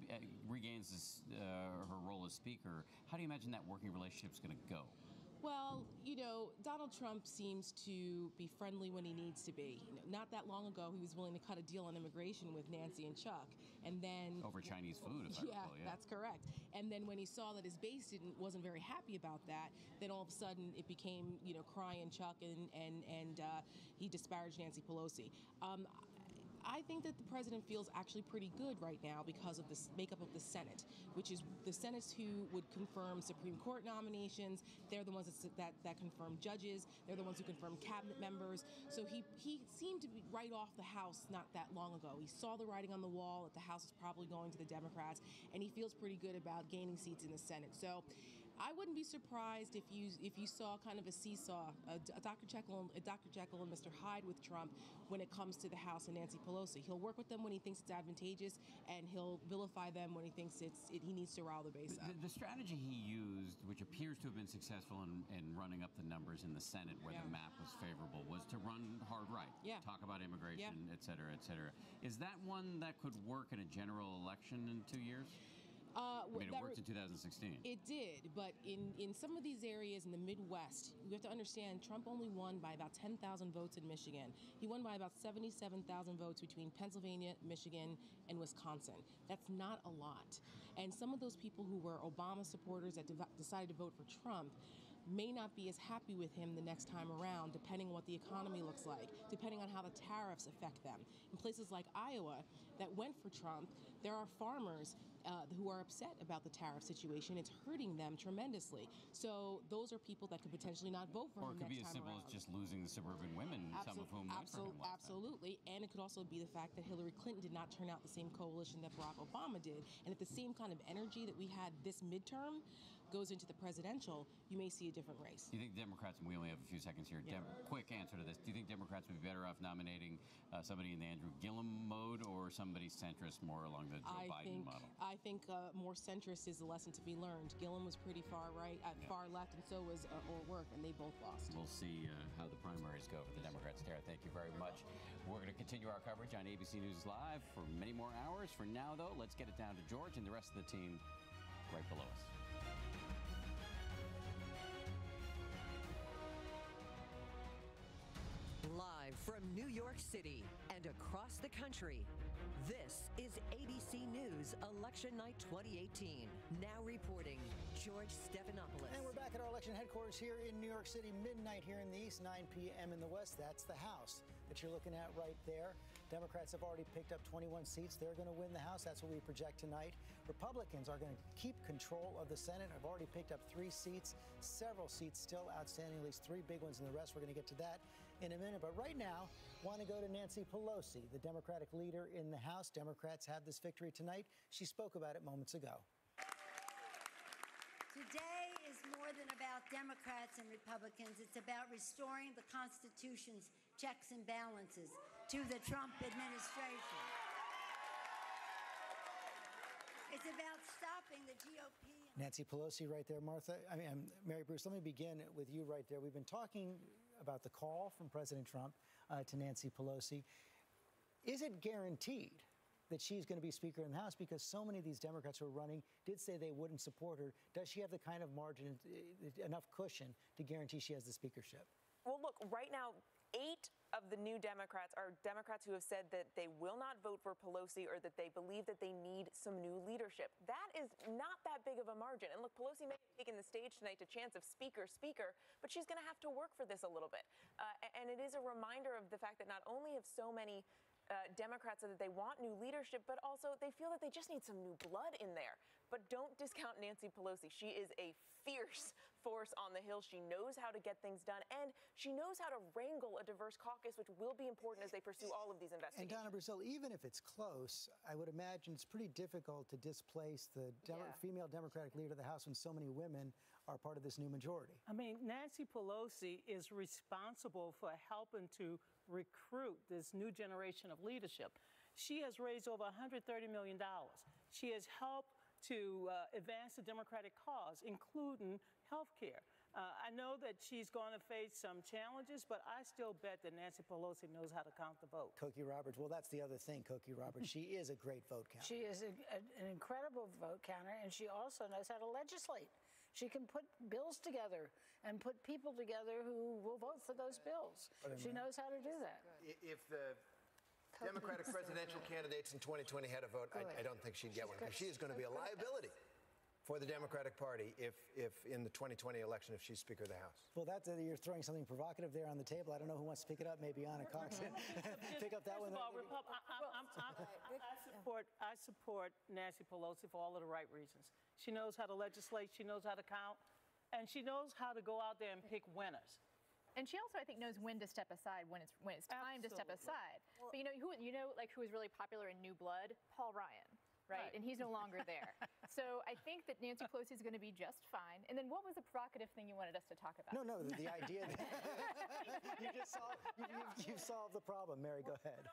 regains this, her role as Speaker, how do you imagine that working relationship is going to go? Well, Donald Trump seems to be friendly when he needs to be. Not that long ago, he was willing to cut a deal on immigration with Nancy and Chuck. And then over Chinese food, if I recall, yeah. That's correct. And then when he saw that his base wasn't very happy about that, then all of a sudden it became, crying Chuck and he disparaged Nancy Pelosi. I think that the president feels actually pretty good right now because of the makeup of the Senate, which is the Senate who would confirm Supreme Court nominations. They're the ones that confirm judges. They're the ones who confirm cabinet members. So he seemed to be right off the House not that long ago. He saw the writing on the wall that the House is probably going to the Democrats, and he feels pretty good about gaining seats in the Senate. So I wouldn't be surprised if you saw kind of a seesaw, Dr. Jekyll and Mr. Hyde with Trump when it comes to the House and Nancy Pelosi. He'll work with them when he thinks it's advantageous, and he'll vilify them when he thinks he needs to rile the base up. The strategy he used, which appears to have been successful in running up the numbers in the Senate where the map was favorable, was to run hard right. Yeah. Talk about immigration, et cetera, et cetera. Is that one that could work in a general election in 2 years? It worked in 2016. It did, but in some of these areas in the Midwest, you have to understand Trump only won by about 10,000 votes in Michigan. He won by about 77,000 votes between Pennsylvania, Michigan, and Wisconsin. That's not a lot. And some of those people who were Obama supporters that decided to vote for Trump may not be as happy with him the next time around, depending on what the economy looks like, depending on how the tariffs affect them. In places like Iowa that went for Trump, there are farmers who are upset about the tariff situation. It's hurting them tremendously. So those are people that could potentially not vote for him next time around. Or it could be as simple as just losing the suburban women, some of whom went for him last time. Absolutely. And it could also be the fact that Hillary Clinton did not turn out the same coalition that Barack Obama did. And if the same kind of energy that we had this midterm goes into the presidential, you may see a different race. Do you think Democrats, and we only have a few seconds here, quick answer to this, do you think Democrats would be better off nominating somebody in the Andrew Gillum mode or somebody centrist more along the Joe Biden model? I think more centrist is the lesson to be learned. Gillum was pretty far right, far left, and so was O'Rourke, and they both lost. We'll see how the primaries go for the Democrats there. Thank you very much. We're going to continue our coverage on ABC News Live for many more hours. For now, though, let's get it down to George and the rest of the team right below us. Live from New York City and across the country, This is ABC News Election Night 2018. Now reporting, George Stephanopoulos. And we're back at our election headquarters here in New York City, midnight here in the East, 9 p.m. in the West. That's the House that you're looking at right there. Democrats have already picked up 21 seats. They're going to win the House. That's what we project tonight. Republicans are going to keep control of the Senate. Have already picked up 3 seats, several seats still outstanding, at least 3 big ones, and the rest we're going to get to that in a minute. But right now, want to go to Nancy Pelosi, the Democratic leader in the House. Democrats have this victory tonight. She spoke about it moments ago. Today is more than about Democrats and Republicans. It's about restoring the Constitution's checks and balances to the Trump administration. It's about stopping the GOP. Nancy Pelosi right there, Martha. Mary Bruce, let me begin with you right there. We've been talking about the call from President Trump to Nancy Pelosi. Is it guaranteed that she's going to be Speaker in the House? Because so many of these Democrats who are running did say they wouldn't support her. Does she have the kind of margin, enough cushion to guarantee she has the speakership? Well, look, right now, 8 of the new Democrats are Democrats who have said that they will not vote for Pelosi or that they believe that they need some new leadership. That is not that big of a margin. And look, Pelosi may have taken the stage tonight to chance of speaker, but she's going to have to work for this a little bit. And it is a reminder of the fact that not only have so many Democrats said that they want new leadership, but also they feel that they just need some new blood in there. But don't discount Nancy Pelosi. She is a fierce force on the Hill. She knows how to get things done, and she knows how to wrangle a diverse caucus, which will be important as they pursue all of these investigations. And Donna Brazile, even if it's close, I would imagine it's pretty difficult to displace the female Democratic leader of the House when so many women are part of this new majority. I mean, Nancy Pelosi is responsible for helping to recruit this new generation of leadership. She has raised over $130 million. She has helped to advance the Democratic cause, including health care. I know that she's going to face some challenges, but I still bet that Nancy Pelosi knows how to count the vote. Cokie Roberts, well, that's the other thing, Cokie Roberts. She is a great vote counter. She is an incredible vote counter, and she also knows how to legislate. She can put bills together and put people together who will vote for those bills. She knows how to do that. If the Democratic presidential candidates in 2020 had a vote, I don't think she'd get one, because she is going to be a liability for the Democratic Party if in the 2020 election, if she's Speaker of the House. Well, you're throwing something provocative there on the table. I don't know who wants to pick it up. Maybe Anna Cox. Pick up that one. I support Nancy Pelosi for all of the right reasons. She knows how to legislate. She knows how to count. And she knows how to go out there and pick winners. And she also, I think, knows when to step aside when it's time to step aside. But who is really popular in New Blood? Paul Ryan. Right? And he's no longer there. So I think that Nancy Pelosi is going to be just fine. And then what was the provocative thing you wanted us to talk about? No, the idea that you've solved the problem. Mary, go ahead.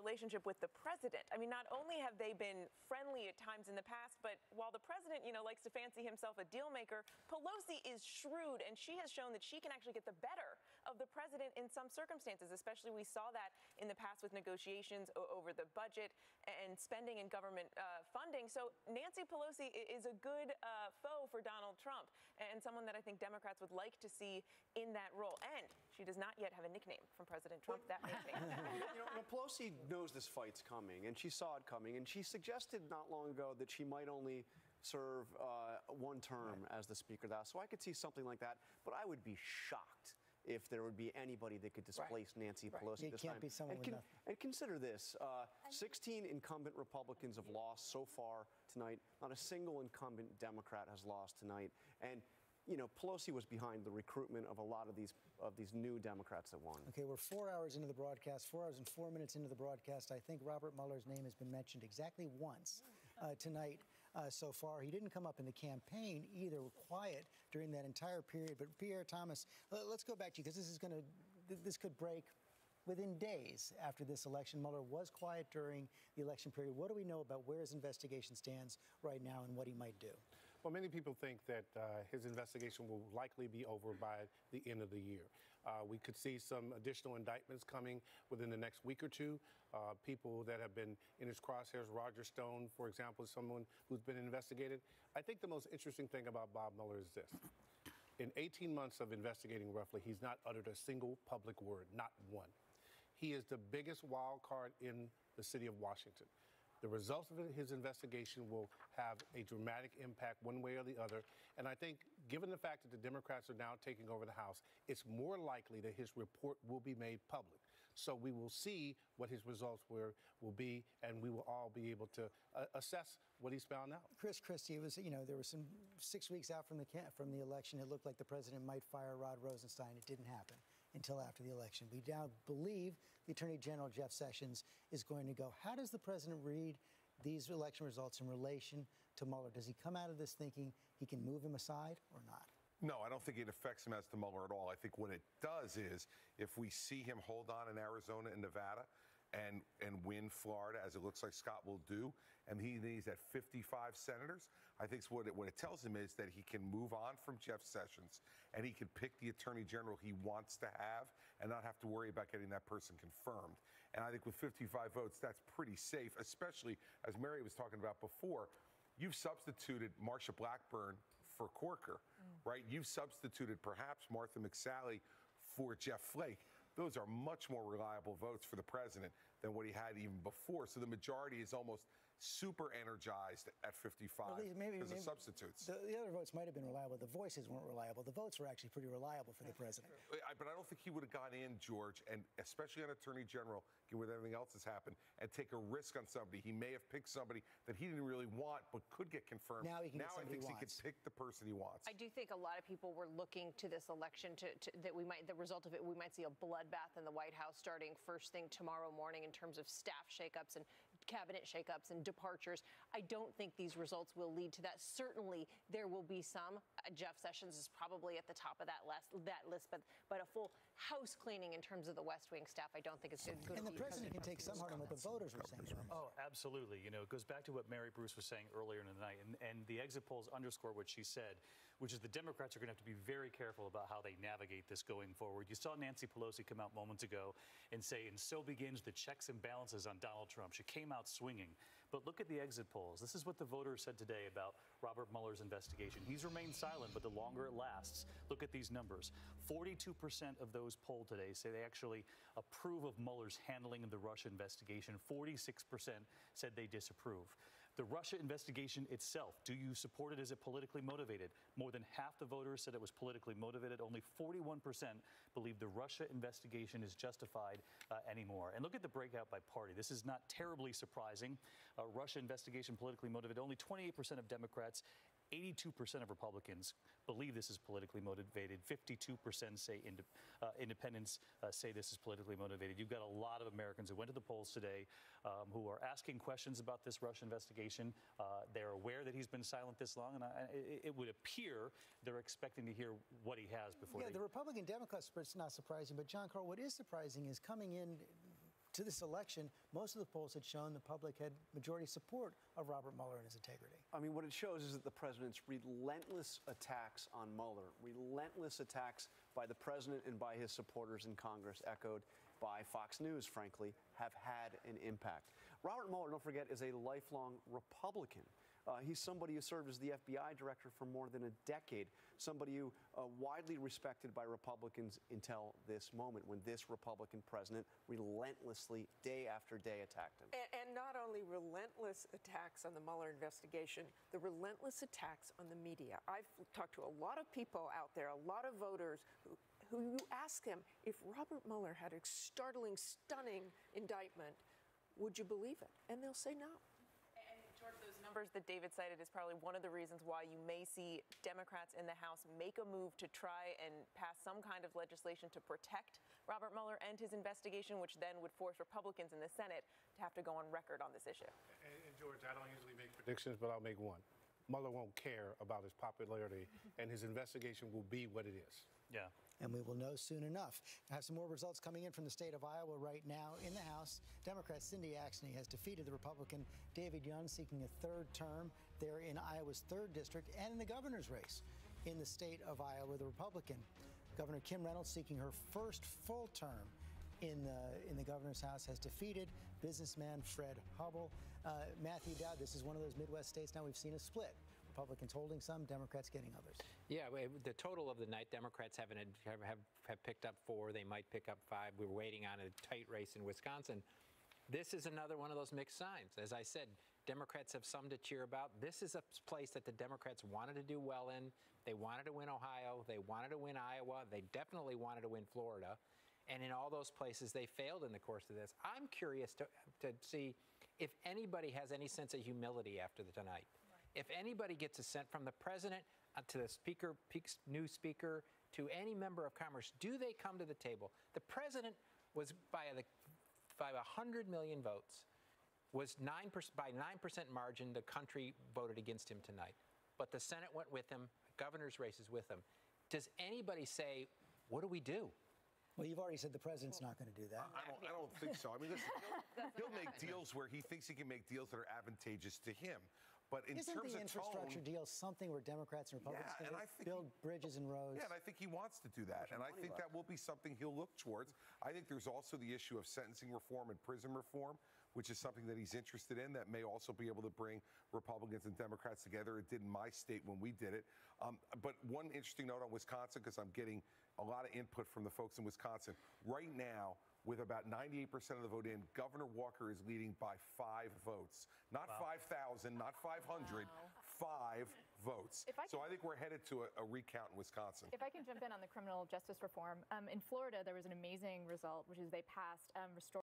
Relationship with the president. I mean, not only have they been friendly at times in the past, but while the president, likes to fancy himself a deal maker, Pelosi is shrewd, and she has shown that she can actually get the better of the president in some circumstances. Especially, we saw that in the past with negotiations over the budget and spending and government funding. So Nancy Pelosi is a good foe for Donald Trump, and someone that I think Democrats would like to see in that role. And she does not yet have a nickname from President Trump. That may change. Pelosi knows this fight's coming, and she saw it coming, and she suggested not long ago that she might only serve one term as the Speaker of the House. So I could see something like that, but I would be shocked if there would be anybody that could displace Nancy Pelosi this time. It can't be someone and consider this, 16 incumbent Republicans have lost so far tonight. Not a single incumbent Democrat has lost tonight. And Pelosi was behind the recruitment of a lot of these new Democrats that won. Okay, we're 4 hours into the broadcast, 4 hours and 4 minutes into the broadcast. I think Robert Mueller's name has been mentioned exactly once tonight so far. He didn't come up in the campaign either, quiet during that entire period. But Pierre Thomas, let's go back to you, because this could break within days after this election. Mueller was quiet during the election period. What do we know about where his investigation stands right now and what he might do? Well, many people think that his investigation will likely be over by the end of the year. We could see some additional indictments coming within the next week or two. People that have been in his crosshairs, Roger Stone, for example, is someone who's been investigated. I think the most interesting thing about Bob Mueller is this. In 18 months of investigating roughly, he's not uttered a single public word, not one. He is the biggest wild card in the city of Washington. The results of his investigation will have a dramatic impact one way or the other. And I think, given the fact that the Democrats are now taking over the House, it's more likely that his report will be made public. So we will see what his results will be, and we will all be able to assess what he's found out. Chris Christie, it was, there was some 6 weeks out from the election. It looked like the president might fire Rod Rosenstein. It didn't happen until after the election. We now believe the Attorney General, Jeff Sessions, is going to go. How does the president read these election results in relation to Mueller? Does he come out of this thinking he can move him aside or not? No, I don't think it affects him as to Mueller at all. I think what it does is if we see him hold on in Arizona and Nevada and win Florida, as it looks like Scott will do, and he's at 55 senators, I think what it tells him is that he can move on from Jeff Sessions and he can pick the attorney general he wants to have and not have to worry about getting that person confirmed. And I think with 55 votes, that's pretty safe, especially as Mary was talking about before. You've substituted Marsha Blackburn for Corker, right? You've substituted perhaps Martha McSally for Jeff Flake. Those are much more reliable votes for the president than what he had even before. So the majority is almost super energized at 55 because of substitutes. The other votes might have been reliable. The voices weren't reliable. The votes were actually pretty reliable for the president. But I don't think he would have gone in, George, and especially on Attorney General, with everything else that's happened, and take a risk on somebody. He may have picked somebody that he didn't really want but could get confirmed. Now he can I think he could pick the person he wants. I do think a lot of people were looking to this election that the result of it, we might see a bloodbath in the White House starting first thing tomorrow morning in terms of staff shakeups and cabinet shakeups and departures. I don't think these results will lead to that. Certainly, there will be some. Jeff Sessions is probably at the top of that list, but a full house cleaning in terms of the West Wing staff, I don't think it's good. And the president can take some heart in what the voters were saying. Oh, absolutely. It goes back to what Mary Bruce was saying earlier in the night, and the exit polls underscore what she said, which is the Democrats are going to have to be very careful about how they navigate this going forward. You saw Nancy Pelosi come out moments ago and say, and so begins the checks and balances on Donald Trump. She came out swinging. But look at the exit polls. This is what the voters said today about Robert Mueller's investigation. He's remained silent, but the longer it lasts, look at these numbers. 42% of those polled today say they actually approve of Mueller's handling of the Russia investigation. 46% said they disapprove. The Russia investigation itself, do you support it? Is it politically motivated? More than half the voters said it was politically motivated. Only 41% believe the Russia investigation is justified anymore. And look at the breakout by party. This is not terribly surprising. Russia investigation politically motivated. Only 28% of Democrats, 82% of Republicans believe this is politically motivated. 52% say independents say this is politically motivated. You've got a lot of Americans who went to the polls today who are asking questions about this Russia investigation. They're aware that he's been silent this long, and it would appear they're expecting to hear what he has before. Yeah, the Republican Democrat split's not surprising, but John Carl, what is surprising is coming in to this election, most of the polls had shown the public had majority support of Robert Mueller and his integrity. I mean, what it shows is that the president's relentless attacks on Mueller, relentless attacks by the president and by his supporters in Congress, echoed by Fox News, frankly, have had an impact. Robert Mueller, don't forget, is a lifelong Republican. He's somebody who served as the FBI director for more than a decade, somebody who widely respected by Republicans until this moment when this Republican president relentlessly, day after day, attacked him. And not only relentless attacks on the Mueller investigation, the relentless attacks on the media. I've talked to a lot of people out there, a lot of voters who you ask them, if Robert Mueller had a startling, stunning indictment, would you believe it? And they'll say no. George, those numbers that David cited is probably one of the reasons why you may see Democrats in the House make a move to try and pass some kind of legislation to protect Robert Mueller and his investigation, which then would force Republicans in the Senate to have to go on record on this issue. And George, I don't usually make predictions, but I'll make one. Mueller won't care about his popularity, and his investigation will be what it is. Yeah. And we will know soon enough. I have some more results coming in from the state of Iowa right now. In the House, Democrat Cindy Axne has defeated the Republican David Young, seeking a third term there in Iowa's 3rd district, and in the governor's race in the state of Iowa, the Republican Governor Kim Reynolds, seeking her first full term in the governor's house, has defeated businessman Fred Hubbell. Matthew Dowd, this is one of those Midwest states now we've seen a split. Republicans holding some, Democrats getting others. Yeah, the total of the night, Democrats have picked up 4. They might pick up 5. We're waiting on a tight race in Wisconsin. This is another one of those mixed signs. As I said, Democrats have some to cheer about. This is a place that the Democrats wanted to do well in. They wanted to win Ohio. They wanted to win Iowa. They definitely wanted to win Florida. And in all those places, they failed in the course of this. I'm curious to see if anybody has any sense of humility after tonight. If anybody gets a sense from the president to the speaker, new speaker, to any member of Congress, do they come to the table? The president was by 100 million votes, was 9% by 9% margin. The country voted against him tonight, but the Senate went with him. Governor's race is with him. Does anybody say, what do we do? Well, you've already said the president's not going to do that. I don't think so. I mean, listen, he'll make deals where he thinks he can make deals that are advantageous to him. But in Isn't terms the of infrastructure deal something where Democrats and Republicans can build bridges and roads? Yeah, and I think he wants to do that. And I think that will be something he'll look towards. I think there's also the issue of sentencing reform and prison reform, which is something that he's interested in, that may also be able to bring Republicans and Democrats together. It did in my state when we did it. But one interesting note on Wisconsin, because I'm getting a lot of input from the folks in Wisconsin. Right now, with about 98% of the vote in, Governor Walker is leading by 5 votes. Not 5,000, not 500, 5 votes. So I think we're headed to a recount in Wisconsin. If I can jump in on the criminal justice reform, in Florida, there was an amazing result, which is they passed restoring